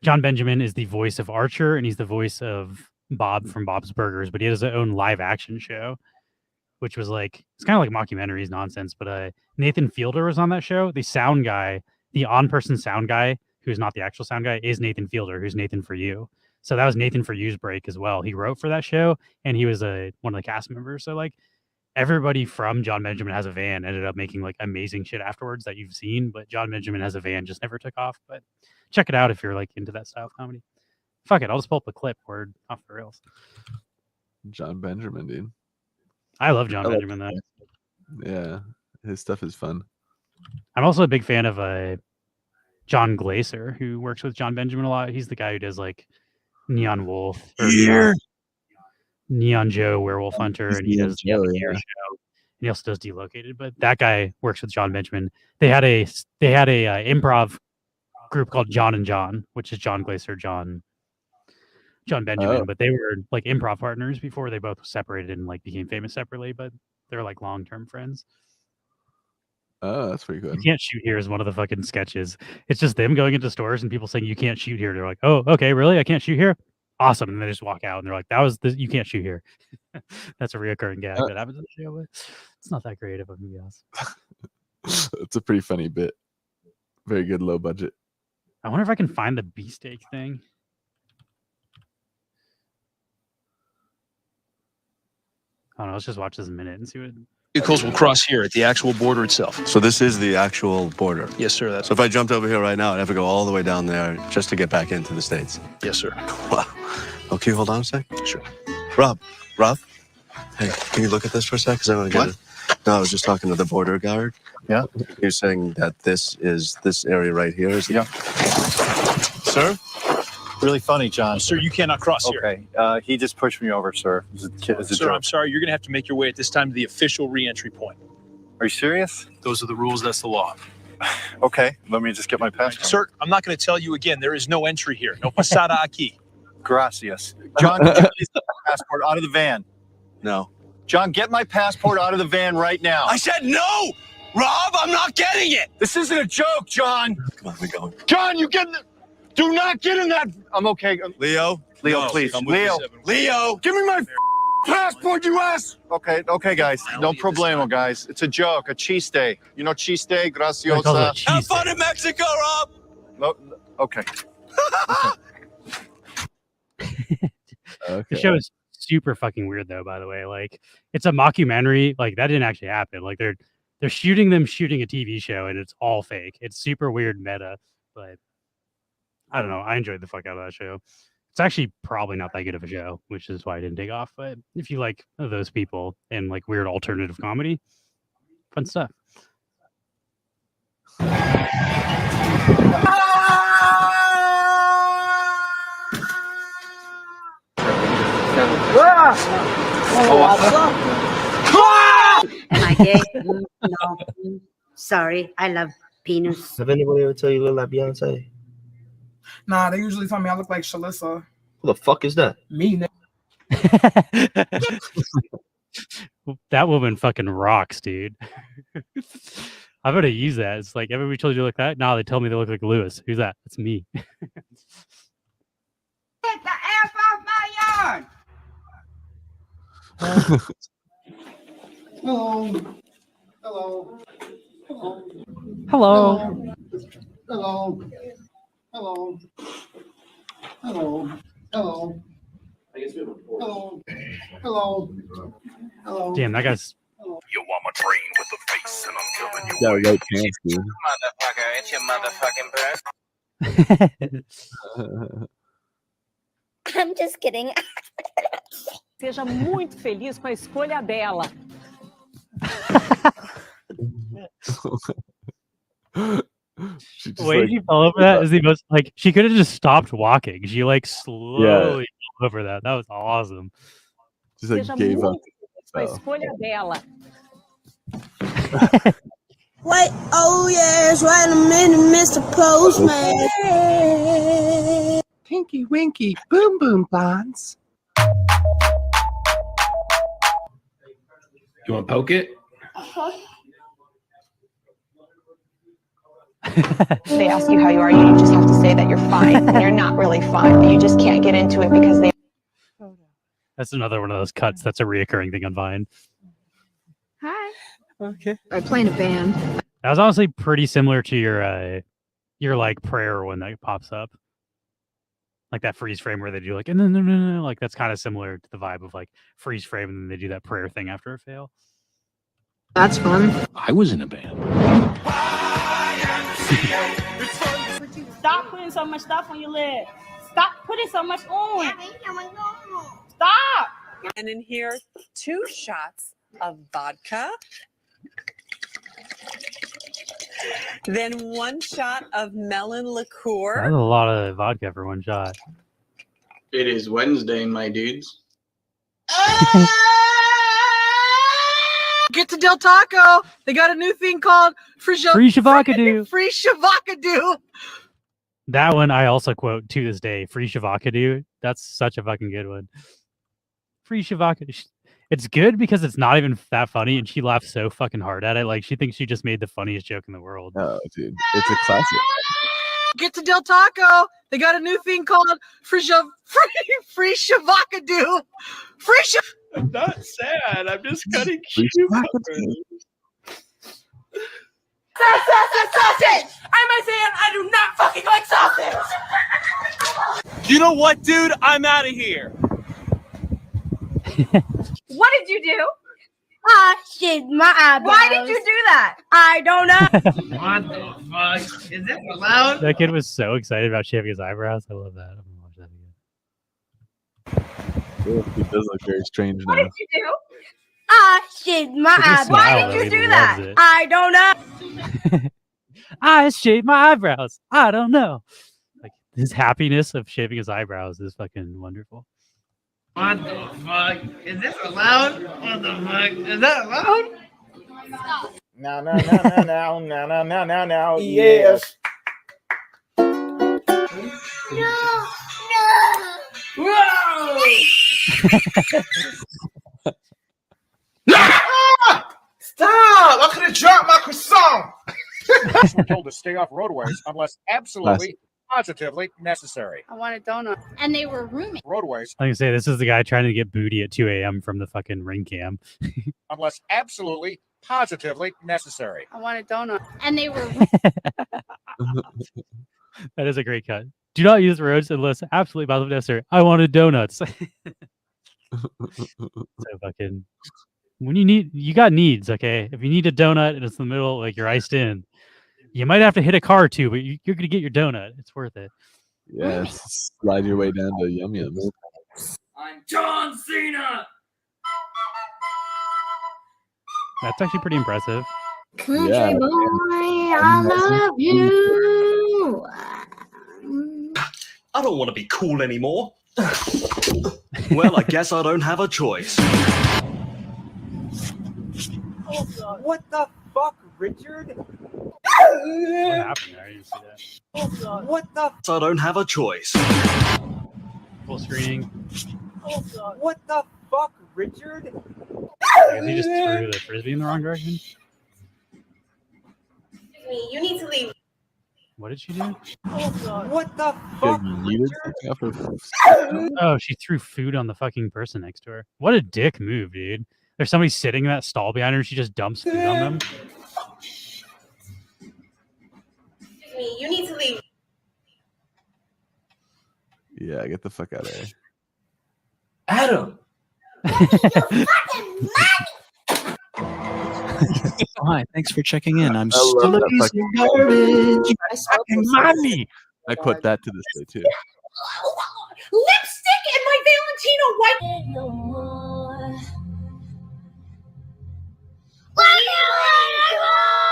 John Benjamin is the voice of Archer, and he's the voice of Bob from Bob's Burgers. But he has his own live action show, which was like, it's kind of like mockumentaries nonsense. But Nathan Fielder was on that show. The sound guy, the on-person sound guy, who's not the actual sound guy, is Nathan Fielder, who's Nathan For You. So that was Nathan For You's break as well. He wrote for that show, and he was one of the cast members. So like, everybody from John Benjamin Has a Van ended up making like amazing shit afterwards that you've seen, but John Benjamin Has a Van just never took off. But check it out if you're like into that style of comedy. Fuck it, I'll just pull up a clip word off the rails. John Benjamin, dude. I love John Benjamin though. Yeah, his stuff is fun. I'm also a big fan of John Glaser, who works with John Benjamin a lot. He's the guy who does like Neon Wolf or Neon Joe, Werewolf Hunter, and he does the Epic Air Show. And he also does Delocated. But that guy works with John Benjamin. They had a improv group called John and John, which is John Glaser, John Benjamin. But they were like improv partners before they both separated and like became famous separately. But they're like long-term friends. Oh, that's pretty good. You can't shoot here is one of the fucking sketches. It's just them going into stores and people saying you can't shoot here. They're like, oh, okay, really? I can't shoot here? Awesome. And they just walk out and they're like, that was you can't shoot here. That's a reoccurring gag that happens in the show, but it's not that creative of me, guys. It's a pretty funny bit. Very good low budget. I wonder if I can find the beefsteak thing. I don't know. Let's just watch this a minute and see what. Vehicles will cross here at the actual border itself. So this is the actual border? Yes, sir. That's so if I jumped over here right now, I'd have to go all the way down there just to get back into the States? Yes, sir. Wow. Okay, hold on a sec. Sure. Rob, hey, can you look at this for a sec? Because I want to get it. No, I was just talking to the border guard. Yeah? You're saying that this area right here is... Yeah. Sir? Really funny, John. Sir, you cannot cross here. Okay. He just pushed me over, sir. Sir, I'm sorry. You're going to have to make your way at this time to the official re-entry point. Are you serious? Those are the rules. That's the law. Okay. Let me just get my passport. Sir, I'm not going to tell you again. There is no entry here. No pasada aquí. Gracias. John, can you please get my passport out of the van? No. John, get my passport out of the van right now. I said no! Rob, I'm not getting it! This isn't a joke, John! Come on, we're going. John, you get... Do not get in that... I'm okay. Leo, please. Leo, give me my passport, you ass! Okay, guys. No problemo, guys. It's a joke, a cheese day. You know cheese day, graciosa. Have fun in Mexico, Rob! No, okay. The show is super fucking weird though, by the way. Like it's a mockumentary. Like that didn't actually happen. Like they're shooting a TV show and it's all fake. It's super weird meta, but I don't know. I enjoyed the fuck out of that show. It's actually probably not that good of a show, which is why I didn't take off. But if you like those people and like weird alternative comedy, fun stuff. Am I gay? No. Sorry, I love penis. Have anybody ever tell you you look like Beyonce? Nah, they usually tell me I look like Shalissa. Who the fuck is that? Me. That woman fucking rocks, dude. I'm gonna use that. It's like everybody told you to look like that. Nah, they tell me they look like Lewis. Who's that? It's me. Get the F off my yard! Hello. Hello. Hello. Hello. Hello. Hello. Hello. Hello. Hello. Hello. Hello. Damn, that guy's. You want my brain with the face, and I'm killing you. Yeah, right pants, dude. Motherfucker, it's your motherfucking birth. I'm just kidding. Seja muito feliz com a escolha dela. The way she fell over that is the most like she could have just stopped walking. She like slowly fell over that. That was awesome. Just like gave up. Com a escolha dela. Wait, oh yes, wait a minute, Mr. Postman. Pinky Winky Boom Boom Bonds. You want to poke it? They ask you how you are, you just have to say that you're fine. And you're not really fine, but you just can't get into it because they... That's another one of those cuts. That's a reoccurring thing on Vine. Hi. Okay. I play in a band. That was honestly pretty similar to your like prayer one that pops up. Like that freeze frame where they do like, no, like that's kind of similar to the vibe of like freeze frame and then they do that prayer thing after a fail. That's fun. I was in a band. Stop putting so much stuff on your lid. Stop putting so much on. Stop. And in here, 2 shots of vodka. Then 1 shot of melon liqueur. That's a lot of vodka for 1 shot. It is Wednesday, my dudes. Get to Del Taco. They got a new thing called Free Shavakadu. Free Shavakadu. That one I also quote to this day. Free Shavakadu. That's such a fucking good one. Free Shavakadu. It's good because it's not even that funny, and she laughs so fucking hard at it. Like, she thinks she just made the funniest joke in the world. Oh, dude. It's a classic. Get to Del Taco. They got a new thing called Free Shavakadu. I'm not sad. I'm just cutting Free cucumbers. Sausage! I'm saying I do not fucking like sausage! You know what, dude? I'm out of here. What did you do? I shaved my eyebrows. Why did you do that? I don't know. What the fuck? Is this allowed? That kid was so excited about shaving his eyebrows. I love that. I'm gonna watch that again. He does look very strange What now. did you do? I shaved my Look at his eyebrows. smile, Why though. did you He do loves that? it. I don't know. I shaved my eyebrows. I don't know. Like, his happiness of shaving his eyebrows is fucking wonderful. What the fuck? Is this allowed? What the fuck? Is that allowed? Now, yes. Stop! I could have dropped my croissant. We're told to stay off roadways unless absolutely, positively necessary. I want a donut. And they were rooming. Roadways Like I say, this is the guy trying to get booty at 2 a.m. from the fucking ring cam. unless absolutely, positively necessary. I want a donut. And they were That is a great cut. Do not use the roads unless absolutely positively necessary. I wanted donuts. So fucking, when you got needs, okay? If you need a donut and it's in the middle, like you're iced in, you might have to hit a car too, but you're gonna get your donut. It's worth it. Yes. Slide your way down to Yum Yums. I'm John Cena. That's actually pretty impressive. Country Yeah. boy, I love you. I don't want to be cool anymore. Well, I guess I don't have a choice. What the fuck, Richard? What happened there? I didn't see that. What the? I don't have a choice. Full screening. What the fuck, Richard? I guess he just threw the frisbee in the wrong direction. You need to leave. What did she do? What the She fuck? yeeted something off her. Oh, she threw food on the fucking person next to her. What a dick move, dude. There's somebody sitting in that stall behind her and she just dumps food on them. You need to leave. Yeah, get the fuck out of here. Adam. Hi, thanks for checking in. I'm I love still a that piece fucking- of garbage. Fucking money. I put that to this day too. Lipstick and my Valentino white.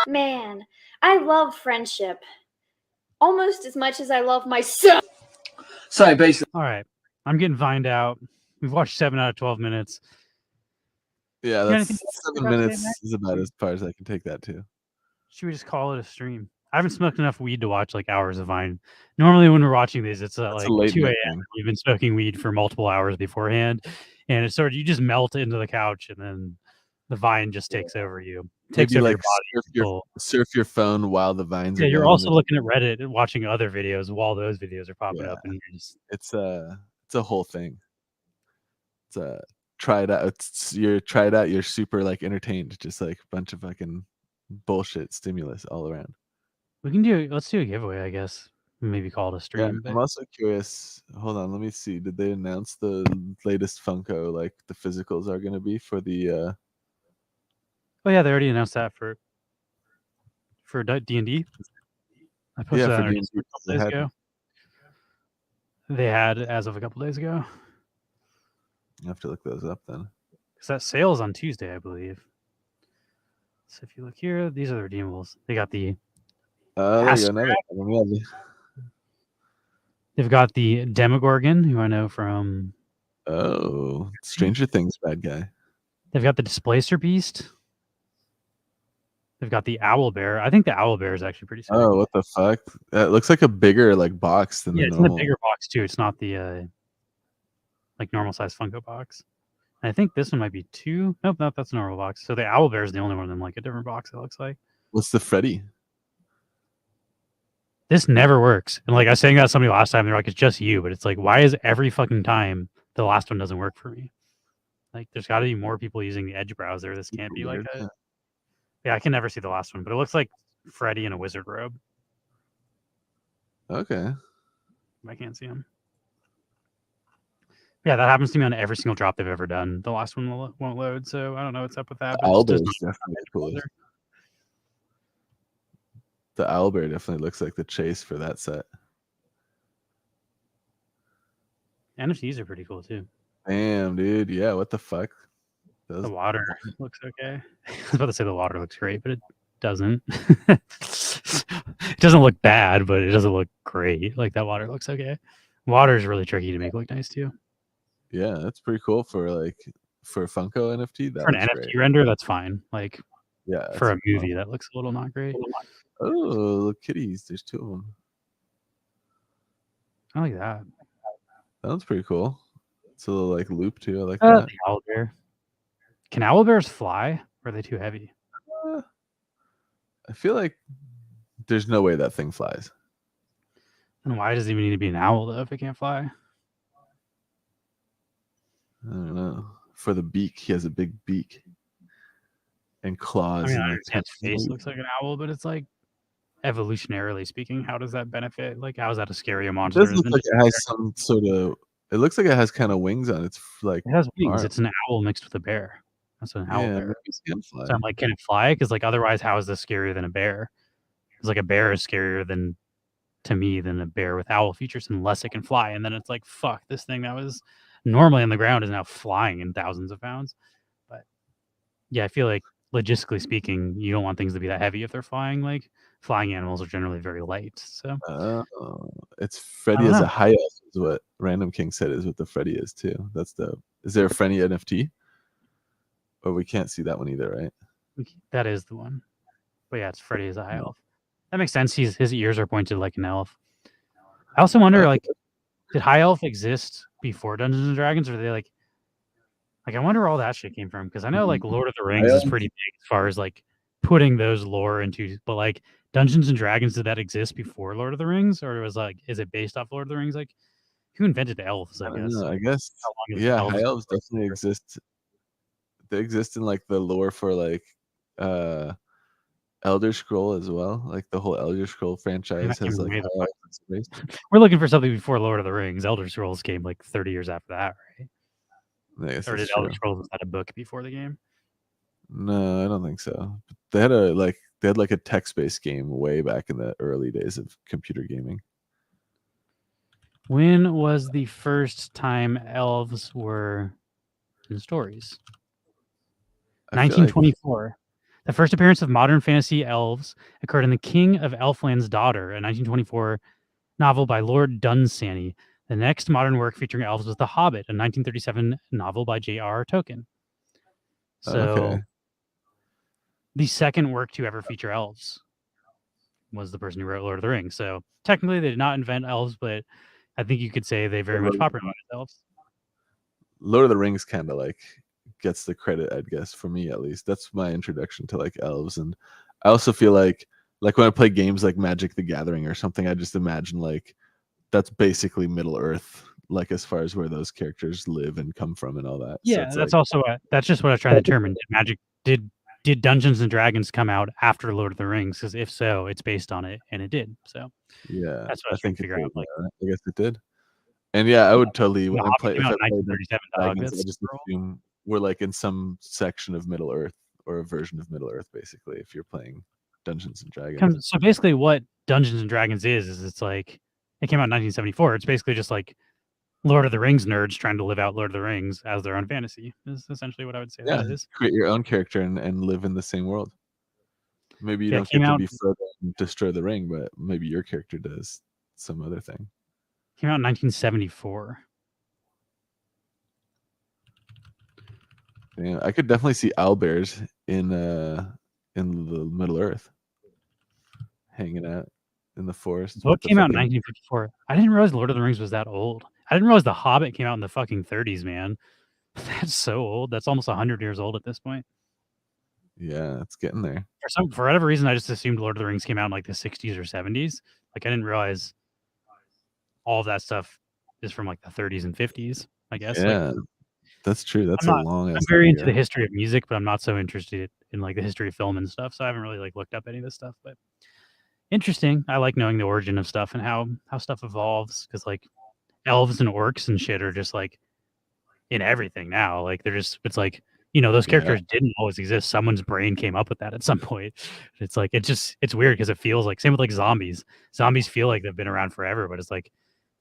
Man, I love friendship almost as much as I love myself. So basically, All right. I'm getting vined out. We've watched 7 out of 12 minutes. Yeah, got that's anything to 7 talk about minutes today, Matt? is about as far as I can take that too. Should we just call it a stream? I haven't smoked enough weed to watch like hours of Vine. Normally, when we're watching these, it's That's like a late 2 night a.m. thing. We've been smoking weed for multiple hours beforehand, and it's sort of you just melt into the couch, and then the Vine just takes over you, takes Maybe over like your body. surf your phone while the vines Yeah, are you're going also and- looking at Reddit and watching other videos while those videos are popping up, and you're just it's a whole thing. It's try it out. Try it out. You're super like entertained. Just like a bunch of fucking bullshit stimulus all around. let's do a giveaway, I guess. Maybe call it a Yeah, stream. I'm also curious. Hold on, let me see. Did they announce the latest Funko? Like the physicals are going to be for the? Oh yeah, they already announced that for D&D. I posted Yeah, that for on our D&D, Discord a couple they days had- ago. They had as of a couple days ago. I have to look those up then. Because that sale is on Tuesday, I believe. So if you look here, these are the redeemables. They got the There you go. Another one. Yeah. They've got the Demogorgon, who I know from Stranger Things bad guy. They've got the Displacer Beast. They've got the Owlbear. I think the Owlbear is actually pretty sick. Oh, what the fuck? It looks like a bigger like box than the it's normal. in a bigger box too. It's not the like normal size Funko box. And I think this one might be 2. Nope, that's a normal box. So the Owlbear is the only one in like a different box. It looks like. What's the Freddy? This never works. And like I was saying that to somebody last time, they're like, it's just you. But it's like, why is every fucking time the last one doesn't work for me? Like, there's got to be more people using the Edge browser. This can't be like a. Yeah, I can never see the last one, but it looks like Freddy in a wizard robe. Okay. I can't see him. Yeah, that happens to me on every single drop they've ever done. The last one won't load, so I don't know what's up with that. But Owlbear is definitely cool. The Owlbear definitely looks like the chase for that set. NFTs are pretty cool too. Damn, dude. Yeah, what the fuck? The water looks okay. I was about to say the water looks great, but it doesn't. It doesn't look bad, but it doesn't look great. Like that water looks okay. Water is really tricky to make look nice too. Yeah, that's pretty cool for a Funko NFT. For an NFT render, that's fine. Like, yeah, for a movie, that looks a little not great. Oh, look, kitties! There's 2 of them. I like that. That one's pretty cool. It's a little like loop too. I like that. The owlbear. Can owlbears fly? Or are they too heavy? I feel like there's no way that thing flies. And why does it even need to be an owl though if it can't fly? I don't know. For the beak, he has a big beak and claws. I mean, I and understand its face looks like an owl, but it's like evolutionarily speaking, how does that benefit? Like, how is that a scarier monster? It does look like it has some sort of. It looks like it has kind of wings on its like. It has wings. arm. It's an owl mixed with a bear. That's an owl Yeah, bear. maybe it can fly. So I'm like, can it fly? Because like otherwise, how is this scarier than a bear? Because like a bear is scarier than to me than a bear with owl features unless it can fly. And then it's like, fuck, this thing that was normally on the ground is now flying in thousands of pounds. But yeah, I feel like logistically speaking, you don't want things to be that heavy if they're flying. Like flying animals are generally very light. So it's Freddy as a high elf is what Random King said is what the Freddy is too. That's the. Is there a Freddy NFT? Or we can't see that one either, right? That is the one. But yeah, it's Freddy as a high elf. That makes sense. His ears are pointed like an elf. I also wonder, like, did high elf exist before Dungeons and Dragons, or are they like I wonder where all that shit came from? Because I know like Lord of the Rings is pretty big as far as like putting those lore into, but like Dungeons and Dragons, did that exist before Lord of the Rings, or was like is it based off Lord of the Rings? Like, who invented elves? I guess. I guess. Yeah, high elves definitely exist. They exist in like the lore for like Elder Scroll as well. Like the whole Elder Scroll franchise has like we're looking for something before Lord of the Rings. Elder Scrolls came like 30 years after that, right? Or did Elder Scrolls had a book before the game? No, I don't think so. But they had a text-based game way back in the early days of computer gaming. When was the first time elves were in stories? 1924. The first appearance of modern fantasy elves occurred in The King of Elfland's Daughter, a 1924 novel by Lord Dunsany. The next modern work featuring elves was The Hobbit, a 1937 novel by J.R.R. Tolkien. So the second work to ever feature elves was the person who wrote Lord of the Rings. So technically they did not invent elves, but I think you could say they very much popularized elves. Lord of the Rings kind of like gets the credit, I guess, for me at least. That's my introduction to like elves. And I also feel like when I play games like Magic the Gathering or something, I just imagine like that's basically Middle Earth, like as far as where those characters live and come from and all that. Yeah, so that's like, also that's just what I was trying to determine. Did Dungeons and Dragons come out after Lord of the Rings? Because if so, it's based on it, and it did. So yeah, that's what I was trying to figure out. Like, I guess it did. And yeah, I would totally when I play. came If out I in play 1937, dog. Dragons, I That's just assume we're like in some section of Middle Earth or a version of Middle Earth, basically. If you're playing Dungeons and Dragons, so basically, what Dungeons and Dragons is it's like it came out in 1974. It's basically just like Lord of the Rings nerds trying to live out Lord of the Rings as their own fantasy. Is essentially what I would say. Yeah, that is. create your own character and live in the same world. Maybe you Yeah, it don't came get to out be Frodo and destroy the ring, but maybe your character does some other thing. came out in 1974. Yeah, I could definitely see owlbears in the Middle Earth, hanging out in the forest. The book with the came out in fucking- 1954. I didn't realize Lord of the Rings was that old. I didn't realize The Hobbit came out in the fucking 30s, man. That's so old. That's almost 100 years old at this point. Yeah, it's getting there. For whatever reason, I just assumed Lord of the Rings came out in like the 60s or 70s. Like I didn't realize all of that stuff is from like the 30s and 50s. I guess. Yeah, Like, that's true. That's I'm a not. long. I'm very into the history of music, but I'm not so interested in like the history of film and stuff. So I haven't really like looked up any of this stuff. But interesting. I like knowing the origin of stuff and how stuff evolves because like elves and orcs and shit are just like in everything now. Like they're just. It's like. Those characters didn't always exist. Someone's brain came up with that at some point. It's like it's weird because it feels like same with like zombies. Zombies feel like they've been around forever, but it's like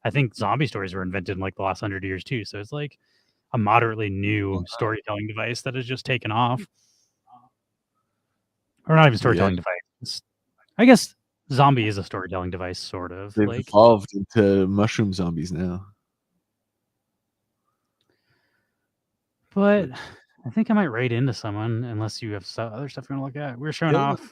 I think zombie stories were invented in like the last 100 years too. So it's like a moderately new storytelling device that has just taken off. Or not even storytelling device. I guess zombie is a storytelling device, sort of. They've like evolved into mushroom zombies now. But I think I might raid into someone unless you have other stuff you want to look at. We're showing off.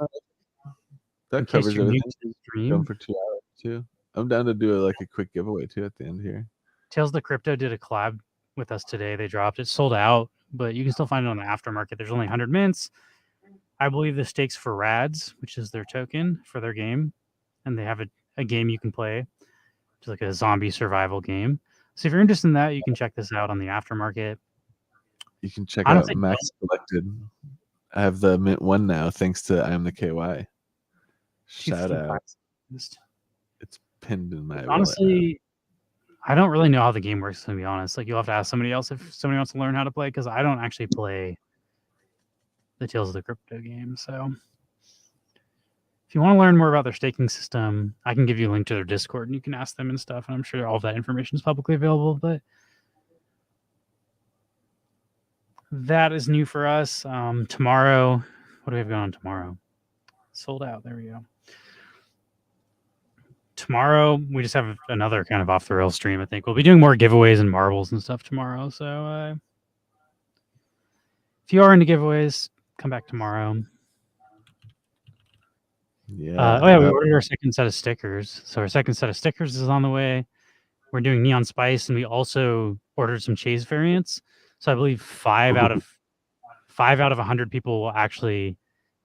That in case covers you're new everything. to the stream. Going for 2 hours too. I'm down to do a quick giveaway too at the end here. Tales of the Crypto did a collab with us today. They dropped it, sold out, but you can still find it on the aftermarket. There's only 100 mints. I believe the stakes for Rads, which is their token for their game, and they have a game you can play, which is like a zombie survival game. So if you're interested in that, you can check this out on the aftermarket. You can check out Max Collected. I have the Mint 1 now, thanks to I Am the KY. Shout out. It's pinned in my Honestly, I don't really know how the game works, to be honest. Like, you'll have to ask somebody else if somebody wants to learn how to play, because I don't actually play the Tales of the Crypto game. So if you want to learn more about their staking system, I can give you a link to their Discord and you can ask them and stuff. And I'm sure all of that information is publicly available. But that is new for us. Tomorrow, what do we have going on tomorrow? Sold out. There we go. Tomorrow, we just have another kind of off the rail stream. I think we'll be doing more giveaways and marbles and stuff tomorrow. So if you are into giveaways, come back tomorrow. Yeah. We ordered our second set of stickers. So our second set of stickers is on the way. We're doing Neon Spice, and we also ordered some Chase variants. So I believe 5 out of 100 people will actually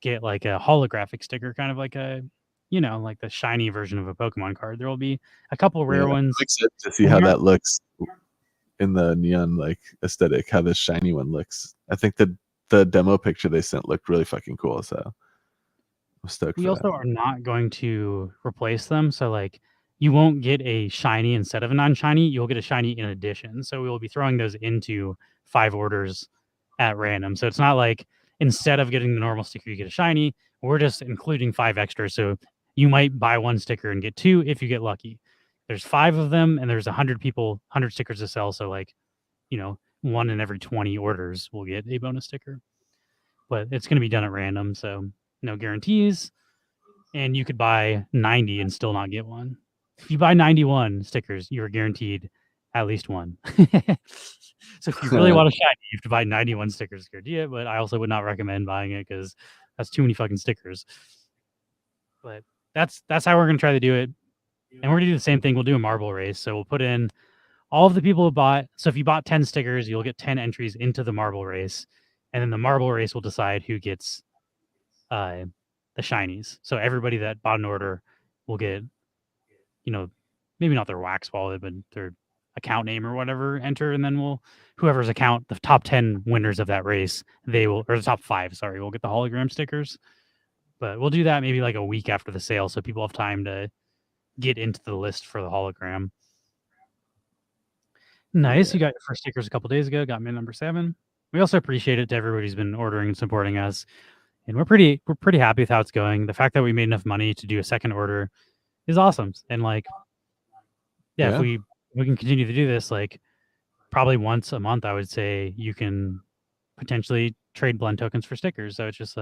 get like a holographic sticker, kind of like a, like the shiny version of a Pokemon card. There will be a couple rare ones. I'm excited to see how that looks in the neon aesthetic, how the shiny one looks. I think the demo picture they sent looked really fucking cool. So I'm stoked. We also are not going to replace them. So like you won't get a shiny instead of a non-shiny. You'll get a shiny in addition. So we will be throwing those into 5 orders at random. So it's not like instead of getting the normal sticker, you get a shiny. We're just including 5 extras. So you might buy 1 sticker and get 2 if you get lucky. There's 5 of them, and there's 100 people, 100 stickers to sell. So 1 in every 20 orders will get a bonus sticker. But it's going to be done at random, so no guarantees. And you could buy 90 and still not get one. If you buy 91 stickers, you're guaranteed at least 1. So if you really want a shiny, you have to buy 91 stickers to guarantee it. But I also would not recommend buying it because that's too many fucking stickers. But that's how we're going to try to do it. And we're going to do the same thing. We'll do a marble race. So we'll put in all of the people who bought. So if you bought 10 stickers, you'll get 10 entries into the marble race. And then the marble race will decide who gets the shinies. So everybody that bought an order will get, maybe not their wax wallet, but their account name or whatever enter. And then whoever's account, the top 10 winners of that race, or the top 5, sorry, will get the hologram stickers. But we'll do that maybe like a week after the sale. So people have time to get into the list for the hologram. Nice. You got your first stickers a couple days ago. Got min number 7. We also appreciate it to everybody who's been ordering and supporting us. And we're pretty happy with how it's going. The fact that we made enough money to do a second order is awesome. And if we can continue to do this, probably once a month, I would say you can potentially trade blend tokens for stickers. So it's just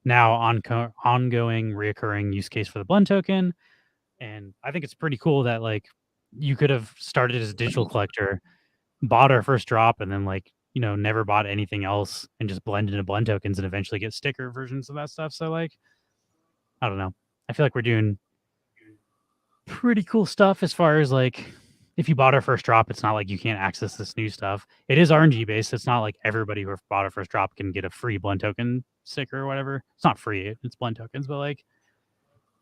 now ongoing, reoccurring use case for the blend token. And I think it's pretty cool that like you could have started as a digital collector, bought our first drop, and then like, you know, never bought anything else and just blend into blend tokens and eventually get sticker versions of that stuff. So like, I don't know. I feel like we're doing pretty cool stuff as far as like, if you bought our first drop, it's not like you can't access this new stuff. It is RNG based. It's not like everybody who bought our first drop can get a free blend token sticker or whatever. It's not free. It's blend tokens, but like,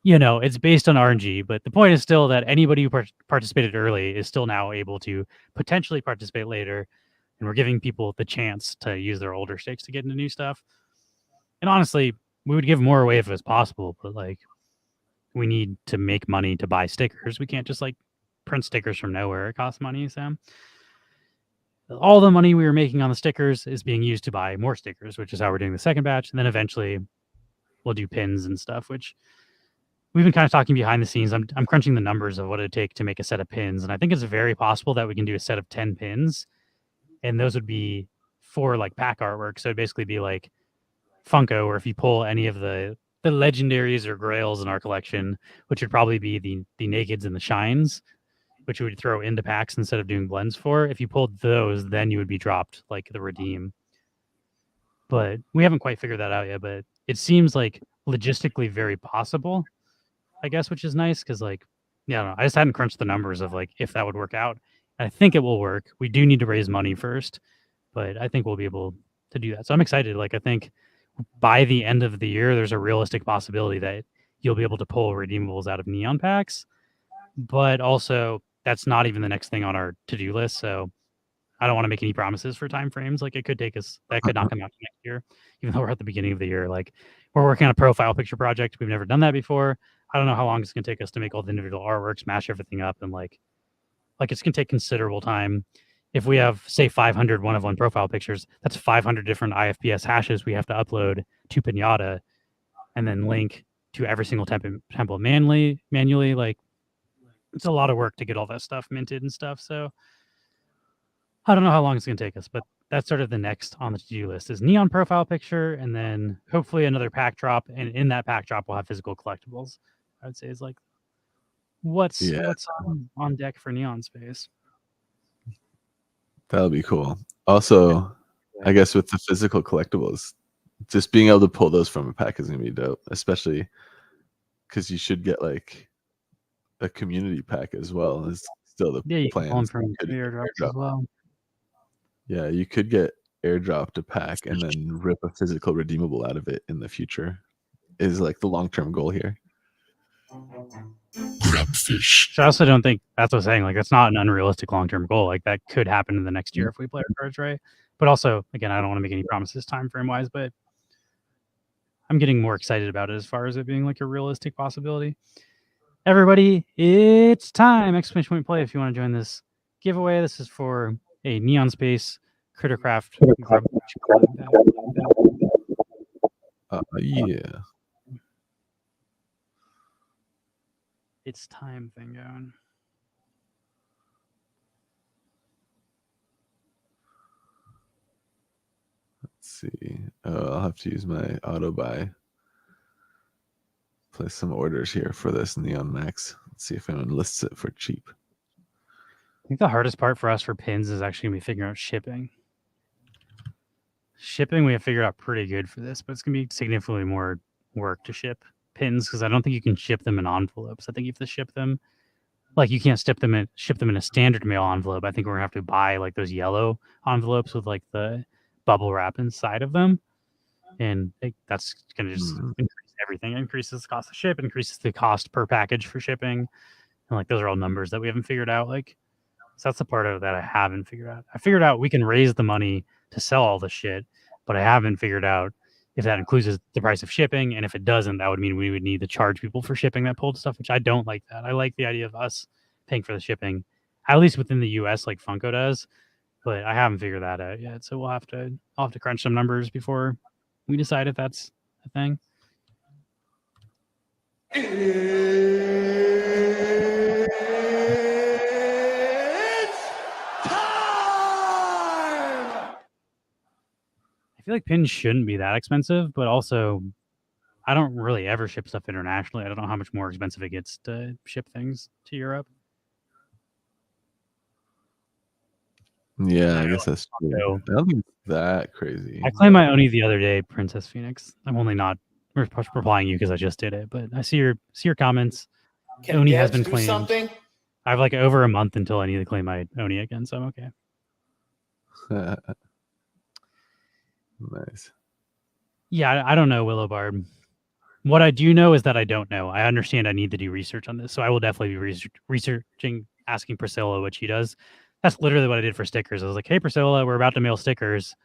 you know, it's based on RNG. But the point is still that anybody who participated early is still now able to potentially participate later. And we're giving people the chance to use their older stakes to get into new stuff. And honestly, we would give more away if it was possible, but like, we need to make money to buy stickers. We can't just like print stickers from nowhere. It costs money. So all the money we were making on the stickers is being used to buy more stickers, which is how we're doing the second batch. And then eventually we'll do pins and stuff, which we've been kind of talking behind the scenes. I'm crunching the numbers of what it'd take to make a set of pins. And I think it's very possible that we can do a set of 10 pins. And those would be for like pack artwork. So it'd basically be like Funko, or if you pull any of the legendaries or grails in our collection, which would probably be the nakeds and the shines, which you would throw into packs instead of doing blends for. If you pulled those, then you would be dropped like the redeem. But we haven't quite figured that out yet, but it seems like logistically very possible, I guess, which is nice because like, yeah, I don't know, I just hadn't crunched the numbers of like if that would work out. I think it will work. We do need to raise money first, but I think we'll be able to do that. So I'm excited. Like, I think by the end of the year, there's a realistic possibility that you'll be able to pull redeemables out of neon packs, but also that's not even the next thing on our to-do list. So I don't want to make any promises for timeframes. Like, it could take us, that could not come out next year, even though we're at the beginning of the year. Like, we're working on a profile picture project. We've never done that before. I don't know how long it's going to take us to make all the individual artworks, mash everything up, and like it's going to take considerable time. If we have, say, 500 one-of-one profile pictures, that's 500 different IFPS hashes we have to upload to Pinata and then link to every single temple manually. Like, it's a lot of work to get all that stuff minted and stuff. So I don't know how long it's going to take us, but that's sort of the next on the to-do list is neon profile picture, and then hopefully another pack drop. And in that pack drop, we'll have physical collectibles. I would say is like what's on deck for neon space. That'll be cool. Also, I guess with the physical collectibles, just being able to pull those from a pack is gonna be dope, especially because you should get like a community pack as well. Is still the you plan. can pull them from airdrops as well. Yeah, you could get airdropped a pack and then rip a physical redeemable out of it in the future. Is like the long-term goal here. Grubfish. So I also don't think that's what I'm saying. Like, that's not an unrealistic long-term goal. Like, that could happen in the next year if we play our cards right. But also, again, I don't want to make any promises time frame wise, but I'm getting more excited about it as far as it being like a realistic possibility. Everybody, it's time! Exclamation point play if you want to join this giveaway. This is for a Neon Space Crittercraft. Yeah. It's time thing going. Let's see. I'll have to use my auto buy. Place some orders here for this Neon Max. Let's see if anyone lists it for cheap. I think the hardest part for us for pins is actually going to be figuring out shipping. Shipping we have figured out pretty good for this, but it's going to be significantly more work to ship pins because I don't think you can ship them in envelopes. I think you have to ship them, like, you can't ship them in a standard mail envelope. I think we're going to have to buy like those yellow envelopes with like the bubble wrap inside of them. And that's going to just increase everything. It increases the cost of ship, increases the cost per package for shipping. And like, those are all numbers that we haven't figured out. Like, so that's the part of that I haven't figured out. I figured out we can raise the money to sell all the shit, but I haven't figured out if that includes the price of shipping. And if it doesn't, that would mean we would need to charge people for shipping that pulled stuff, which I don't like that. I like the idea of us paying for the shipping, at least within the US, like Funko does, but I haven't figured that out yet. So I'll have to crunch some numbers before we decide if that's a thing. I feel like pins shouldn't be that expensive, but also I don't really ever ship stuff internationally. I don't know how much more expensive it gets to ship things to Europe. Yeah, I guess that's true. I don't think it's that crazy. I claimed my Oni the other day, Princess Phoenix. I'm only not replying you because I just did it, but I see your comments. Can Oni has devs been do claimed. something? I have like over a month until I need to claim my Oni again, so I'm okay. Nice. Yeah, I don't know, Willow Barb. What I do know is that I don't know. I understand I need to do research on this, so I will definitely be researching, asking Priscilla what she does. That's literally what I did for stickers. I was like, "Hey, Priscilla, we're about to mail stickers.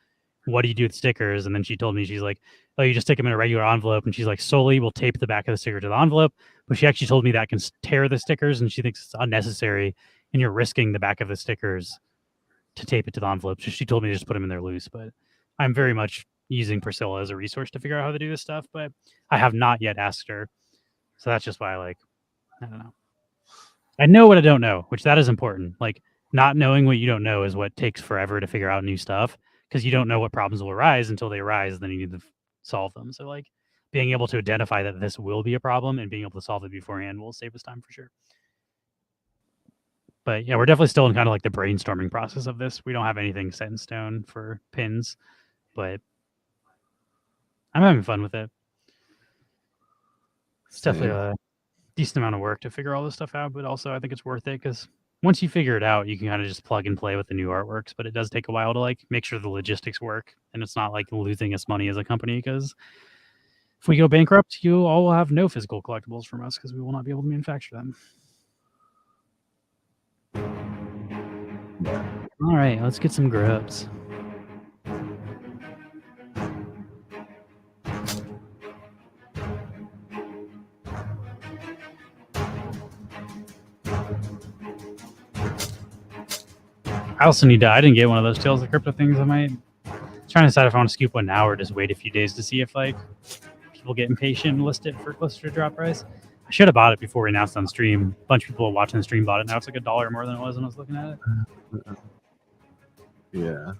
What do you do with stickers?" And then she told me, she's like, "Oh, you just stick them in a regular envelope." And she's like, "Solely, we'll tape the back of the sticker to the envelope." But she actually told me that can tear the stickers, and she thinks it's unnecessary, and you're risking the back of the stickers to tape it to the envelope. So she told me to just put them in there loose. But I'm very much using Priscilla as a resource to figure out how to do this stuff, but I have not yet asked her. So that's just why I don't know. I know what I don't know, which that is important. Like, not knowing what you don't know is what takes forever to figure out new stuff, because you don't know what problems will arise until they arise, and then you need to solve them. So like being able to identify that this will be a problem and being able to solve it beforehand will save us time for sure. But yeah, we're definitely still in kind of like the brainstorming process of this. We don't have anything set in stone for pins, but I'm having fun with it. It's definitely a decent amount of work to figure all this stuff out, but also I think it's worth it because once you figure it out, you can kind of just plug and play with the new artworks. But it does take a while to like make sure the logistics work, and it's not like losing us money as a company, because if we go bankrupt, you all will have no physical collectibles from us because we will not be able to manufacture them. All right, let's get some grubs. I also need to. I didn't get one of those Tales of Crypto things. I might trying to decide if I want to scoop one now or just wait a few days to see if like people get impatient and list it for closer to drop price. I should have bought it before we announced on stream. A bunch of people watching the stream bought it. Now it's like $1 more than it was when I was looking at it. Yeah.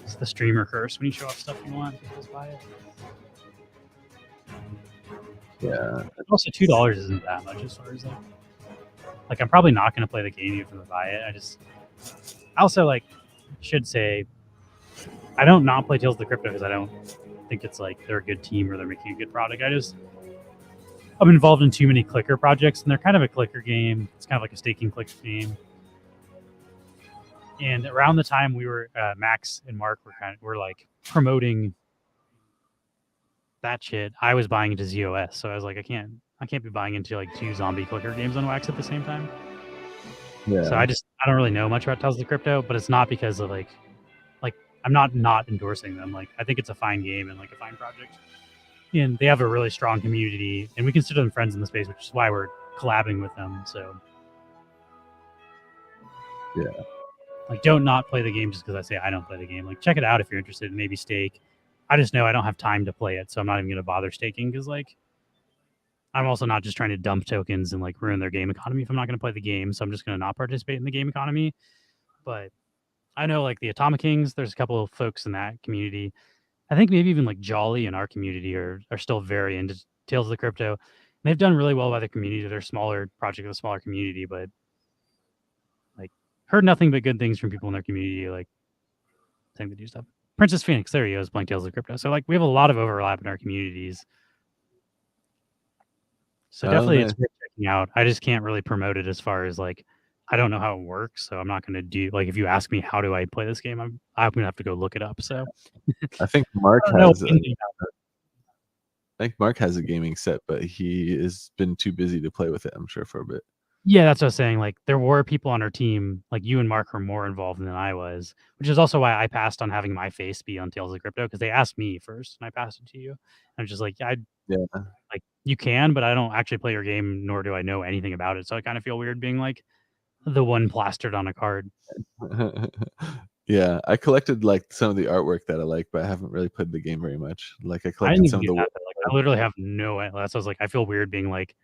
It's the streamer curse. When you show off stuff you want, people just buy it. Yeah. Also, $2 isn't that much as far as like I'm probably not going to play the game even if I buy it. I also like should say I don't not play Tales of the Crypto because I don't think it's like they're a good team or they're making a good product. I'm involved in too many clicker projects, and they're kind of a clicker game. It's kind of like a staking clicker game. And around the time we were Max and Mark were like promoting that shit, I was buying into ZOS. So I was like, I can't be buying into like 2 zombie clicker games on Wax at the same time. Yeah. So I don't really know much about Tales of the Crypto, but it's not because of like I'm not endorsing them. Like I think it's a fine game and like a fine project. And they have a really strong community, and we consider them friends in the space, which is why we're collabing with them. So yeah. Like, don't not play the game just because I say I don't play the game. Like, check it out if you're interested. Maybe stake. I just know I don't have time to play it, so I'm not even going to bother staking because, like, I'm also not just trying to dump tokens and, like, ruin their game economy if I'm not going to play the game, so I'm just going to not participate in the game economy. But I know, like, the Atomic Kings, there's a couple of folks in that community. I think maybe even, like, Jolly in our community are still very into Tales of the Crypto. And they've done really well by the community. They're a smaller project with a smaller community, but heard nothing but good things from people in their community, like saying they do stuff. Princess Phoenix, there he is, playing Tales of Crypto. So like we have a lot of overlap in our communities. So definitely it's worth checking out. I just can't really promote it as far as like I don't know how it works, so I'm not going to do like if you ask me how do I play this game, I'm going to have to go look it up. So I think Mark has a gaming set, but he has been too busy to play with it, I'm sure, for a bit. Yeah, that's what I was saying. Like, there were people on our team, like you and Mark were more involved than I was, which is also why I passed on having my face be on Tales of Crypto, because they asked me first, and I passed it to you. I'm just like, like you can, but I don't actually play your game, nor do I know anything about it. So I kind of feel weird being like the one plastered on a card. Yeah, I collected like some of the artwork that I like, but I haven't really played the game very much. Like I collected some of the. I literally have no. That's why I was like, I feel weird being like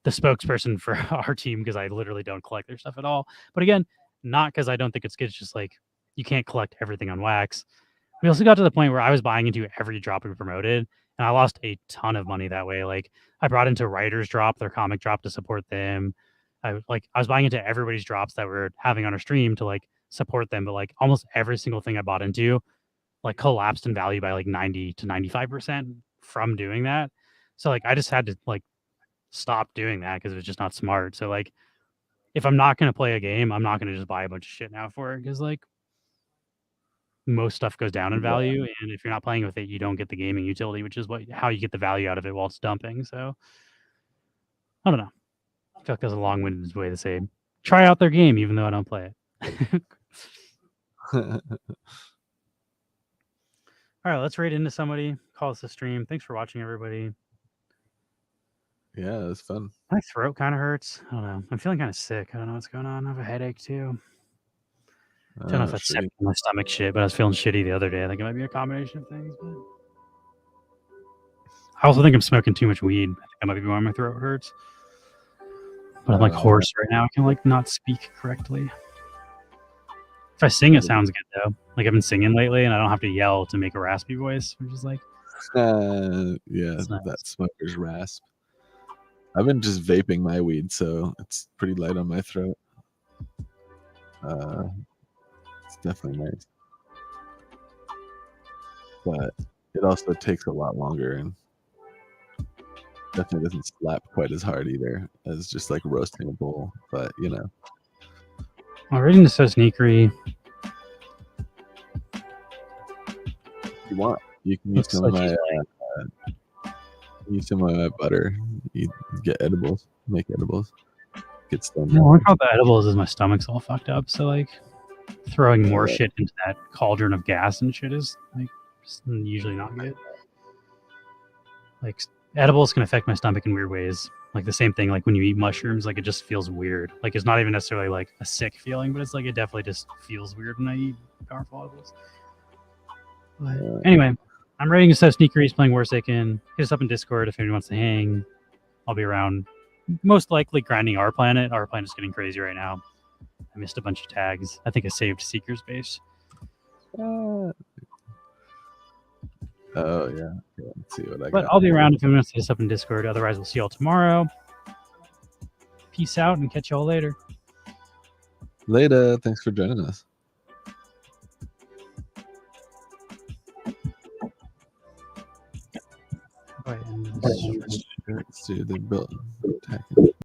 the spokesperson for our team because I literally don't collect their stuff at all. But again, not because I don't think it's good. It's just like you can't collect everything on Wax. We also got to the point where I was buying into every drop we promoted, and I lost a ton of money that way. Like I brought into Writer's Drop, their comic drop, to support them. I was buying into everybody's drops that we're having on our stream to like support them, but like almost every single thing I bought into like collapsed in value by like 90 to 95% from doing that. So like I just had to like stop doing that because it was just not smart. So like if I'm not going to play a game, I'm not going to just buy a bunch of shit now for it because like most stuff goes down in value, and if you're not playing with it, you don't get the gaming utility, which is how you get the value out of it while it's dumping. So I don't know. I feel like that's a long-winded way to say try out their game, even though I don't play it. All right, let's raid into somebody. Call us a stream. Thanks for watching, everybody. Yeah, it was fun. My throat kind of hurts. I don't know. I'm feeling kind of sick. I don't know what's going on. I have a headache too. I don't know if that's sick from my stomach shit, but I was feeling shitty the other day. I think it might be a combination of things. But I also think I'm smoking too much weed. I think that might be why my throat hurts. But I'm like hoarse right now. I can like not speak correctly. If I sing, it sounds good though. Like I've been singing lately, and I don't have to yell to make a raspy voice, which is like, yeah, nice. That smoker's rasp. I've been just vaping my weed, so it's pretty light on my throat. It's definitely nice, but it also takes a lot longer and definitely doesn't slap quite as hard either as just like roasting a bowl. But you know, reading is so sneakery. If you want, you can use some of my butter. You get edibles, make edibles. Get stoned. No, one problem with the edibles is my stomach's all fucked up. So like throwing more shit into that cauldron of gas and shit is like usually not good. Like edibles can affect my stomach in weird ways. Like the same thing, like when you eat mushrooms, like it just feels weird. Like it's not even necessarily like a sick feeling, but it's like it definitely just feels weird when I eat powerful edibles. But anyway, I'm rating So Sneaker. He's playing Warsaken. Hit us up in Discord if anyone wants to hang. I'll be around. Most likely grinding Our Planet. Our Planet's getting crazy right now. I missed a bunch of tags. I think I saved Seeker's base. Oh yeah. Let's see what I got. But I'll be around if anyone wants to hit us up in Discord. Otherwise, we'll see y'all tomorrow. Peace out and catch y'all later. Later. Thanks for joining us. Right, Let's do the build.